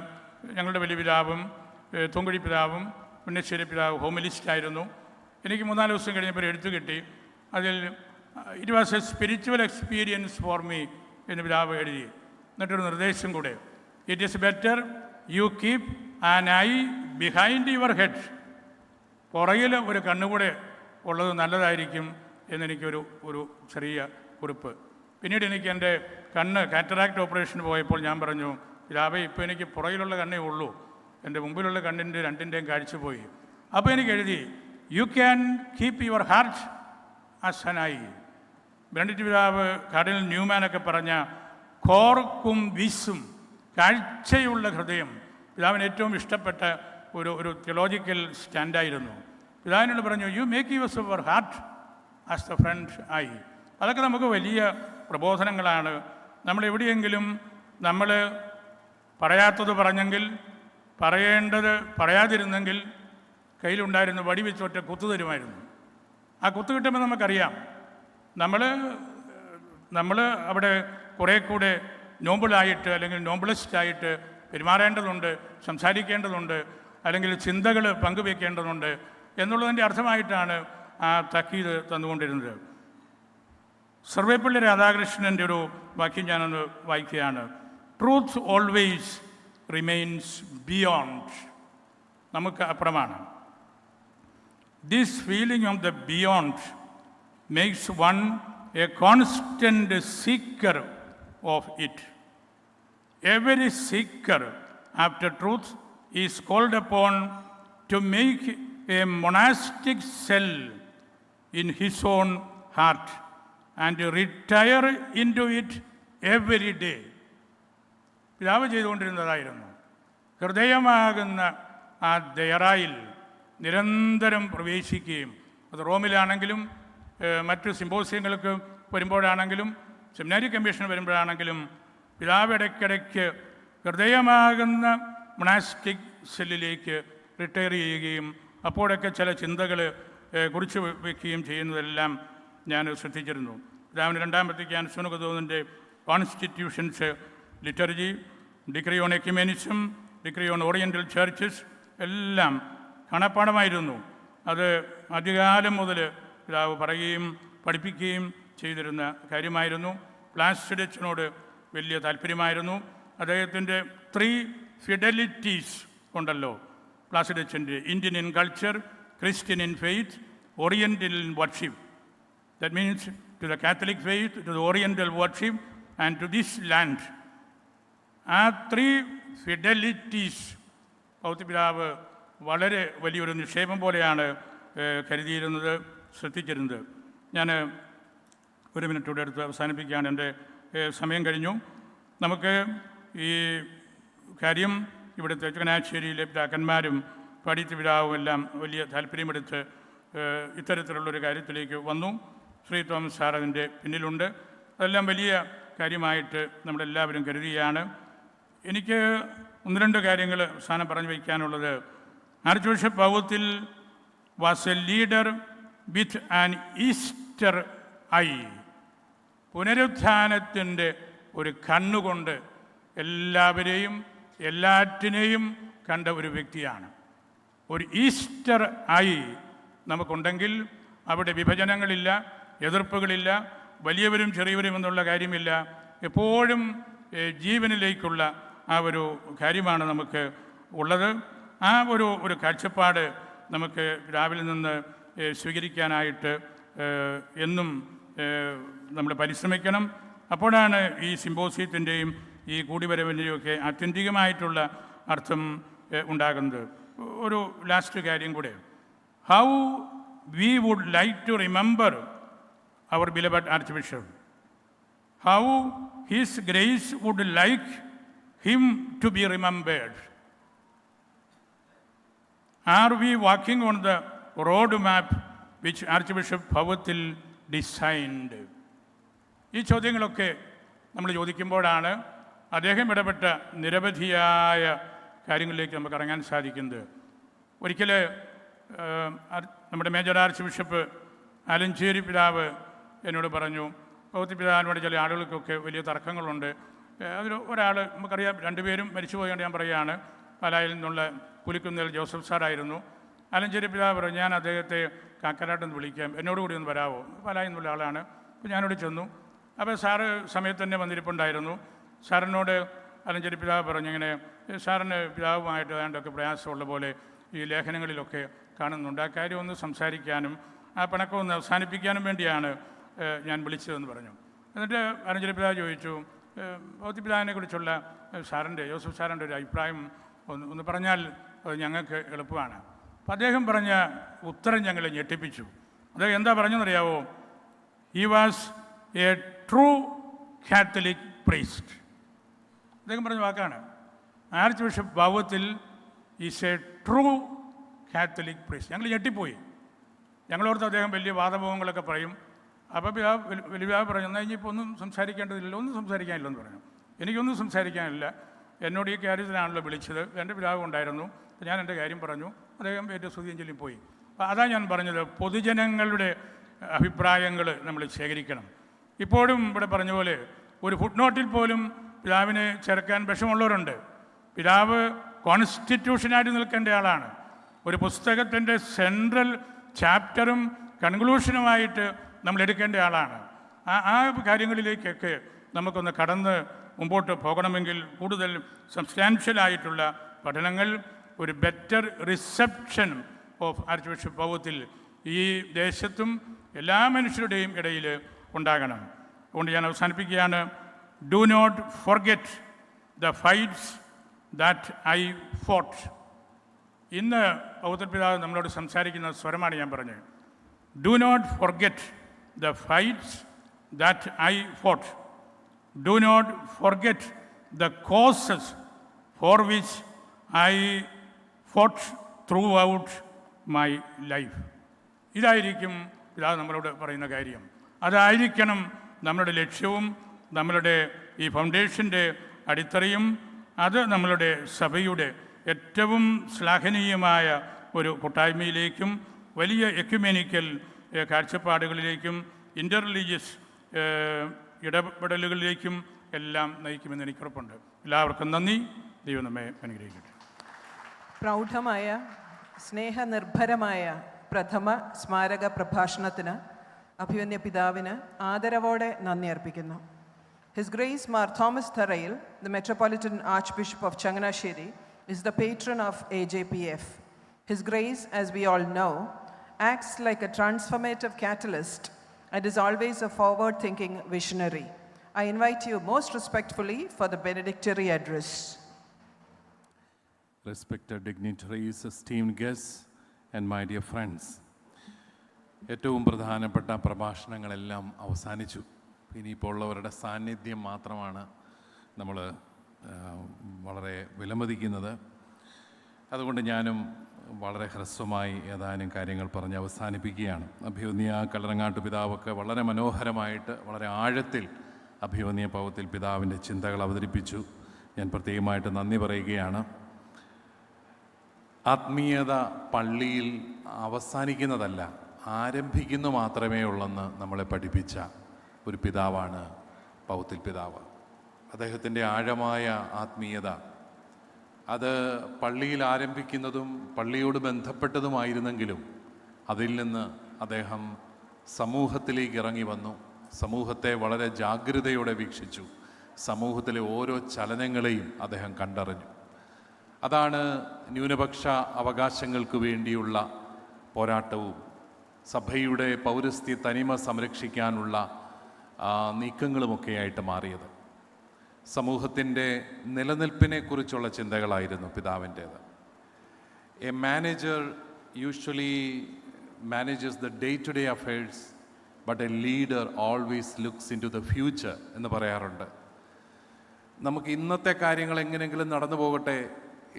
ഞങ്ങളുടെ വലിയ പിതാവും തൂങ്കുഴി പിതാവും പുണ്യശ്ശേരി പിതാവ് ഹോമിലിസ്റ്റായിരുന്നു. എനിക്ക് 3-4 ദിവസം കഴിഞ്ഞപ്പോൾ എഴുത്ത് കിട്ടി. അതിൽ it was A spiritual experience for me എന്ന് പിതാവ് എഴുതി. എന്നിട്ടൊരു നിർദ്ദേശം കൂടെ, it is better you keep an I behind your head. പുറകിൽ ഒരു കണ്ണുകൂടെ ഉള്ളത് നല്ലതായിരിക്കും എന്നെനിക്കൊരു ചെറിയ കുറിപ്പ്. പിന്നീട് എനിക്ക് എൻ്റെ കണ്ണ് കാറ്ററാക്ട് ഓപ്പറേഷന് പോയപ്പോൾ ഞാൻ പറഞ്ഞു, പിതാവേ ഇപ്പോൾ എനിക്ക് പുറകിലുള്ള കണ്ണേ ഉള്ളൂ, എൻ്റെ മുമ്പിലുള്ള കണ്ണിൻ്റെ രണ്ടിൻ്റെയും കാഴ്ച പോയി. അപ്പോൾ എനിക്ക് എഴുതി, you can keep your heart as an I. Benedict പിതാവ് കാർഡിനൽ ന്യൂമാനൊക്കെ പറഞ്ഞ കോർക്കും വിസും, കാഴ്ചയുള്ള ഹൃദയം പിതാവിന് ഏറ്റവും ഇഷ്ടപ്പെട്ട ഒരു തിയോളജിക്കൽ സ്റ്റാൻഡായിരുന്നു. പിതാവിനോട് പറഞ്ഞു, you make your heart as the friend I. അതൊക്കെ നമുക്ക് വലിയ പ്രബോധനങ്ങളാണ്. നമ്മളെവിടെയെങ്കിലും നമ്മൾ പറയാത്തത് പറഞ്ഞെങ്കിൽ, പറയേണ്ടത് പറയാതിരുന്നെങ്കിൽ കയ്യിലുണ്ടായിരുന്ന വടി വെച്ചൊറ്റ കുത്തു തരുമായിരുന്നു. ആ കുത്തു കിട്ടുമ്പോൾ നമുക്കറിയാം നമ്മൾ അവിടെ കുറേ കൂടെ നോബിളായിട്ട് അല്ലെങ്കിൽ നോബിളസ്റ്റായിട്ട് പെരുമാറേണ്ടതുണ്ട്, സംസാരിക്കേണ്ടതുണ്ട്, അല്ലെങ്കിൽ ചിന്തകൾ പങ്കുവെക്കേണ്ടതുണ്ട് എന്നുള്ളതിൻ്റെ അർത്ഥമായിട്ടാണ് ആ തക്കീത് തന്നുകൊണ്ടിരുന്നത്. സർവേപ്പള്ളി രാധാകൃഷ്ണൻ്റെ ഒരു വാക്യം ഞാനൊന്ന് വായിക്കുകയാണ്. Truth always remains beyond. നമുക്ക് അപ്പുറമാണ്. This feeling of the beyond makes one A constant seeker of it. Every seeker after truth is called upon to make a monastic cell in his own heart and retire into it every day. പിതാവ് ചെയ്തുകൊണ്ടിരുന്നതായിരുന്നു. ഹൃദയമാകുന്ന ആ ദയറായിൽ നിരന്തരം പ്രവേശിക്കുകയും, അത് റോമിലാണെങ്കിലും മറ്റ് സിമ്പോസിയങ്ങൾക്ക് വരുമ്പോഴാണെങ്കിലും seminary commission വരുമ്പോഴാണെങ്കിലും പിതാവ് ഇടയ്ക്കിടയ്ക്ക് ഹൃദയമാകുന്ന monastic സെല്ലിലേക്ക് retire ചെയ്യുകയും അപ്പോഴൊക്കെ ചില ചിന്തകൾ കുറിച്ച് വയ്ക്കുകയും ചെയ്യുന്നതെല്ലാം ഞാൻ ശ്രദ്ധിച്ചിരുന്നു. പിതാവിന് രണ്ടാം വത്തിക്കാൻ സുനകതോന്നിൻ്റെ constitutions, liturgy, decree on ecumenism, decree on oriental churches എല്ലാം കാണാപ്പാടമായിരുന്നു. അത് ആദ്യകാലം മുതൽ പിതാവ് പറയുകയും പഠിപ്പിക്കുകയും ചെയ്തിരുന്ന കാര്യമായിരുന്നു. പ്ലാസിഡച്ചനോട് വലിയ താല്പര്യമായിരുന്നു. അദ്ദേഹത്തിൻ്റെ 3 ഫിഡലിറ്റീസ് ഉണ്ടല്ലോ പ്ലാസിഡച്ചൻ്റെ: Indian in culture, Christian in faith, oriental in worship. That means to the Catholic faith, to the oriental worship and to this land. ആ 3 ഫിഡലിറ്റീസ് പൗത്യപിതാവ് വളരെ വലിയൊരു നിക്ഷേപം പോലെയാണ് കരുതിയിരുന്നത്, ശ്രദ്ധിച്ചിരുന്നത്. ഞാൻ ഒരു മിനിറ്റൂടെ അടുത്ത് അവസാനിപ്പിക്കുകയാണ്. എൻ്റെ സമയം കഴിഞ്ഞു. നമുക്ക് ഈ കാര്യം ഇവിടുത്തെ ചങ്ങനാശ്ശേരിയിലെ പിതാക്കന്മാരും പഠിച്ച പിതാവും എല്ലാം വലിയ താല്പര്യമെടുത്ത് ഇത്തരത്തിലുള്ളൊരു കാര്യത്തിലേക്ക് വന്നു. ശ്രീ തോമസ് സാർ അതിൻ്റെ പിന്നിലുണ്ട്. അതെല്ലാം വലിയ കാര്യമായിട്ട് നമ്മളെല്ലാവരും കരുതുകയാണ്. എനിക്ക് 1-2 കാര്യങ്ങൾ അവസാനം പറഞ്ഞു വയ്ക്കാനുള്ളത്, archbishop Powathil was a leader with an Easter eye. പുനരുത്ഥാനത്തിൻ്റെ ഒരു കണ്ണുകൊണ്ട് എല്ലാവരെയും എല്ലാറ്റിനെയും കണ്ട ഒരു വ്യക്തിയാണ്. ഒരു ഈസ്റ്റർ ആയി നമുക്കുണ്ടെങ്കിൽ അവിടെ വിഭജനങ്ങളില്ല, എതിർപ്പുകളില്ല, വലിയവരും ചെറിയവരും എന്നുള്ള കാര്യമില്ല. എപ്പോഴും ജീവനിലേക്കുള്ള ആ ഒരു കാര്യമാണ് നമുക്ക് ഉള്ളത്. ആ ഒരു കാഴ്ചപ്പാട് നമുക്ക് രാവിലെ നിന്ന് സ്വീകരിക്കാനായിട്ട് എന്നും നമ്മൾ പരിശ്രമിക്കണം. അപ്പോഴാണ് ഈ സിമ്പോസിയത്തിൻ്റെയും ഈ കൂടിവരവിൻ്റെയും ഒക്കെ ആത്യന്തികമായിട്ടുള്ള അർത്ഥം ഉണ്ടാകുന്നത്. ഒരു ലാസ്റ്റ് കാര്യം കൂടെ, how we would like to remember our beloved archbishop, how his grace would like him to be remembered. Are we walking on the road map which archbishop Powathil designed? ഈ ചോദ്യങ്ങളൊക്കെ നമ്മൾ ചോദിക്കുമ്പോഴാണ് അദ്ദേഹം ഇടപെട്ട നിരവധിയായ കാര്യങ്ങളിലേക്ക് നമുക്ക് ഇറങ്ങാൻ സാധിക്കുന്നത്. ഒരിക്കൽ നമ്മുടെ മേജർ ആർച്ച് ബിഷപ്പ് ആലഞ്ചേരി പിതാവ് എന്നോട് പറഞ്ഞു, പൗത്തി പിതാവിനോട് ചില ആളുകൾക്കൊക്കെ വലിയ തർക്കങ്ങളുണ്ട്. അതിൽ ഒരാൾ നമുക്കറിയാം, 2 പേരും മരിച്ചുപോയത് ഞാൻ പറയുകയാണ്. പാലായിൽ നിന്നുള്ള പുലിക്കുന്നേൽ ജോസഫ് സാറായിരുന്നു. ആലഞ്ചേരി പിതാവ് പറഞ്ഞു, ഞാൻ അദ്ദേഹത്തെ കാക്കനാട്ടെന്ന് വിളിക്കാം, എന്നോട് കൂടി ഒന്ന് വരാമോ? പാലായിൽ നിന്നുള്ള ആളാണ്. അപ്പോൾ ഞാനോട് ചെന്നു. അപ്പോൾ സാറ് സമയത്ത് തന്നെ വന്നിരിപ്പുണ്ടായിരുന്നു. സാറിനോട് ആലഞ്ചേരി പിതാവ് പറഞ്ഞു, ഇങ്ങനെ സാറിന് പിതാവുമായിട്ട് ഏതാണ്ടൊക്കെ പ്രയാസമുള്ള പോലെ ഈ ലേഖനങ്ങളിലൊക്കെ കാണുന്നുണ്ട്. ആ കാര്യം ഒന്ന് സംസാരിക്കാനും ആ പിണക്കം ഒന്ന് അവസാനിപ്പിക്കാനും വേണ്ടിയാണ് ഞാൻ വിളിച്ചതെന്ന് പറഞ്ഞു. എന്നിട്ട് ആലഞ്ചേരി പിതാവ് ചോദിച്ചു, പൗത്തി പിതാവിനെ കുറിച്ചുള്ള ജോസഫ് സാറിൻ്റെ ഒരു അഭിപ്രായം ഒന്ന് പറഞ്ഞാൽ അത് ഞങ്ങൾക്ക് എളുപ്പമാണ്. അപ്പം അദ്ദേഹം പറഞ്ഞ ഉത്തരം ഞങ്ങളെ ഞെട്ടിപ്പിച്ചു. അദ്ദേഹം എന്താ പറഞ്ഞെന്നറിയാവോ? He was a true Catholic priest. അദ്ദേഹം പറഞ്ഞ വാക്കാണ്, archbishop Powathil is a true Catholic priest. ഞങ്ങൾ ഞെട്ടിപ്പോയി. ഞങ്ങളോർത്ത് അദ്ദേഹം വലിയ വാദഭവങ്ങളൊക്കെ പറയും. അപ്പോൾ വലിയ പറഞ്ഞു, എന്നാൽ ഇനിയിപ്പോൾ ഒന്നും സംസാരിക്കേണ്ടതില്ല, ഒന്നും സംസാരിക്കാനില്ലെന്ന് പറഞ്ഞു. എനിക്കൊന്നും സംസാരിക്കാനില്ല, എന്നോട് ഈ കാര്യത്തിനാണല്ലോ വിളിച്ചത്, എൻ്റെ പിതാവ് ഉണ്ടായിരുന്നു. ഞാൻ എൻ്റെ കാര്യം പറഞ്ഞു, അദ്ദേഹം ഏറ്റവും സ്തുതിയഞ്ജലിയിൽ പോയി. അപ്പോൾ അതാണ് ഞാൻ പറഞ്ഞത്, പൊതുജനങ്ങളുടെ അഭിപ്രായങ്ങൾ നമ്മൾ ശേഖരിക്കണം. ഇപ്പോഴും ഇവിടെ പറഞ്ഞ പോലെ ഒരു ഫുട്നോട്ടിൽ പോലും പിതാവിനെ ചേർക്കാൻ വിഷമുള്ളവരുണ്ട്. പിതാവ് കോൺസ്റ്റിറ്റ്യൂഷനായിട്ട് നിൽക്കേണ്ട ആളാണ്. ഒരു പുസ്തകത്തിൻ്റെ സെൻട്രൽ ചാപ്റ്ററും കൺക്ലൂഷനുമായിട്ട് നമ്മൾ എടുക്കേണ്ട ആളാണ്. ആ കാര്യങ്ങളിലേക്കൊക്കെ നമുക്കൊന്ന് കടന്ന് മുമ്പോട്ട് പോകണമെങ്കിൽ കൂടുതൽ സബ്സ്റ്റാൻഷ്യലായിട്ടുള്ള പഠനങ്ങൾ, ഒരു better reception of archbishop Powathil ഈ ദേശത്തും എല്ലാ മനുഷ്യരുടെയും ഇടയിൽ ഉണ്ടാകണം. അതുകൊണ്ട് ഞാൻ അവസാനിപ്പിക്കുകയാണ്. Do not forget the fights that I fought. ഇന്ന് പൗത്ര പിതാവ് നമ്മളോട് സംസാരിക്കുന്ന സ്വരമാണ് ഞാൻ പറഞ്ഞത്. Do not forget the fights that I fought. Do not forget the causes for which I fought throughout my life. ഇതായിരിക്കും പിതാവ് നമ്മളോട് പറയുന്ന കാര്യം. അതായിരിക്കണം നമ്മളുടെ ലക്ഷ്യവും നമ്മളുടെ ഈ ഫൗണ്ടേഷൻ്റെ അടിത്തറയും. അത് നമ്മളുടെ സഭയുടെ ഏറ്റവും ശ്ലാഘനീയമായ ഒരു കൂട്ടായ്മയിലേക്കും വലിയ എക്യുമെനിക്കൽ കാഴ്ചപ്പാടുകളിലേക്കും ഇൻ്റർ റിലീജിയസ് ഇടപെടലുകളിലേക്കും എല്ലാം നയിക്കുമെന്ന് എനിക്കുറപ്പുണ്ട്. എല്ലാവർക്കും നന്ദി. ദൈവം നമ്മെ അനുഗ്രഹിക്കട്ടെ. പ്രൗഢമായ സ്നേഹനിർഭരമായ പ്രഥമ സ്മാരക പ്രഭാഷണത്തിന് അഭിവന്യ പിതാവിന് ആദരവോടെ നന്ദി അർപ്പിക്കുന്നു. His Grace Mar Thomas Tharail, the Metropolitan Archbishop of Changanacherry, is the patron of AJPF. His Grace, as we all know, acts like a transformative catalyst and is always a forward-thinking visionary. I invite you most respectfully for the Benedictory address. Respected dignitaries, esteemed guests, and my dear friends, ഏറ്റവും പ്രധാനപ്പെട്ട പ്രഭാഷണങ്ങളെല്ലാം അവസാനിച്ചു. ഇനിയിപ്പോൾ ഉള്ളവരുടെ സാന്നിധ്യം മാത്രമാണ് നമ്മൾ വളരെ വിലമതിക്കുന്നത്. അതുകൊണ്ട് ഞാനും വളരെ ഹ്രസ്വമായി ഏതാനും കാര്യങ്ങൾ പറഞ്ഞ് അവസാനിപ്പിക്കുകയാണ്. അഭിവന്യ കല്ലറങ്ങാട്ട് പിതാവൊക്കെ വളരെ മനോഹരമായിട്ട് വളരെ ആഴത്തിൽ അഭിവന്യ പൗത്തിൽ പിതാവിൻ്റെ ചിന്തകൾ അവതരിപ്പിച്ചു. ഞാൻ പ്രത്യേകമായിട്ട് നന്ദി പറയുകയാണ്. ആത്മീയത പള്ളിയിൽ അവസാനിക്കുന്നതല്ല, ആരംഭിക്കുന്നു മാത്രമേ ഉള്ളെന്ന് നമ്മളെ പഠിപ്പിച്ച ഒരു പിതാവാണ് പൗത്തിൽ പിതാവ്. അദ്ദേഹത്തിൻ്റെ ആഴമായ ആത്മീയത അത് പള്ളിയിൽ ആരംഭിക്കുന്നതും പള്ളിയോട് ബന്ധപ്പെട്ടതുമായിരുന്നെങ്കിലും അതിൽ നിന്ന് അദ്ദേഹം സമൂഹത്തിലേക്ക് ഇറങ്ങി വന്നു. സമൂഹത്തെ വളരെ ജാഗ്രതയോടെ വീക്ഷിച്ചു. സമൂഹത്തിലെ ഓരോ ചലനങ്ങളെയും അദ്ദേഹം കണ്ടറിഞ്ഞു. അതാണ് ന്യൂനപക്ഷ അവകാശങ്ങൾക്ക് വേണ്ടിയുള്ള പോരാട്ടവും സഭയുടെ പൗരസ്ത്യ തനിമ സംരക്ഷിക്കാനുള്ള നീക്കങ്ങളുമൊക്കെയായിട്ട് മാറിയത്. സമൂഹത്തിൻ്റെ നിലനിൽപ്പിനെക്കുറിച്ചുള്ള ചിന്തകളായിരുന്നു പിതാവിൻ്റേത്. A manager usually manages the day to day affairs, but a leader always looks into the future എന്ന് പറയാറുണ്ട്. നമുക്ക് ഇന്നത്തെ കാര്യങ്ങൾ എങ്ങനെയെങ്കിലും നടന്നു പോകട്ടെ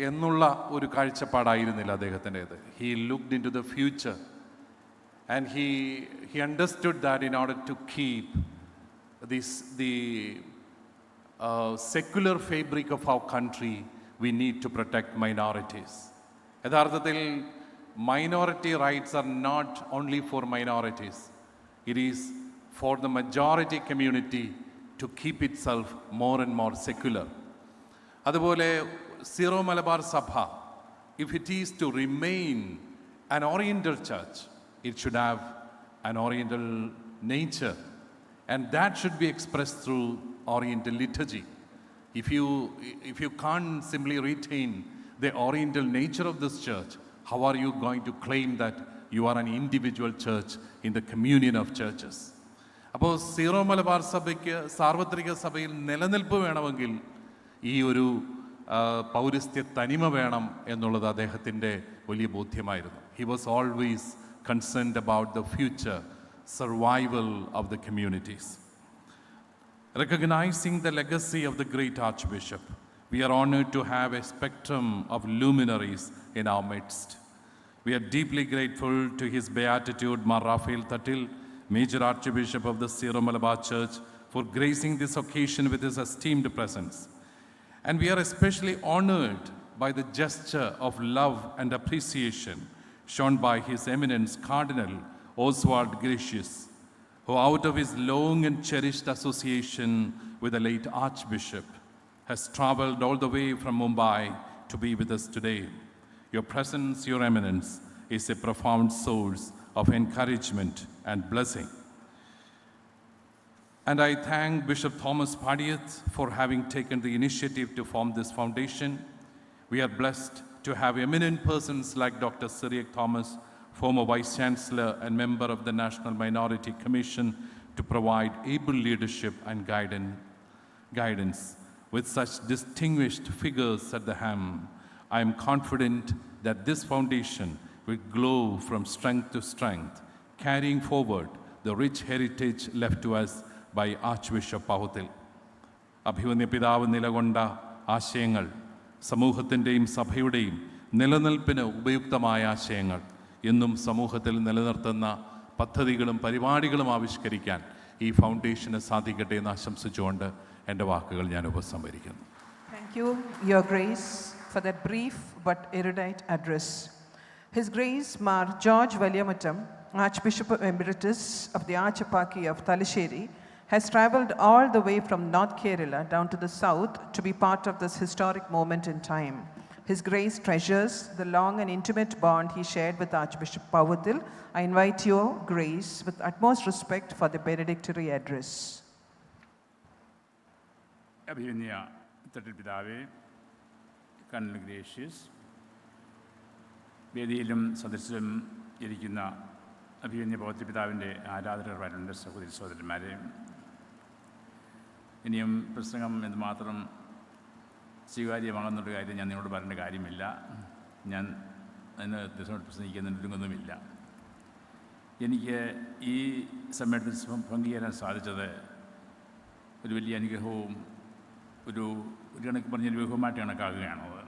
എന്നുള്ള ഒരു കാഴ്ചപ്പാടായിരുന്നില്ല അദ്ദേഹത്തിൻ്റേത്. He looked into the future and he understood that in order to keep the secular fabric of our country, we need to protect minorities. യഥാർത്ഥത്തിൽ minority rights are not only for minorities. It is for the majority community to keep itself more and more secular. അതുപോലെ zero Malabar സഭ, if it is to remain an oriental church, it should have an oriental nature, and that should be expressed through oriental liturgy. If you can't simply retain the oriental nature of this church, how are you going to claim that you are an individual church in the communion of churches? അപ്പോൾ zero Malabar സഭയ്ക്ക് സാർവത്രിക സഭയിൽ നിലനിൽപ്പ് വേണമെങ്കിൽ ഈ ഒരു പൗരസ്ത്യ തനിമ വേണം എന്നുള്ളത് അദ്ദേഹത്തിൻ്റെ വലിയ ബോധ്യമായിരുന്നു. He was always concerned about the future survival of the communities. Recognizing the legacy of the great Archbishop, we are honored to have a spectrum of luminaries in our midst. We are deeply grateful to His Beatitude Mar Raphael Thatil, Major Archbishop of the Syro-Malabar Church, for gracing this occasion with his esteemed presence. And we are especially honored by the gesture of love and appreciation shown by His Eminence Cardinal Oswald Gracious, who out of his long and cherished association with the late Archbishop has traveled all the way from Mumbai to be with us today. Your presence, Your Eminence, is a profound source of encouragement and blessing. And I thank Bishop Thomas Padiath for having taken the initiative to form this foundation. We are blessed to have eminent persons like Dr. Syriac Thomas, former Vice Chancellor and member of the National Minority Commission, to provide able leadership and guidance. With such distinguished figures at the helm, I am confident that this foundation will grow from strength to strength, carrying forward the rich heritage left to us by Archbishop Powathil. അഭിവന്യ പിതാവ് നിലകൊണ്ട ആശയങ്ങൾ സമൂഹത്തിൻ്റെയും സഭയുടെയും നിലനിൽപ്പിന് ഉപയുക്തമായ ആശയങ്ങൾ എന്നും സമൂഹത്തിൽ നിലനിർത്തുന്ന പദ്ധതികളും പരിപാടികളും ആവിഷ്കരിക്കാൻ ഈ ഫൗണ്ടേഷന് സാധിക്കട്ടെ എന്ന് ആശംസിച്ചുകൊണ്ട് എൻ്റെ വാക്കുകൾ ഞാൻ ഉപസംഹരിക്കുന്നു. Thank you, Your Grace, for that brief but erudite address. His Grace Mar George Valiamattam, Archbishop Emeritus of the Archdiocese of Changanacherry, has travelled all the way from North Kerala down to the south to be part of this historic moment in time. His Grace treasures the long and intimate bond he shared with Archbishop Powathil. I invite Your Grace with utmost respect for the Benedictory address. അഭിവന്യ തട്ടിൽ പിതാവേ, colonel gracious, വേദിയിലും സദസ്സിലും ഇരിക്കുന്ന അഭിവന്യ പൗത്യ പിതാവിൻ്റെ ആരാധകരായിട്ടുള്ള സഹോദരി സഹോദരന്മാരെ, ഇനിയും പ്രസംഗം എന്ന് മാത്രം സ്വീകാര്യമാകുന്നൊരു കാര്യം ഞാൻ നിങ്ങളോട് പറയേണ്ട കാര്യമില്ല. ഞാൻ അതിന് ദിവസം പ്രസംഗിക്കുന്നതിനൊരുങ്ങുന്നുമില്ല. എനിക്ക് ഈ സമ്മേളനത്തിൽ പങ്കുചേരാൻ സാധിച്ചത് ഒരു വലിയ അനുഗ്രഹവും ഒരു കണക്ക് പറഞ്ഞൊരു വിഭവമായിട്ട് കണക്കാക്കുകയാണത്.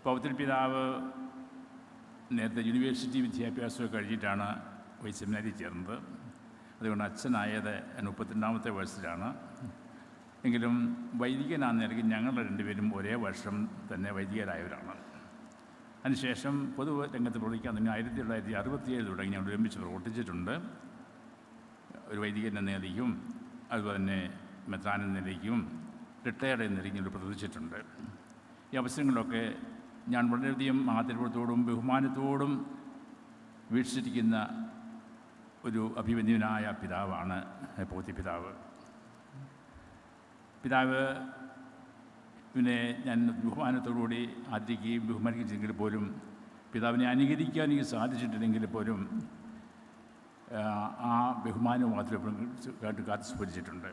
പൗത്യ പിതാവ് നേരത്തെ യൂണിവേഴ്സിറ്റി വിദ്യാഭ്യാസമൊക്കെ കഴിഞ്ഞിട്ടാണ് വൈസ് സെമിനാരി ചേർന്നത്. അതുകൊണ്ട് അച്ഛനായത് 32ാമത്തെ വയസ്സിലാണ്. എങ്കിലും വൈദികനാണെന്ന നിലയ്ക്ക് ഞങ്ങൾ രണ്ടുപേരും ഒരേ വർഷം തന്നെ വൈദികരായവരാണ്. അതിനുശേഷം പൊതുരംഗത്ത് പ്രവർത്തിക്കാൻ തന്നെ 1967 തുടങ്ങി ഞങ്ങൾ ഒരുമിച്ച് പ്രവർത്തിച്ചിട്ടുണ്ട്. ഒരു വൈദികൻ എന്ന നിലയ്ക്കും അതുപോലെ തന്നെ മെത്രാൻ എന്ന നിലയ്ക്കും റിട്ടയർഡ് എന്ന നിലയ്ക്കും പ്രവർത്തിച്ചിട്ടുണ്ട്. ഈ അവസരങ്ങളിലൊക്കെ ഞാൻ വളരെയധികം ആദരവത്തോടും ബഹുമാനത്തോടും വീക്ഷിച്ചിരിക്കുന്ന ഒരു അഭിമന്യനായ പിതാവാണ് പൗത്യ പിതാവ്. പിതാവിനെ ഞാൻ ബഹുമാനത്തോടുകൂടി ആദരിക്കുകയും ബഹുമാനിക്കുകയും ചെയ്തെങ്കിൽ പോലും പിതാവിനെ അനുകരിക്കാൻ എനിക്ക് സാധിച്ചിട്ടില്ലെങ്കിൽ പോലും ആ ബഹുമാനവും മാത്രം കാത്തു സ്മരിച്ചിട്ടുണ്ട്.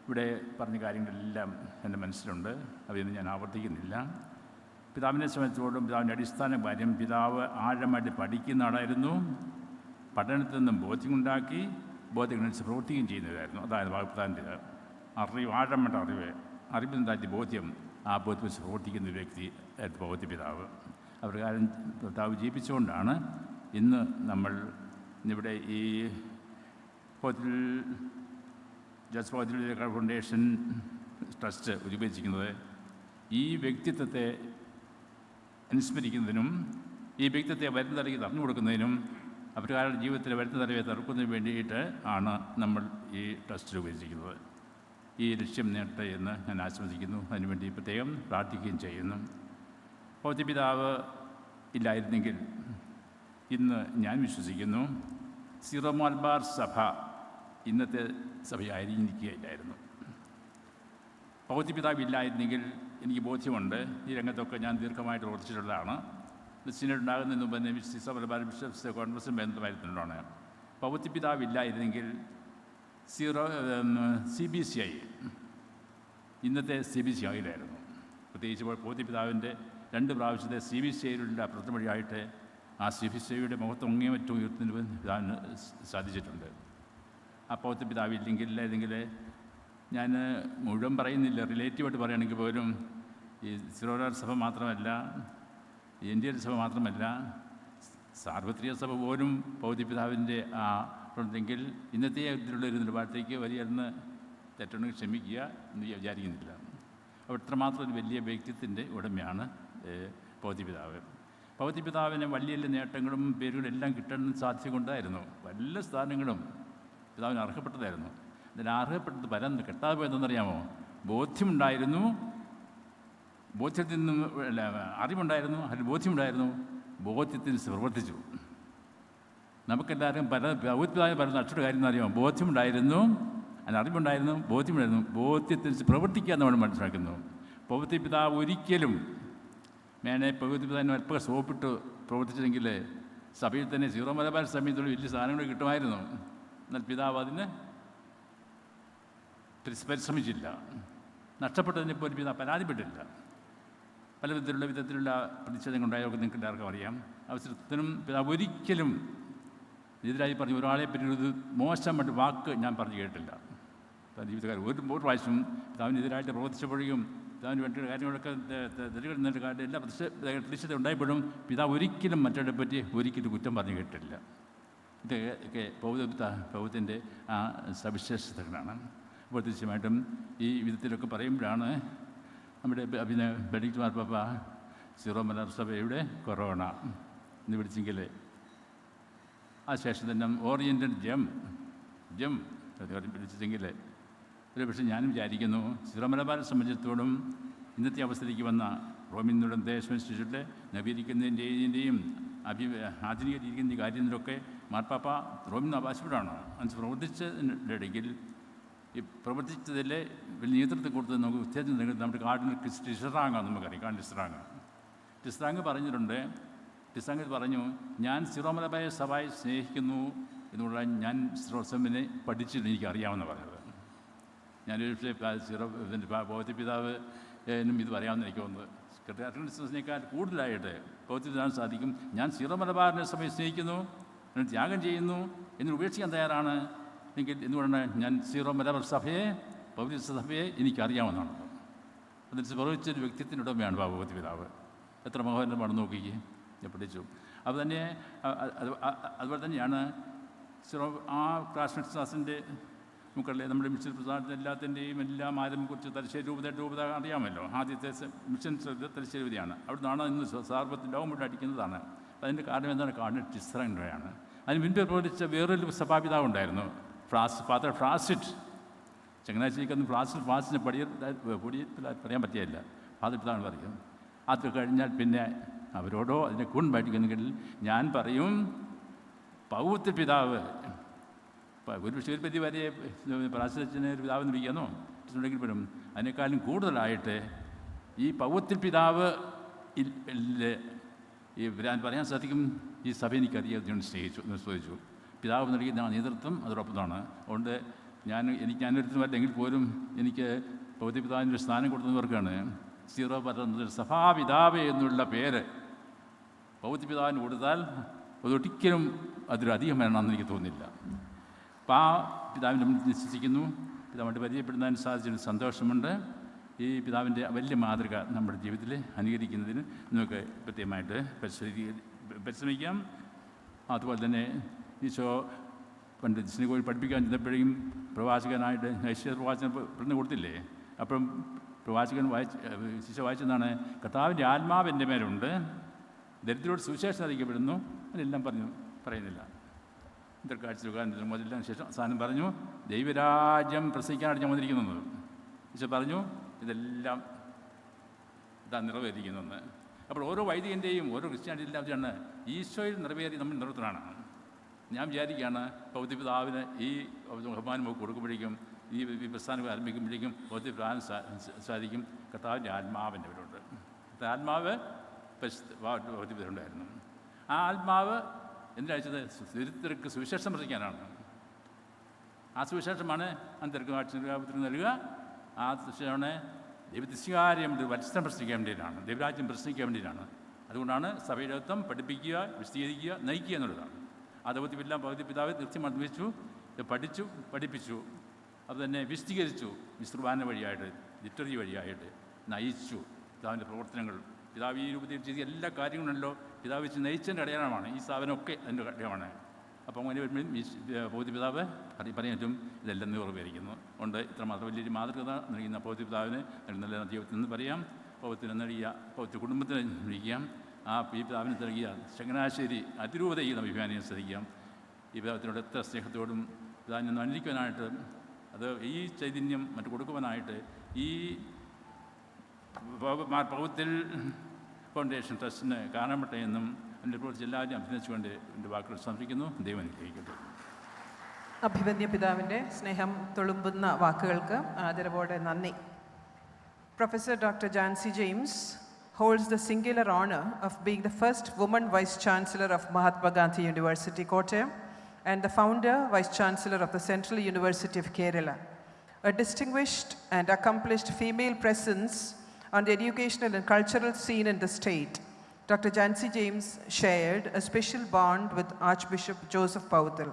ഇവിടെ പറഞ്ഞ കാര്യങ്ങളെല്ലാം എൻ്റെ മനസ്സിലുണ്ട്, അതൊന്നും ഞാൻ ആവർത്തിക്കുന്നില്ല. പിതാവിനെ സംബന്ധിച്ചോടും പിതാവിൻ്റെ അടിസ്ഥാന കാര്യം, പിതാവ് ആഴമായിട്ട് പഠിക്കുന്ന ആളായിരുന്നു. പഠനത്തിൽ നിന്നും ബോധ്യമുണ്ടാക്കി ബോധ്യമനുസരിച്ച് പ്രവർത്തിക്കുകയും ചെയ്യുന്നതായിരുന്നു. അതായത് പ്രധാനത് അറിവ്, ആഴമായിട്ട് അറിവിനുണ്ടാക്കിയ ബോധ്യം, ആ ബോധ്യം വെച്ച് പ്രവർത്തിക്കുന്ന ഒരു വ്യക്തി പൗത്യ പിതാവ്. അപ്രകാരം പിതാവ് ജീവിച്ചുകൊണ്ടാണ് ഇന്ന് നമ്മൾ ഇവിടെ ഈ പൗത്യ ഫൗണ്ടേഷൻ ട്രസ്റ്റ് രൂപീകരിച്ചിരിക്കുന്നത് ഈ വ്യക്തിത്വത്തെ അനുസ്മരിക്കുന്നതിനും ഈ വ്യക്തിത്വത്തെ വരുന്ന തലയ്ക്ക് തറഞ്ഞു കൊടുക്കുന്നതിനും അപ്രകാരം ജീവിതത്തിൽ വരുന്ന തലയെ തറുക്കുന്നതിന് വേണ്ടിയിട്ട് ആണ് നമ്മൾ ഈ ട്രസ്റ്റ് രൂപീകരിച്ചിരിക്കുന്നത്. ഈ ലക്ഷ്യം നേടട്ടെ എന്ന് ഞാൻ ആശംസിക്കുന്നു. അതിനുവേണ്ടി പ്രത്യേകം പ്രാർത്ഥിക്കുകയും ചെയ്യുന്നു. പൗത്യ പിതാവ് ഇല്ലായിരുന്നെങ്കിൽ ഇന്ന് ഞാൻ വിശ്വസിക്കുന്നു സീറോ മലബാർ സഭ ഇന്നത്തെ സഭയായിരിക്കുകയില്ലായിരുന്നു. പൗത്യ പിതാവ് ഇല്ലായിരുന്നെങ്കിൽ എനിക്ക് ബോധ്യമുണ്ട്, ഈ രംഗത്തൊക്കെ ഞാൻ ദീർഘമായിട്ട് പ്രവർത്തിച്ചിട്ടുള്ളതാണ്. സിനഡ് ഉണ്ടാകുന്നതിന് മുമ്പ് തന്നെ സീറോ മലബാർ ബിഷപ്സ് കോൺഗ്രസും ബന്ധമായിരുന്നുള്ളതാണ്. പൗത്യ പിതാവ് ഇല്ലായിരുന്നെങ്കിൽ CBCI ഇന്നത്തെ CBC ആയില്ലായിരുന്നു. പ്രത്യേകിച്ച് പൗത്യ പിതാവിൻ്റെ 2 പ്രാവശ്യത്തെ CBCIയിലുള്ള പ്രവർത്തനം വഴിയായിട്ട് ആ CBCIയുടെ മഹത്വം അങ്ങേയറ്റം ഉയർത്തുന്നതിന് സാധിച്ചിട്ടുണ്ട്. ആ പൗത്യ പിതാവില്ലെങ്കിൽ ഞാൻ മുഴുവൻ പറയുന്നില്ല, റിലേറ്റീവായിട്ട് പറയുകയാണെങ്കിൽ പോലും ഈ സിറോനാർ സഭ മാത്രമല്ല, ഇന്ത്യൻ സഭ മാത്രമല്ല, സാർവത്രിക സഭ പോലും പൗത്യ പിതാവിൻ്റെ ആ ഉണ്ടെങ്കിൽ ഇന്നത്തെ ഇതിലുള്ള ഒരു നിലപാടത്തേക്ക് വലിയെന്ന് തെറ്റുണ്ടെങ്കിൽ ക്ഷമിക്കുക എന്ന് വിചാരിക്കുന്നില്ല. അപ്പോൾ ഇത്രമാത്രം ഒരു വലിയ വ്യക്തിത്വത്തിൻ്റെ ഉടമയാണ് പൗത്യ പിതാവ്. പൗത്യ പിതാവിന് വലിയ വലിയ നേട്ടങ്ങളും പേരുകളും എല്ലാം കിട്ടാൻ സാധിച്ചുകൊണ്ടായിരുന്നു. എല്ലാ സ്ഥാനങ്ങളും പിതാവിന് അർഹപ്പെട്ടതായിരുന്നു. അതിന് അർഹപ്പെട്ടത് കിട്ടാതെ പോയതെന്നറിയാമോ? ബോധ്യമുണ്ടായിരുന്നു, ബോധ്യത്തിൽ നിന്ന് അറിവുണ്ടായിരുന്നു, അതിൽ ബോധ്യമുണ്ടായിരുന്നു, ബോധ്യത്തിന് പ്രവർത്തിച്ചു. നമുക്കെല്ലാവരും പൗത്യ പറയുന്ന അക്ഷര കാര്യം എന്ന് അറിയാം. ബോധ്യമുണ്ടായിരുന്നു, അതിന് അറിവുണ്ടായിരുന്നു, ബോധ്യമുണ്ടായിരുന്നു, ബോധ്യത്തിന് പ്രവർത്തിക്കുക നമ്മൾ മനസ്സിലാക്കുന്നു. പൗത്യ പിതാവ് ഒരിക്കലും പൗത്യ പിതാവിന് അല്പം സോപ്പിട്ട് പ്രവർത്തിച്ചെങ്കിൽ സഭയിൽ തന്നെ സീറോ മലബാർ സമയത്തോട് വലിയ സാധനങ്ങൾ കിട്ടുമായിരുന്നു. എന്നാൽ പിതാവ് അതിന് പരിശ്രമിച്ചില്ല. നഷ്ടപ്പെട്ടതിനെപ്പോൾ പിതാവ് പരാതിപ്പെട്ടില്ല. പല വിധത്തിലുള്ള പ്രതിഷേധങ്ങളുണ്ടായൊക്കെ നിങ്ങൾക്ക് എല്ലാവർക്കും അറിയാം. അവസരത്തിനും പിതാവ് ഒരിക്കലും എതിരായി പറഞ്ഞു ഒരാളെ പറ്റി ഒരു മോശമായിട്ട് വാക്ക് ഞാൻ പറഞ്ഞു കേട്ടില്ല. ജീവിതക്കാർ ഒരു പ്രാവശ്യം പിതാവിനെതിരായിട്ട് പ്രവർത്തിച്ചപ്പോഴും പിതാവിന് വേണ്ട കാര്യങ്ങളൊക്കെ നിന്നിട്ട് എല്ലാ പ്രതിഷേധം ഉണ്ടായപ്പോഴും പിതാവ് ഒരിക്കലും മറ്റൊരാളെ പറ്റി ഒരിക്കലും കുറ്റം പറഞ്ഞു കേട്ടില്ല. ഇതൊക്കെ പൗത്യത്തിൻ്റെ ആ സവിശേഷതകളാണ്. അപ്പോൾ തീർച്ചയായിട്ടും ഈ വിധത്തിലൊക്കെ പറയുമ്പോഴാണ് നമ്മുടെ പിന്നെ ബെനഡിക്ട് മാർപ്പാപ്പ സീറോ മലബാർ സഭയുടെ കൊറോണ എന്ന് വിളിച്ചെങ്കിൽ ആ ശേഷം തന്നെ ഓറിയൻ്റൽ ജം വിളിച്ചെങ്കിൽ ഒരു പക്ഷേ ഞാനും വിചാരിക്കുന്നു സീറോ മലബാറിനെ സംബന്ധിച്ചിടത്തോളം ഇന്നത്തെ അവസ്ഥയിലേക്ക് വന്ന റോമിനുള്ള ദേശമനുസരിച്ചിട്ട് നവീകരിക്കുന്നതിൻ്റെയും ആധുനികരിക്കുന്ന കാര്യത്തിലൊക്കെ മാർപ്പാപ്പ റോമിന് ആവശ്യപ്പെടാണ്. അത് പ്രവർത്തിച്ചതിൻ്റെ ഇടയ്ക്ക് ഈ പ്രവർത്തിച്ചതിൽ വലിയ നേതൃത്വം കൊടുത്ത് നമുക്ക് ഉത്തേജനം നൽകുന്നത് നമ്മുടെ കാർഡിനൽ ടിസ്റാങ്ങാണ്. നമുക്കറിയാം കാർഡിനൽ ടിസ്റാങ് പറഞ്ഞിട്ടുണ്ട്. ടിസ്റാങ് പറഞ്ഞു, ഞാൻ സീറോ മലബാർ സഭയെ സ്നേഹിക്കുന്നു എന്നുള്ള ഞാൻ സീറോസമിനെ പഠിച്ചിട്ട് എനിക്കറിയാമെന്ന് പറഞ്ഞത്. ഞാനൊരു സീറോ പൗത്യ പിതാവ് എന്നും ഇത് പറയാമെന്ന് എനിക്ക് തോന്നുന്നത്. ക്രിസ്തുവിനേക്കാൾ കൂടുതലായിട്ട് പൗത്യ പിതാവിന് സാധിക്കും. ഞാൻ സീറോ മലബാറിനെ സഭയെ സ്നേഹിക്കുന്നു, ത്യാഗം ചെയ്യുന്നു, എന്ന് ഉപേക്ഷിക്കാൻ തയ്യാറാണ് എങ്കിൽ എന്തുകൊണ്ടാണ് ഞാൻ സീറോ മലബാർ സഭയെ പൗത്യ സഭയെ എനിക്കറിയാമെന്നാണ്. അതിന് പ്രവചിച്ചൊരു വ്യക്തിത്വത്തിൻ്റെ ഉടമയാണ് പൗത്യ പിതാവ്. എത്ര മനോഹരമാണ് നോക്കിക്കേ, ഞാൻ പഠിച്ചു. അപ്പോൾ തന്നെ അതുപോലെ തന്നെയാണ് സീറോ ആ ക്ലാസ്മേറ്റ്സിൻ്റെ നമുക്കറിയാം. നമ്മുടെ മിഷൻ പ്രസാദത്തിൻ്റെ എല്ലാത്തിൻ്റെയും എല്ലാം ആരംഭക്കുറിച്ച് തലശ്ശേരി രൂപത അറിയാമല്ലോ. ആദ്യത്തെ മിഷൻ തലശ്ശേരി രൂപതയാണ്. അവിടെ നിന്നാണ് ഇന്ന് സാർവത്തിൽ ലോകം അടിക്കുന്നതാണ്. അതിൻ്റെ കാരണം എന്താണ്? കാർഡിനൽ ടിസ്റാങ്ങാണ്. അതിന് മുൻപ് പ്രവർത്തിച്ച വേറൊരു സഭാപിതാവ് ഉണ്ടായിരുന്നു, ഫാദർ ഫ്രാസിറ്റ്. ചങ്ങനാശ്ശേരിക്കൊന്നും ഫ്രാസിനെ പറയാൻ പറ്റിയില്ല. ഫാദർ പിതാവ് പറയും. അത് കഴിഞ്ഞാൽ പിന്നെ അവരോടോ അതിനെ കൂൺപാറ്റിക്കുന്നെങ്കിൽ ഞാൻ പറയും പൗത്യ പിതാവ് ഒരു ശിവപതി വരെ പ്രാശ്രയത്തിന് പിതാവെന്ന് വിളിക്കാനോ ഉണ്ടെങ്കിൽ പോലും അതിനേക്കാളും കൂടുതലായിട്ട് ഈ പൗത്യ പിതാവ് ഈ പറയാൻ സാധിക്കും. ഈ സഭ എനിക്കറിയാം സ്നേഹിച്ചു. പിതാവ് നൽകിയ നേതൃത്വം അതോടൊപ്പമാണ്. അതുകൊണ്ട് ഞാനൊരുത്തമല്ലെങ്കിൽ പോലും എനിക്ക് പൗത്യ പിതാവിൻ്റെ സ്ഥാനം കൊടുക്കുന്നവർക്കാണ് സീറോ പറയുന്നത് സഭാപിതാവ് എന്നുള്ള പേര് പൗത്യ പിതാവിന് കൊടുത്താൽ അതൊരിക്കലും അതിലധികം വേണമെന്ന് എനിക്ക് തോന്നുന്നില്ല. അപ്പോൾ ആ പിതാവിൻ്റെ വിശ്വസിക്കുന്നു. പിതാവിൻ്റെ പരിചയപ്പെടുന്നതിന് സാധിച്ചൊരു സന്തോഷമുണ്ട്. ഈ പിതാവിൻ്റെ വലിയ മാതൃക നമ്മുടെ ജീവിതത്തിൽ അനുകരിക്കുന്നതിന് നമുക്ക് പ്രത്യേകമായിട്ട് പരിശ്രമിക്കാം. അതുപോലെ തന്നെ ഈശോ പണ്ട് സിനഗോഗിൽ പഠിപ്പിക്കാൻ ചെന്നപ്പോഴേക്കും പ്രവാചകനായിട്ട് പ്രവാചകൻ പെണ്ണ് കൊടുത്തില്ലേ? അപ്പം പ്രവാചകൻ ശിശു വായിച്ചെന്നാണ്, കർത്താവിൻ്റെ ആത്മാവ് എൻ്റെ മേലുണ്ട്, ദരിദ്രരോട് സുവിശേഷം അറിയിക്കപ്പെടുന്നു. അതെല്ലാം പറയുന്നില്ല. കാഴ്ച മുതലെല്ലാം ശേഷം സാധനം പറഞ്ഞു, ദൈവരാജ്യം പ്രസംഗിക്കാനാണ് ഞാൻ വന്നിരിക്കുന്നത്. ഈശോ പറഞ്ഞു ഇതെല്ലാം ഇതാ നിറവേറിയിരിക്കുന്നതെന്ന്. അപ്പോൾ ഓരോ വൈദികൻ്റെയും ഓരോ ക്രിസ്ത്യാനിറ്റിയിലാണ് ഈശോയിൽ നിറവേറി നമ്മൾ നിറവേറ്റലാണ്. ഞാൻ വിചാരിക്കുകയാണ് പൗത്യ പിതാവിന് ഈ ബഹുമാനം കൊടുക്കുമ്പോഴേക്കും ഈ പ്രസ്ഥാനം ആരംഭിക്കുമ്പോഴേക്കും പൗത്യ പിതാവിന് സാധിക്കും കർത്താവിൻ്റെ ആത്മാവിൻ്റെ അവരുണ്ട്. ആത്മാവ് പൗത്യ പിതാവുണ്ടായിരുന്നു. ആ ആത്മാവ് എന്തിനയച്ചത്? ദരിദ്രർക്ക് സുവിശേഷം പ്രസംഗിക്കാനാണ്. ആ സുവിശേഷമാണ് അന്തർക്ക് കാഴ്ച നൽകുക. ആ സുവിശേഷമാണ് ദൈവത്തിസ്കാര്യം വത്സരം പ്രസംഗിക്കാൻ വേണ്ടിയിട്ടാണ്, ദൈവരാജ്യം പ്രസംഗിക്കാൻ വേണ്ടിയിട്ടാണ്. അതുകൊണ്ടാണ് സഭയുടെ അർത്ഥം പഠിപ്പിക്കുക, വിശദീകരിക്കുക, നയിക്കുക എന്നുള്ളതാണ്. ആ ദൗത്യമെല്ലാം പൗത്യ പിതാവ് കൃത്യമായി നിർവഹിച്ചു, പഠിപ്പിച്ചു, അതുതന്നെ വിശദീകരിച്ചു. വിശ്രുവാന വഴിയായിട്ട്, ലിറ്ററി വഴിയായിട്ട് നയിച്ചു. പിതാവിൻ്റെ പ്രവർത്തനങ്ങൾ, പിതാവ് ഈ രൂപത്തിൽ ചെയ്ത എല്ലാ കാര്യങ്ങളുണ്ടല്ലോ പിതാവ് വെച്ച് നയിച്ചതിൻ്റെ അടയാളമാണ്. ഈ സ്ഥാപനമൊക്കെ അതിൻ്റെ അടയാളമാണ്. അപ്പോൾ അങ്ങനെ വരുമ്പോഴും ഈ പൗത്യ പിതാവ് പറയാൻ പറ്റും ഇതെല്ലാം നിറവേറിയിരിക്കുന്നു. കൊണ്ട് ഇത്രമാത്രം വലിയൊരു മാതൃകത നൽകുന്ന പൗത്യ പിതാവിന് നല്ല ജീവിതത്തിൽ നിന്ന് പറയാം. പൗത്യത്തിന് നൽകിയ പൗത്യ കുടുംബത്തിന് വിളിക്കാം. ഈ പിതാവിന് നൽകിയ ചങ്ങനാശ്ശേരി അതിരൂപതയെ നമുക്ക് വിഭാവനം ശ്രദ്ധിക്കാം. ഈ പിതാവിനോട് എത്ര സ്നേഹത്തോടും പിതാവിനെ അനുകരിക്കുവാനായിട്ട്, അത് ഈ ചൈതന്യം മറ്റു കൊടുക്കുവാനായിട്ട് ഈ പൗത്തിൽ ഫൗണ്ടേഷൻ ട്രസ്റ്റിന് കാണപ്പെട്ടെ എന്നും എൻ്റെ കുറിച്ച് എല്ലാവരും അഭിനന്ദിച്ചുകൊണ്ട് എൻ്റെ വാക്കുകൾ സമർപ്പിക്കുന്നു. ദൈവം അനുഗ്രഹിക്കട്ടെ. അഭിവന്യ പിതാവിൻ്റെ സ്നേഹം തുളുമ്പുന്ന വാക്കുകൾക്ക് ആദരവോടെ നന്ദി. Professor Dr. Jansi James holds the singular honor of being the first woman Vice-Chancellor of Mahatma Gandhi University, Kottayam, and the founder Vice-Chancellor of the Central University of Kerala. A distinguished and accomplished female presence on the educational and cultural scene in the state, Dr. Jansi James shared a special bond with Archbishop Joseph Powathil.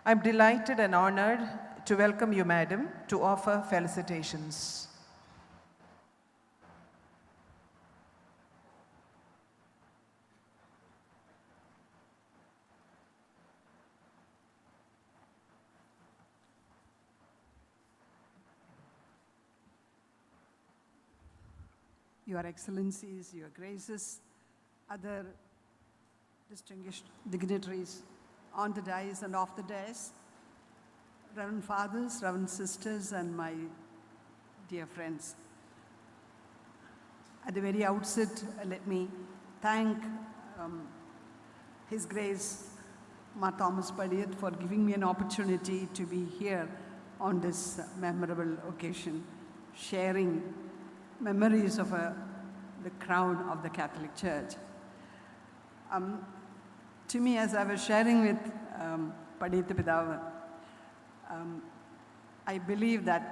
I'm delighted and honored to welcome you, Madam, to offer felicitations. Your Excellencies, Your Graces, other distinguished dignitaries on the dais and off the dais, Reverend Fathers, Reverend Sisters, and my dear friends. At the very outset, let me thank His Grace, Ma Thomas Padiyat, for giving me an opportunity to be here on this memorable occasion, sharing memories of the crown of the Catholic Church. To me, as I was sharing with Paditha Pidava, I believe that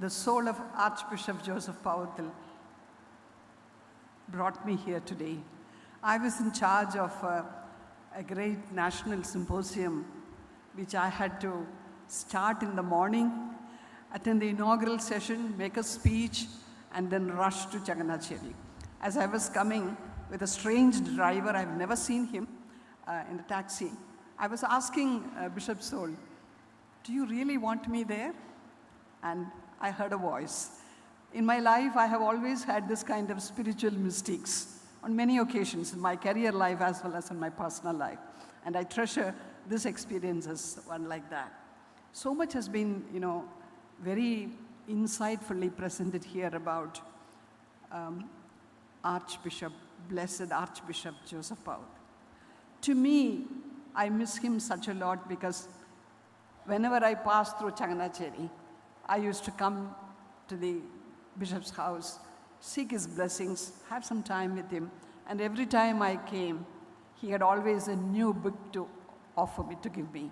the soul of Archbishop Joseph Powathil brought me here today. I was in charge of a great national symposium which I had to start in the morning, attend the inaugural session, make a speech, and then rush to Changanacherry. As I was coming with a strange driver, I've never seen him in the taxi, I was asking Bishop Soul, do you really want me there? And I heard a voice. In my life, I have always had this kind of spiritual mystics on many occasions, in my career life as well as in my personal life. And I treasure this experience as one like that. So much has been, very insightfully presented here about Blessed Archbishop Joseph Powathil. To me, I miss him such a lot because whenever I passed through Changanacherry, I used to come to the bishop's house, seek his blessings, have some time with him, and every time I came, he had always a new book to offer me, to give me.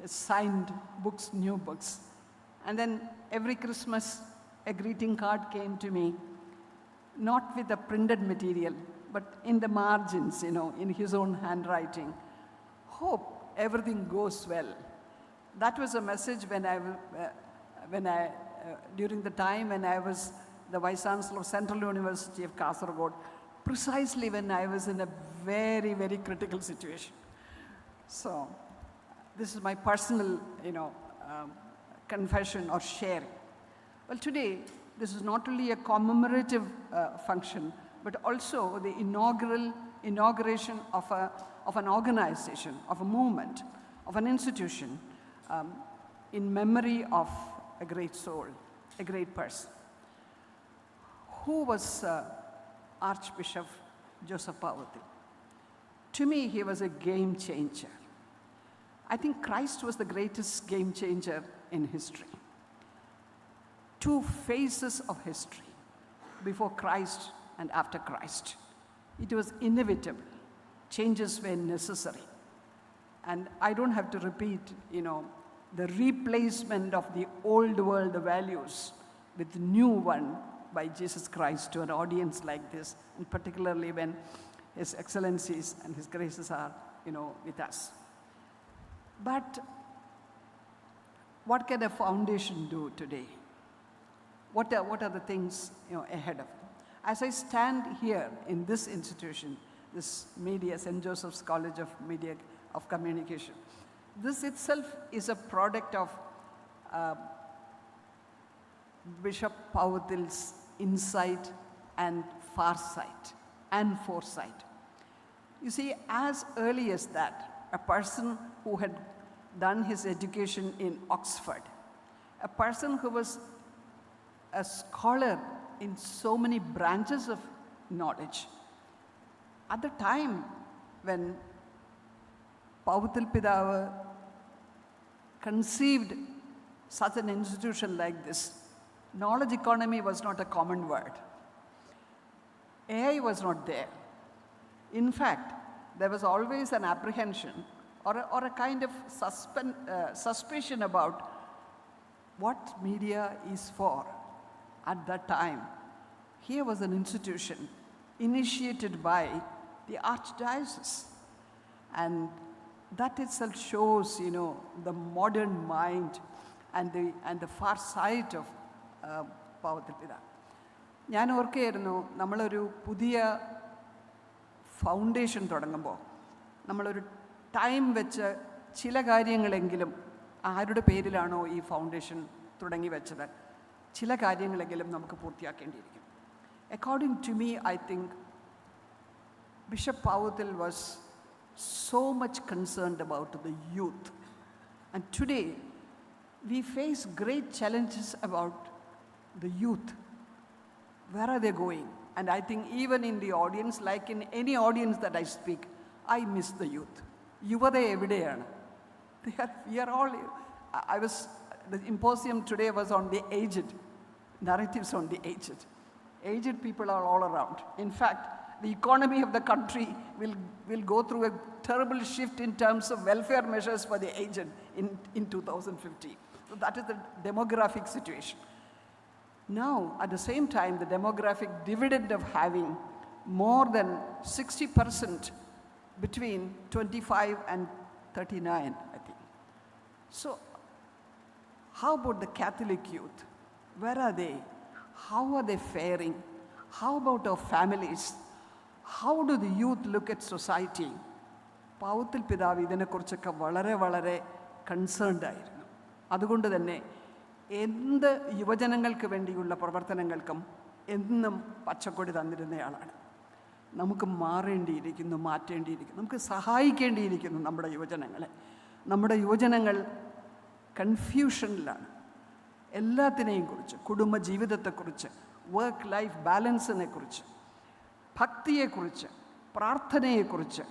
Signed books, new books. And then every Christmas, a greeting card came to me, not with the printed material, but in the margins, in his own handwriting. Hope everything goes well. That was a message during the time when I was the Vice Chancellor of Central University of Kasaragod, precisely when I was in a very, very critical situation. So this is my personal, confession or sharing. Well, today, this is not only a commemorative function, but also the inauguration of an organization, of a movement, of an institution, in memory of a great soul, a great person. Who was Archbishop Joseph Powathil? To me, he was a game changer. I think Christ was the greatest game changer in history. Two phases of history, before Christ and after Christ. It was inevitable. Changes were necessary. And I don't have to repeat, the replacement of the old world values with the new one by Jesus Christ to an audience like this, and particularly when His Excellencies and His Graces are, with us. But what can a foundation do today? What are the things ahead of it? As I stand here in this institution, this media, St. Joseph's College of Media of Communication, this itself is a product of Bishop Powathil's insight and farsight and foresight. You see, as early as that, a person who had done his education in Oxford, a person who was a scholar in so many branches of knowledge. At the time when Powathil Pidav conceived such an institution like this, knowledge economy was not a common word. AI was not there. In fact, there was always an apprehension or a kind of suspicion about what media is for at that time. Here was an institution initiated by the Archdiocese. And that itself shows, the modern mind and the far sight of Powathil Pidav. ഞാൻ ഓർക്കുകയായിരുന്നു, നമ്മളൊരു പുതിയ foundation തുടങ്ങുമ്പോൾ നമ്മളൊരു time വെച്ച് ചില കാര്യങ്ങളെങ്കിലും ആരുടെ പേരിലാണോ ഈ foundation തുടങ്ങി വെച്ചത്, ചില കാര്യങ്ങളെങ്കിലും നമുക്ക് പൂർത്തിയാക്കേണ്ടിയിരിക്കും. According to me, I think Bishop Powathil was so much concerned about the youth. And today, we face great challenges about the youth. Where are they going? And I think even in the audience, like in any audience that I speak, I miss the youth. Yuvada evideyana. We are all, the symposium today was on the aged, narratives on the aged. Aged people are all around. In fact, the economy of the country will go through a terrible shift in terms of welfare measures for the aged in 2050. So that is the demographic situation. Now, at the same time, the demographic dividend of having more than 60% between 25 and 39, I think. So, how about the Catholic youth? Where are they? How are they faring? How about our families? How do the youth look at society? Powathil Pidav ഇതിനെക്കുറിച്ചൊക്കെ വളരെ വളരെ concerned ആയിരുന്നു. അതുകൊണ്ട് തന്നെ എന്ത് യുവജനങ്ങൾക്ക് വേണ്ടിയുള്ള പ്രവർത്തനങ്ങൾക്കും എന്നും പച്ചക്കൊടി തന്നിരുന്നയാളാണ്. നമുക്ക് മാറേണ്ടിയിരിക്കുന്നു, മാറ്റേണ്ടിയിരിക്കുന്നു, നമുക്ക് സഹായിക്കേണ്ടിയിരിക്കുന്നു നമ്മുടെ യുവജനങ്ങളെ. നമ്മുടെ യുവജനങ്ങൾ കൺഫ്യൂഷനിലാണ് എല്ലാത്തിനെയും കുറിച്ച്, കുടുംബജീവിതത്തെക്കുറിച്ച്, വർക്ക് ലൈഫ് ബാലൻസിനെ കുറിച്ച്, ഭക്തിയെക്കുറിച്ച്, പ്രാർത്ഥനയെക്കുറിച്ച്,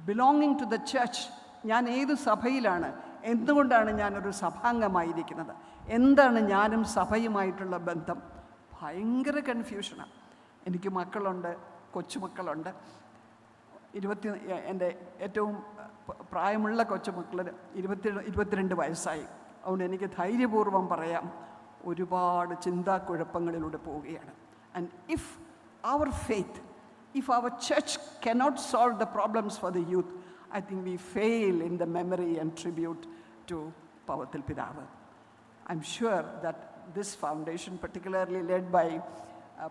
ബിലോങ്ങിങ് ടു ദ ചർച്ച്. ഞാൻ ഏത് സഭയിലാണ്, എന്തുകൊണ്ടാണ് ഞാനൊരു സഭാംഗമായിരിക്കുന്നത്, എന്താണ് ഞാനും സഭയുമായിട്ടുള്ള ബന്ധം, ഭയങ്കര കൺഫ്യൂഷനാണ്. എനിക്ക് മക്കളുണ്ട്, കൊച്ചുമക്കളുണ്ട്. എൻ്റെ ഏറ്റവും പ്രായമുള്ള കൊച്ചുമക്കൾ 22 വയസ്സായി. അതുകൊണ്ട് എനിക്ക് ധൈര്യപൂർവ്വം പറയാം, ഒരുപാട് ചിന്താക്കുഴപ്പങ്ങളിലൂടെ പോവുകയാണ്. And if our faith, if our church cannot solve the problems for the youth, I think we fail in the memory and tribute to Powathil Pidav. I'm sure that this foundation, particularly led by a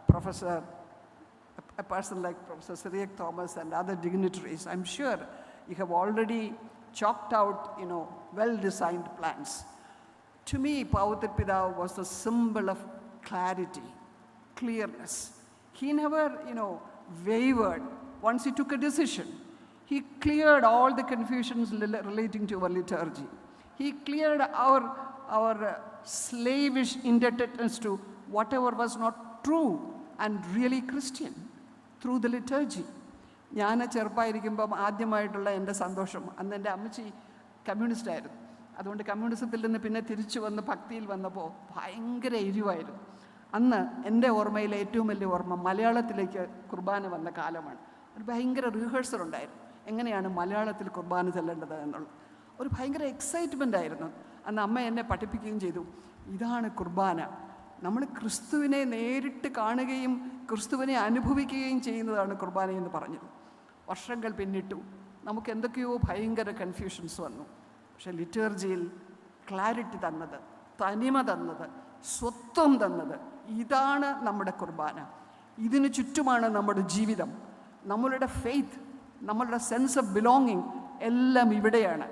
person like Professor Syriac Thomas and other dignitaries, I'm sure you have already chalked out, well-designed plans. To me, Powathil Pidav was the symbol of clarity, clearness. He never, wavered once he took a decision. He cleared all the confusions relating to our liturgy. He cleared our slavish indebtedness to whatever was not true and really Christian through the liturgy. ഞാൻ ചെറുപ്പമായിരിക്കുമ്പം ആദ്യമായിട്ടുള്ള എൻ്റെ സന്തോഷം, അന്ന് എൻ്റെ അമ്മച്ചി കമ്മ്യൂണിസ്റ്റായിരുന്നു. അതുകൊണ്ട് കമ്മ്യൂണിസത്തിൽ നിന്ന് പിന്നെ തിരിച്ചു വന്ന് ഭക്തിയിൽ വന്നപ്പോൾ ഭയങ്കര എരിവായിരുന്നു. അന്ന് എൻ്റെ ഓർമ്മയിലെ ഏറ്റവും വലിയ ഓർമ്മ മലയാളത്തിലേക്ക് കുർബാന വന്ന കാലമാണ്. ഒരു ഭയങ്കര റിഹേഴ്സൽ ഉണ്ടായിരുന്നു, എങ്ങനെയാണ് മലയാളത്തിൽ കുർബാന ചെല്ലേണ്ടത് എന്നുള്ള ഒരു ഭയങ്കര എക്സൈറ്റ്മെൻ്റ് ആയിരുന്നു. അന്ന് അമ്മ എന്നെ പഠിപ്പിക്കുകയും ചെയ്തു, ഇതാണ് കുർബാന, നമ്മൾ ക്രിസ്തുവിനെ നേരിട്ട് കാണുകയും ക്രിസ്തുവിനെ അനുഭവിക്കുകയും ചെയ്യുന്നതാണ് കുർബാന എന്ന് പറഞ്ഞു. വർഷങ്ങൾ പിന്നിട്ടു, നമുക്ക് എന്തൊക്കെയോ ഭയങ്കര കൺഫ്യൂഷൻസ് വന്നു. പക്ഷെ ലിറ്റർജിയിൽ ക്ലാരിറ്റി തന്നത്, തനിമ തന്നത്, സ്വത്വം തന്നത്, ഇതാണ് നമ്മുടെ കുർബാന. ഇതിനു ചുറ്റുമാണ് നമ്മുടെ ജീവിതം, നമ്മളുടെ ഫെയ്ത്ത്, നമ്മളുടെ സെൻസ് ഓഫ് ബിലോങ്ങിങ് എല്ലാം ഇവിടെയാണ്.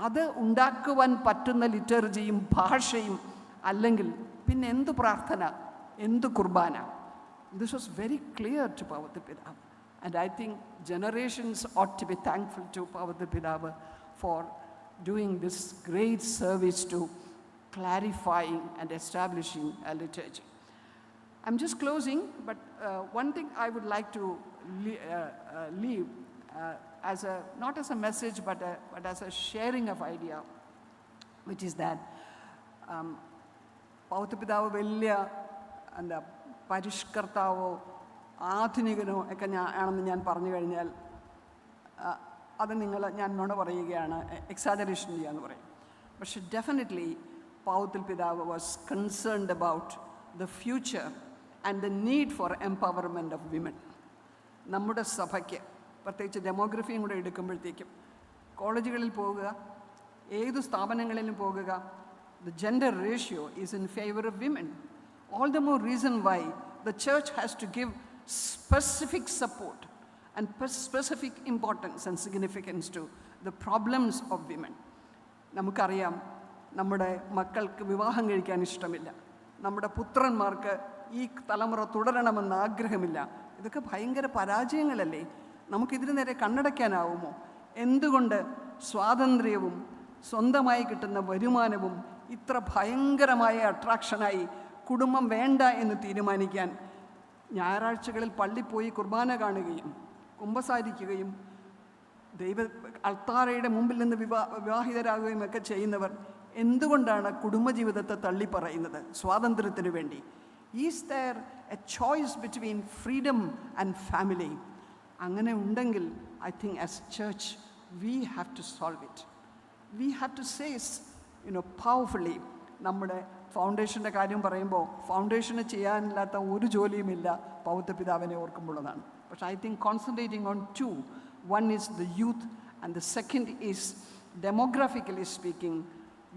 അത് ഉണ്ടാക്കുവാൻ പറ്റുന്ന ലിറ്റർജിയും ഭാഷയും അല്ലെങ്കിൽ പിന്നെ എന്തു പ്രാർത്ഥന, എന്തു കുർബാന? This was very clear to Powathil Pidav. And I think generations ought to be thankful to Powathil Pidav for doing this great service to clarifying and establishing a liturgy. I'm just closing, but one thing I would like to leave as a, not as a message, but as a sharing of idea, which is that പൗത്ത്യപിതാവ് വലിയ എന്താ പരിഷ്കർത്താവോ ആധുനികനോ ഒക്കെ ആണെന്ന് ഞാൻ പറഞ്ഞു കഴിഞ്ഞാൽ അത് ഞാൻ നുണ പറയുകയാണ്, എക്സാജറേഷൻ ചെയ്യാന്ന് പറയും. പക്ഷെ ഡെഫിനറ്റ്ലി പൗത്ത്യൽ പിതാവ് was concerned about the future and the need for empowerment of women. നമ്മുടെ സഭയ്ക്ക് പ്രത്യേകിച്ച് ഡെമോഗ്രഫിയും കൂടെ എടുക്കുമ്പോഴത്തേക്കും കോളേജുകളിൽ പോകുക, ഏതു സ്ഥാപനങ്ങളിലും പോകുക, the gender ratio is in favor of women. All the more reason why the church has to give specific support and specific importance and significance to the problems of women. നമുക്കറിയാം, നമ്മുടെ മക്കൾക്ക് വിവാഹം കഴിക്കാൻ ഇഷ്ടമില്ല, നമ്മുടെ പുത്രന്മാർക്ക് ഈ തലമുറ തുടരണമെന്ന് ആഗ്രഹമില്ല. ഇതൊക്കെ ഭയങ്കര പരാജയങ്ങളല്ലേ? നമുക്കിതിന് നേരെ കണ്ണടയ്ക്കാനാവുമോ? എന്തുകൊണ്ട് സ്വാതന്ത്ര്യവും സ്വന്തമായി കിട്ടുന്ന വരുമാനവും ഇത്ര ഭയങ്കരമായ അട്രാക്ഷനായി കുടുംബം വേണ്ട എന്ന് തീരുമാനിക്കാൻ ഞായറാഴ്ചകളിൽ പള്ളിയിൽ പോയി കുർബാന കാണുകയും കുമ്പസാരിക്കുകയും അൾത്താരയുടെ മുമ്പിൽ നിന്ന് വിവാഹിതരാകുകയും ഒക്കെ ചെയ്യുന്നവർ എന്തുകൊണ്ടാണ് കുടുംബജീവിതത്തെ തള്ളിപ്പറയുന്നത് സ്വാതന്ത്ര്യത്തിനു വേണ്ടി? Is there a choice between freedom and family? അങ്ങനെ ഉണ്ടെങ്കിൽ I think as church we have to solve it. We have to say powerfully. നമ്മുടെ ഫൗണ്ടേഷൻ്റെ കാര്യം പറയുമ്പോൾ ഫൗണ്ടേഷന് ചെയ്യാനില്ലാത്ത ഒരു ജോലിയുമില്ല പൗത്ത്യപിതാവിനെ ഓർക്കുമ്പോഴതാണ്. പക്ഷേ I think concentrating on two, one is the youth and the second is demographically speaking,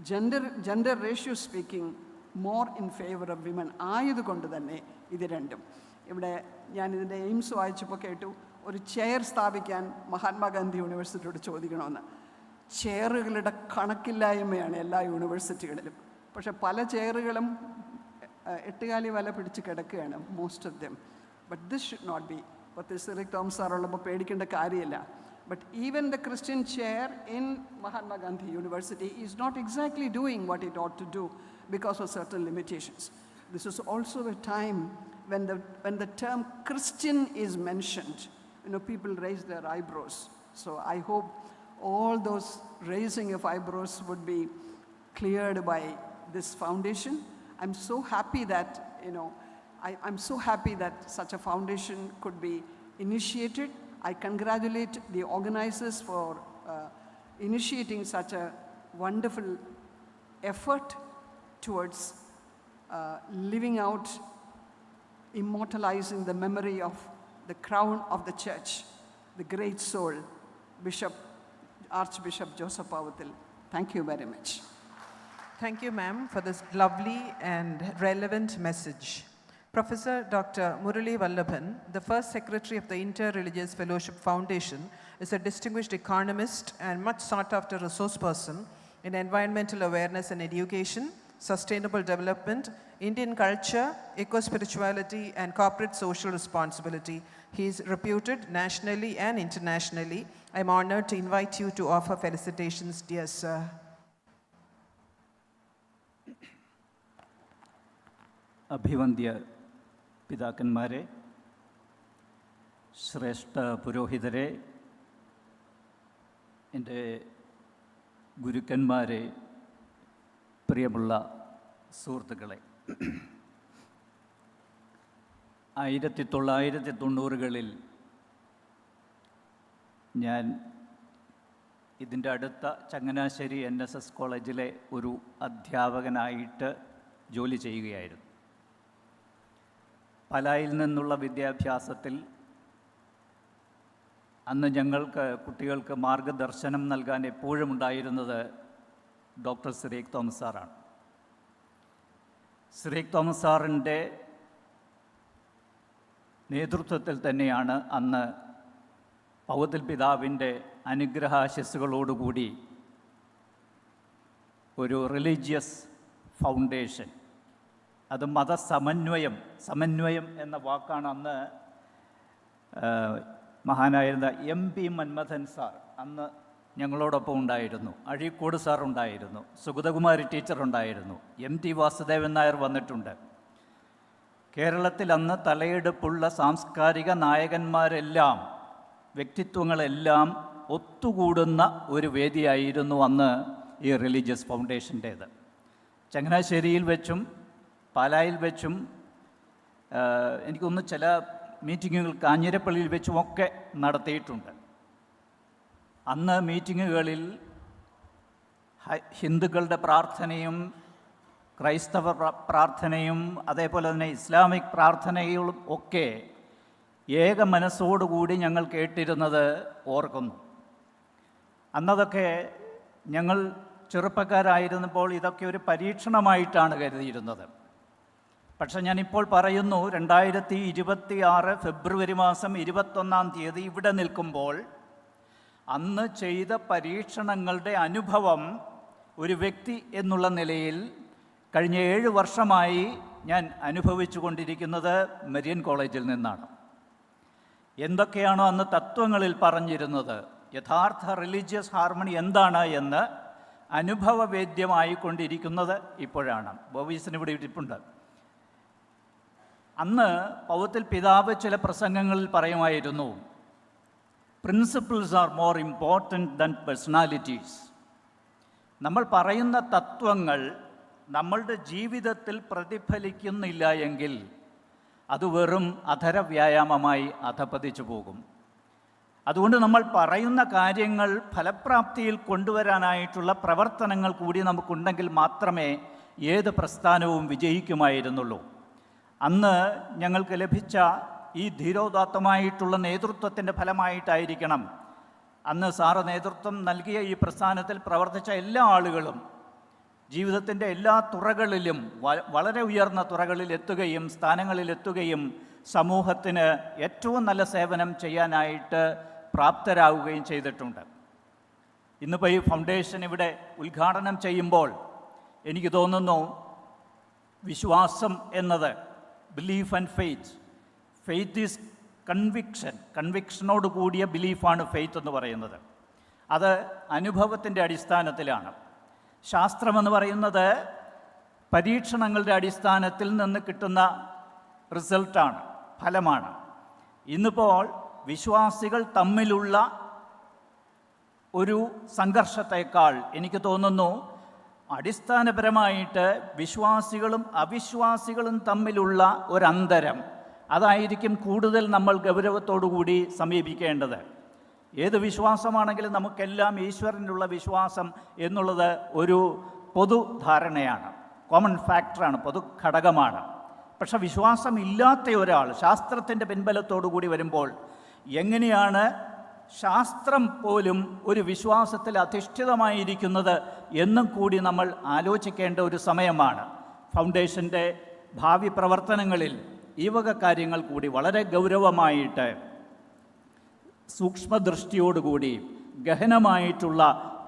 gender ratio speaking, more in favor of women. ആയതുകൊണ്ട് തന്നെ ഇത് രണ്ടും ഇവിടെ ഞാൻ ഇതിൻ്റെ എയിംസ് വായിച്ചപ്പോൾ കേട്ടു, ഒരു ചെയർ സ്ഥാപിക്കാൻ മഹാത്മാഗാന്ധി യൂണിവേഴ്സിറ്റിയോട് ചോദിക്കണമെന്ന്. ചെയറുകളുടെ കണക്കില്ലായ്മയാണ് എല്ലാ യൂണിവേഴ്സിറ്റികളിലും. പക്ഷെ പല ചെയറുകളും എട്ടുകാലി വല പിടിച്ച് കിടക്കുകയാണ്, most of them. But this should not be. Cyriac Thomas സാറുള്ളപ്പോൾ പേടിക്കേണ്ട കാര്യമില്ല. But even the Christian chair in Mahatma Gandhi University is not exactly doing what it ought to do because of certain limitations. This is also a time when the term Christian is mentioned, people raise their eyebrows. So I hope all those raising of eyebrows would be cleared by this foundation. I'm so happy that, I'm so happy that such a foundation could be initiated. I congratulate the organizers for initiating such a wonderful effort towards living out, immortalizing the memory of the crown of the church, the great soul, Archbishop Joseph Powathil. Thank you very much. Thank you, ma'am, for this lovely and relevant message. Professor Dr. Murali Vallabhan, the first secretary of the Inter-Religious Fellowship Foundation, is a distinguished economist and much sought-after resource person in environmental awareness and education, sustainable development, Indian culture, eco-spirituality, and corporate social responsibility. He is reputed nationally and internationally. I am honored to invite you to offer felicitations, dear sir. അഭിവന്ദ്യ പിതാക്കന്മാരെ, ശ്രേഷ്ഠ പുരോഹിതരെ, എൻ്റെ ഗുരുക്കന്മാരെ, പ്രിയമുള്ള സുഹൃത്തുക്കളെ, 1990-കളിൽ ഞാൻ ഇതിൻ്റെ അടുത്ത Changanassery NSS കോളേജിലെ ഒരു അധ്യാപകനായിട്ട് ജോലി ചെയ്യുകയായിരുന്നു. പലായിൽ നിന്നുള്ള വിദ്യാഭ്യാസത്തിൽ അന്ന് ഞങ്ങൾക്ക് കുട്ടികൾക്ക് മാർഗദർശനം നൽകാൻ എപ്പോഴും ഉണ്ടായിരുന്നത് ഡോക്ടർ സിറിക് തോമസ് സാറാണ്. സിറിക് തോമസ് സാറിൻ്റെ നേതൃത്വത്തിൽ തന്നെയാണ് അന്ന് പൗവത്തിൽ പിതാവിൻ്റെ അനുഗ്രഹാശിസ്സുകളോടുകൂടി ഒരു റിലീജിയസ് ഫൗണ്ടേഷൻ, അത് സമന്വയം എന്ന വാക്കാണ് അന്ന് മഹാനായിരുന്ന MP മന്മഥൻ സാർ അന്ന് ഞങ്ങളോടൊപ്പം ഉണ്ടായിരുന്നു. അഴീക്കോട് സാർ ഉണ്ടായിരുന്നു, സുഗതകുമാരി ടീച്ചർ ഉണ്ടായിരുന്നു, MT വാസുദേവൻ നായർ വന്നിട്ടുണ്ട്. കേരളത്തിൽ അന്ന് തലയെടുപ്പുള്ള സാംസ്കാരിക നായകന്മാരെല്ലാം, വ്യക്തിത്വങ്ങളെല്ലാം ഒത്തുകൂടുന്ന ഒരു വേദിയായിരുന്നു അന്ന് ഈ റിലീജിയസ് ഫൗണ്ടേഷൻ്റേത്. ചങ്ങനാശ്ശേരിയിൽ വെച്ചും പാലായിൽ വെച്ചും എനിക്കൊന്ന് ചില മീറ്റിങ്ങുകൾ കാഞ്ഞിരപ്പള്ളിയിൽ വെച്ചുമൊക്കെ നടത്തിയിട്ടുണ്ട്. അന്ന് മീറ്റിങ്ങുകളിൽ ഹിന്ദുക്കളുടെ പ്രാർത്ഥനയും ക്രൈസ്തവ പ്രാർത്ഥനയും അതേപോലെ തന്നെ ഇസ്ലാമിക് പ്രാർത്ഥനകളും ഒക്കെ ഏക മനസ്സോടുകൂടി ഞങ്ങൾ കേട്ടിരുന്നത് ഓർക്കുന്നു. അന്നതൊക്കെ ഞങ്ങൾ ചെറുപ്പക്കാരായിരുന്നപ്പോൾ ഇതൊക്കെ ഒരു പരീക്ഷണമായിട്ടാണ് കരുതിയിരുന്നത്. പക്ഷെ ഞാനിപ്പോൾ പറയുന്നു, 2026 ഫെബ്രുവരി മാസം 21 തീയതി ഇവിടെ നിൽക്കുമ്പോൾ അന്ന് ചെയ്ത പരീക്ഷണങ്ങളുടെ അനുഭവം ഒരു വ്യക്തി എന്നുള്ള നിലയിൽ കഴിഞ്ഞ 7 വർഷമായി ഞാൻ അനുഭവിച്ചു കൊണ്ടിരിക്കുന്നത് മരിയൻ കോളേജിൽ നിന്നാണ്. എന്തൊക്കെയാണോ അന്ന് തത്വങ്ങളിൽ പറഞ്ഞിരുന്നത്, യഥാർത്ഥ റിലീജിയസ് ഹാർമണി എന്താണ് എന്ന് അനുഭവവേദ്യമായി കൊണ്ടിരിക്കുന്നത് ഇപ്പോഴാണ്. ബോബീസിന് ഇവിടെ ഇരിപ്പുണ്ട്. അന്ന് പൗവത്തിൽ പിതാവ് ചില പ്രസംഗങ്ങളിൽ പറയുമായിരുന്നു, principles are more important than personalities. നമ്മൾ പറയുന്ന തത്വങ്ങൾ നമ്മളുടെ ജീവിതത്തിൽ പ്രതിഫലിക്കുന്നില്ല എങ്കിൽ അത് വെറും അധര വ്യായാമമായി അധപതിച്ചു പോകും. അതുകൊണ്ട് നമ്മൾ പറയുന്ന കാര്യങ്ങൾ ഫലപ്രാപ്തിയിൽ കൊണ്ടുവരാനായിട്ടുള്ള പ്രവർത്തനങ്ങൾ കൂടി നമുക്കുണ്ടെങ്കിൽ മാത്രമേ ഏത് പ്രസ്ഥാനവും വിജയിക്കുമായിരുന്നുള്ളൂ. അന്ന് ഞങ്ങൾക്ക് ലഭിച്ച ഈ ധീരോദാത്തമായിട്ടുള്ള നേതൃത്വത്തിൻ്റെ ഫലമായിട്ടായിരിക്കണം അന്ന് സാറ് നേതൃത്വം നൽകിയ ഈ പ്രസ്ഥാനത്തിൽ പ്രവർത്തിച്ച എല്ലാ ആളുകളും ജീവിതത്തിൻ്റെ എല്ലാ തുറകളിലും വളരെ ഉയർന്ന തുറകളിൽ എത്തുകയും സ്ഥാനങ്ങളിലെത്തുകയും സമൂഹത്തിന് ഏറ്റവും നല്ല സേവനം ചെയ്യാനായിട്ട് പ്രാപ്തരാകുകയും ചെയ്തിട്ടുണ്ട്. ഇന്നിപ്പോൾ ഈ ഫൗണ്ടേഷൻ ഇവിടെ ഉദ്ഘാടനം ചെയ്യുമ്പോൾ എനിക്ക് തോന്നുന്നു, വിശ്വാസം എന്നത് belief and faith, faith is കൺവിക്ഷനോട് കൂടിയ ബിലീഫാണ് ഫെയ്ത്ത് എന്ന് പറയുന്നത്. അത് അനുഭവത്തിൻ്റെ അടിസ്ഥാനത്തിലാണ്. ശാസ്ത്രമെന്ന് പറയുന്നത് പരീക്ഷണങ്ങളുടെ അടിസ്ഥാനത്തിൽ നിന്ന് കിട്ടുന്ന റിസൾട്ടാണ്, ഫലമാണ്. ഇന്നിപ്പോൾ വിശ്വാസികൾ തമ്മിലുള്ള ഒരു സംഘർഷത്തേക്കാൾ എനിക്ക് തോന്നുന്നു അടിസ്ഥാനപരമായിട്ട് വിശ്വാസികളും അവിശ്വാസികളും തമ്മിലുള്ള ഒരന്തരം, അതായിരിക്കും കൂടുതൽ നമ്മൾ ഗൗരവത്തോടുകൂടി സമീപിക്കേണ്ടത്. ഏത് വിശ്വാസമാണെങ്കിലും നമുക്കെല്ലാം ഈശ്വരനുള്ള വിശ്വാസം എന്നുള്ളത് ഒരു പൊതുധാരണയാണ്, കോമൺ ഫാക്ടറാണ്, പൊതു ഘടകമാണ്. പക്ഷെ വിശ്വാസം ഇല്ലാത്ത ഒരാൾ ശാസ്ത്രത്തിൻ്റെ പിൻബലത്തോടു കൂടി വരുമ്പോൾ എങ്ങനെയാണ് ശാസ്ത്രം പോലും ഒരു വിശ്വാസത്തിൽ അധിഷ്ഠിതമായിരിക്കുന്നത് എന്നും കൂടി നമ്മൾ ആലോചിക്കേണ്ട ഒരു സമയമാണ്. ഫൗണ്ടേഷൻ്റെ ഭാവി പ്രവർത്തനങ്ങളിൽ ഈ വക കാര്യങ്ങൾ കൂടി വളരെ ഗൗരവമായിട്ട് സൂക്ഷ്മദൃഷ്ടിയോടുകൂടി ഗഹനമായിട്ടുള്ള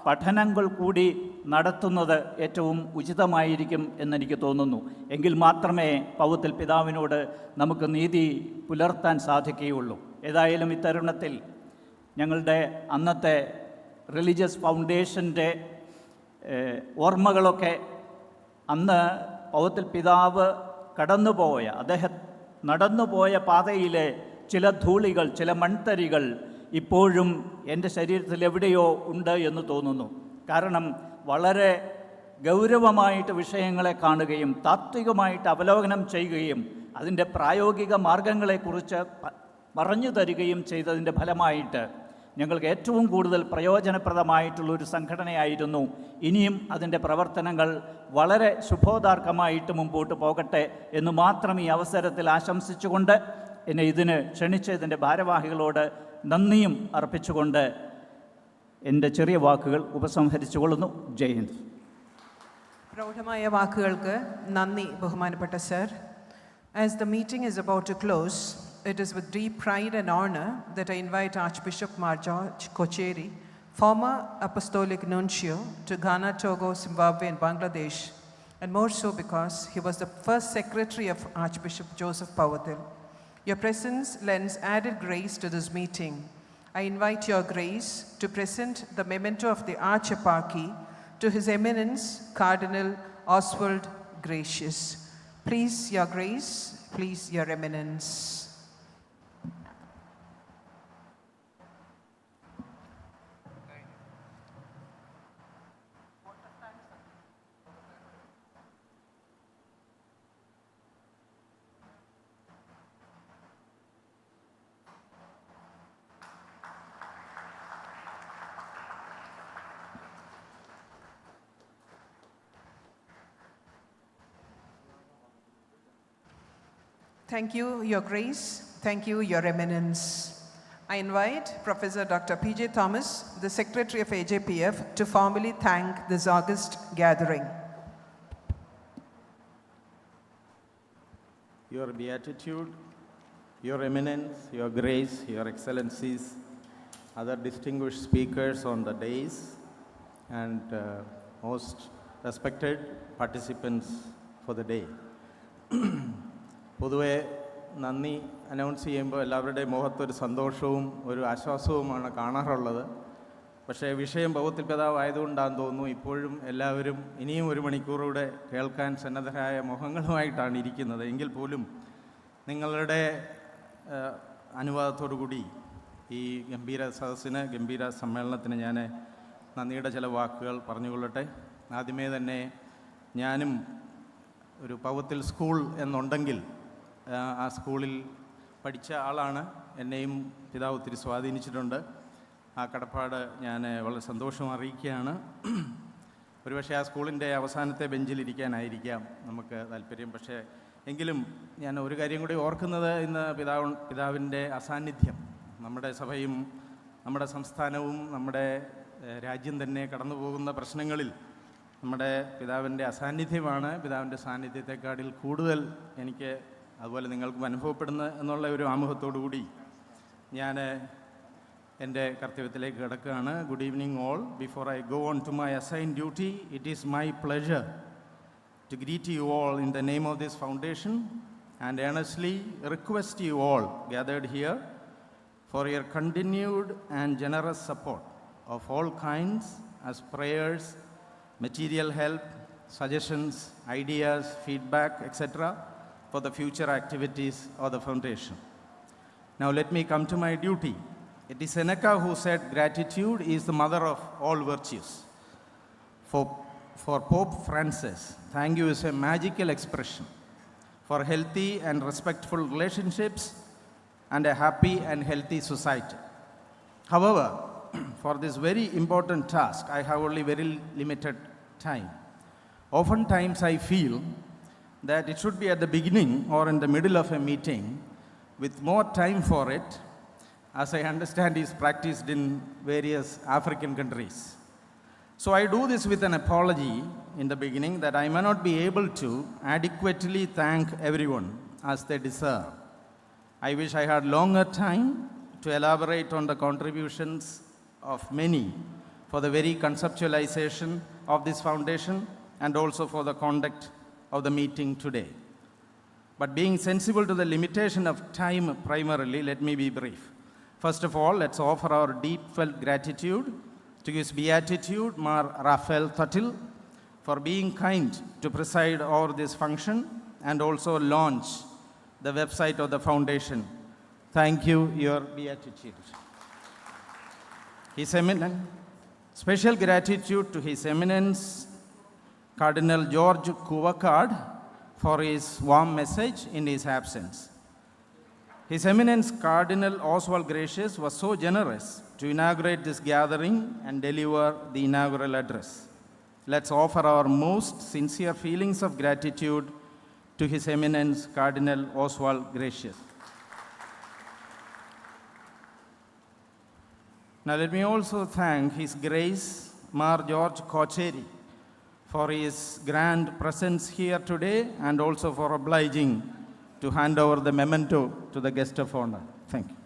പഠനങ്ങൾ കൂടി നടത്തുന്നത് ഏറ്റവും ഉചിതമായിരിക്കും എന്നെനിക്ക് തോന്നുന്നു. എങ്കിൽ മാത്രമേ പൗവത്തിൽ പിതാവിനോട് നമുക്ക് നീതി പുലർത്താൻ സാധിക്കുകയുള്ളൂ. ഏതായാലും ഇത്തരുണത്തിൽ ഞങ്ങളുടെ അന്നത്തെ റിലീജിയസ് ഫൗണ്ടേഷൻ്റെ ഓർമ്മകളൊക്കെ അന്ന് പൗവത്തിൽ പിതാവ് കടന്നുപോയ, അദ്ദേഹം നടന്നുപോയ പാതയിലെ ചില ധൂളികൾ, ചില മൺതരികൾ ഇപ്പോഴും എൻ്റെ ശരീരത്തിൽ എവിടെയോ ഉണ്ട് എന്ന് തോന്നുന്നു. കാരണം വളരെ ഗൗരവമായിട്ട് വിഷയങ്ങളെ കാണുകയും താത്വികമായിട്ട് അവലോകനം ചെയ്യുകയും അതിൻ്റെ പ്രായോഗിക മാർഗങ്ങളെക്കുറിച്ച് പറഞ്ഞു തരികയും ചെയ്തതിൻ്റെ ഫലമായിട്ട് ഞങ്ങൾക്ക് ഏറ്റവും കൂടുതൽ പ്രയോജനപ്രദമായിട്ടുള്ളൊരു സംഘടനയായിരുന്നു. ഇനിയും അതിൻ്റെ പ്രവർത്തനങ്ങൾ വളരെ ശുഭോദാർക്കമായിട്ട് മുമ്പോട്ട് പോകട്ടെ എന്ന് മാത്രം ഈ അവസരത്തിൽ ആശംസിച്ചുകൊണ്ട് എന്നെ ഇതിന് ക്ഷണിച്ചതിൻ്റെ ഭാരവാഹികളോട് നന്ദിയും അർപ്പിച്ചുകൊണ്ട് എൻ്റെ ചെറിയ വാക്കുകൾ ഉപസംഹരിച്ചുകൊള്ളുന്നു. ജയ് ഹിന്ദ്. പ്രൗഢമായ വാക്കുകൾക്ക് നന്ദി ബഹുമാനപ്പെട്ട sir. As the meeting is about to close, it is with deep pride and honor that I invite Archbishop Changanacherry, former Apostolic Nuncio to Ghana, Togo, Zimbabwe and Bangladesh, and more so because he was the first secretary of Archbishop Joseph Powathil. Your presence lends added grace to this meeting. I invite your grace to present the memento of the Archeparchy to His Eminence Cardinal Oswald Gracious. Please, Your Grace, please, Your Eminence. Thank you, Your Grace. Thank you, Your Eminence. I invite Professor Dr. P.J. Thomas, the Secretary of AJPF, to formally thank this august gathering. Your Beatitude, Your Eminence, Your Grace, Your Excellencies, other distinguished speakers on the dais, and most respected participants for the day. പൊതുവെ നന്ദി announce ചെയ്യുമ്പോൾ എല്ലാവരുടെയും മുഖത്തൊരു സന്തോഷവും ഒരു ആശ്വാസവുമാണ് കാണാറുള്ളത്. പക്ഷേ വിഷയം പൗവത്തിൽ പിതാവ് ആയതുകൊണ്ടാണെന്ന് തോന്നുന്നു ഇപ്പോഴും എല്ലാവരും ഇനിയും ഒരു മണിക്കൂറൂടെ കേൾക്കാൻ സന്നദ്ധരായ മുഖങ്ങളുമായിട്ടാണ് ഇരിക്കുന്നത്. എങ്കിൽ പോലും നിങ്ങളുടെ അനുവാദത്തോടു കൂടി ഈ ഗംഭീര സദസ്സിന്, ഗംഭീര സമ്മേളനത്തിന് ഞാൻ നന്ദിയുടെ ചില വാക്കുകൾ പറഞ്ഞുകൊള്ളട്ടെ. ആദ്യമേ തന്നെ ഞാനും ഒരു പൗവത്തിൽ സ്കൂൾ എന്നുണ്ടെങ്കിൽ ആ സ്കൂളിൽ പഠിച്ച ആളാണ്. എന്നെയും പിതാവ് ഒത്തിരി സ്വാധീനിച്ചിട്ടുണ്ട്. ആ കടപ്പാട് ഞാൻ വളരെ സന്തോഷം അറിയിക്കുകയാണ്. ഒരുപക്ഷെ ആ സ്കൂളിൻ്റെ അവസാനത്തെ ബെഞ്ചിലിരിക്കാനായിരിക്കാം നമുക്ക് താല്പര്യം. പക്ഷേ എങ്കിലും ഞാൻ ഒരു കാര്യം കൂടി ഓർക്കുന്നത്, ഇന്ന് പിതാവിൻ്റെ അസാന്നിധ്യം നമ്മുടെ സഭയും നമ്മുടെ സംസ്ഥാനവും നമ്മുടെ രാജ്യം തന്നെ കടന്നു പോകുന്ന പ്രശ്നങ്ങളിൽ നമ്മുടെ പിതാവിൻ്റെ അസാന്നിധ്യമാണ് പിതാവിൻ്റെ സാന്നിധ്യത്തെക്കാട്ടിൽ കൂടുതൽ എനിക്ക് അതുപോലെ നിങ്ങൾക്കും അനുഭവപ്പെടുന്ന എന്നുള്ള ഒരു ആമുഖത്തോടു കൂടി ഞാൻ എൻ്റെ കർത്തവ്യത്തിലേക്ക് കിടക്കുകയാണ്. Good evening all. Before I go on to my assign duty, it is my pleasure to greet you all in the name of this foundation and earnestly request you all gathered here for your continued and generous support of all kinds as prayers, material help, suggestions, ideas, feedback, etc. for the future activities of the foundation. Now let me come to my duty. It is Seneca who said gratitude is the mother of all virtues. For Pope Francis, thank you is a magical expression for healthy and respectful relationships and a happy and healthy society. However, for this very important task, I have only very limited time. Oftentimes I feel that it should be at the beginning or in the middle of a meeting with more time for it, as I understand is practiced in various African countries. So I do this with an apology in the beginning that I may not be able to adequately thank everyone as they deserve. I wish I had longer time to elaborate on the contributions of many for the very conceptualization of this foundation and also for the conduct of the meeting today. But being sensible to the limitation of time primarily, let me be brief. First of all, let's offer our deep felt gratitude to His Beatitude, Mar Raphael Thutil, for being kind to preside over this function and also launch the website of the foundation. Thank you, Your Beatitude. His Eminence, special gratitude to His Eminence, Cardinal George Kuvakad, for his warm message in his absence. His Eminence Cardinal Oswald Gracious was so generous to inaugurate this gathering and deliver the inaugural address. Let's offer our most sincere feelings of gratitude to His Eminence Cardinal Oswald Gracious. Now let me also thank His Grace Mar George Kocheri for his grand presence here today and also for obliging to hand over the memento to the guest of honor. Thank you.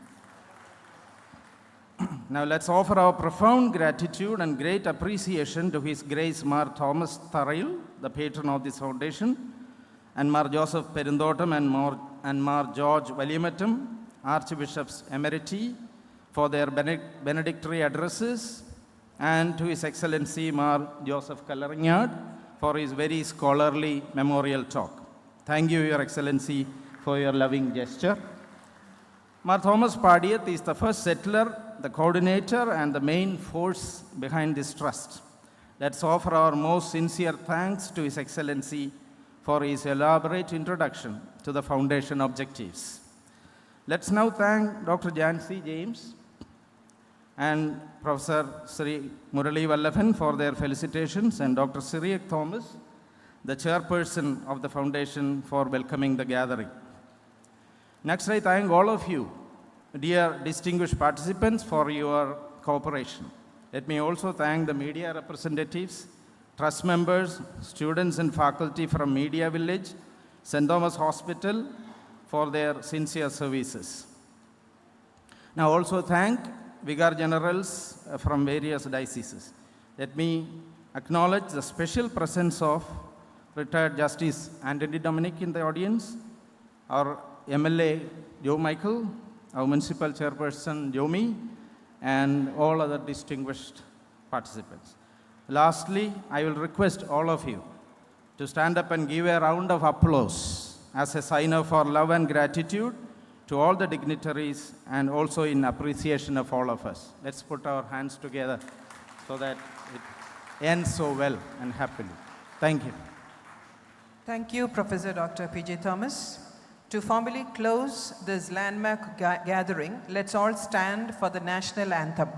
Now let's offer our profound gratitude and great appreciation to His Grace Mar Thomas Tharail, the patron of this foundation, and Mar Joseph Perindottam and Mar George Valiamatam, Archbishops Emeriti, for their benedictory addresses, and to His Excellency Mar Joseph Kalarignad for his very scholarly memorial talk. Thank you, Your Excellency, for your loving gesture. Mar Thomas Padiyat is the first settler, the coordinator, and the main force behind this trust. Let's offer our most sincere thanks to His Excellency for his elaborate introduction to the foundation objectives. Let's now thank Dr. Jansi James and Professor Sri Murali Vallabhan for their felicitations, and Dr. Cyriac Thomas, the chairperson of the foundation, for welcoming the gathering. Next, I thank all of you, dear distinguished participants, for your cooperation. Let me also thank the media representatives, trust members, students and faculty from Media Village, St. Thomas Hospital for their sincere services. Now also thank Vicar Generals from various dioceses. Let me acknowledge the special presence of retired Justice Anthony Dominic in the audience, our MLA Joe Michael, our Municipal Chairperson Jomi, and all other distinguished participants. Lastly, I will request all of you to stand up and give a round of applause as a sign of our love and gratitude to all the dignitaries, and also in appreciation of all of us. Let's put our hands together so that it ends so well and happily. Thank you. Thank you, Professor Dr. P.J. Thomas. To formally close this landmark gathering, let's all stand for the national anthem.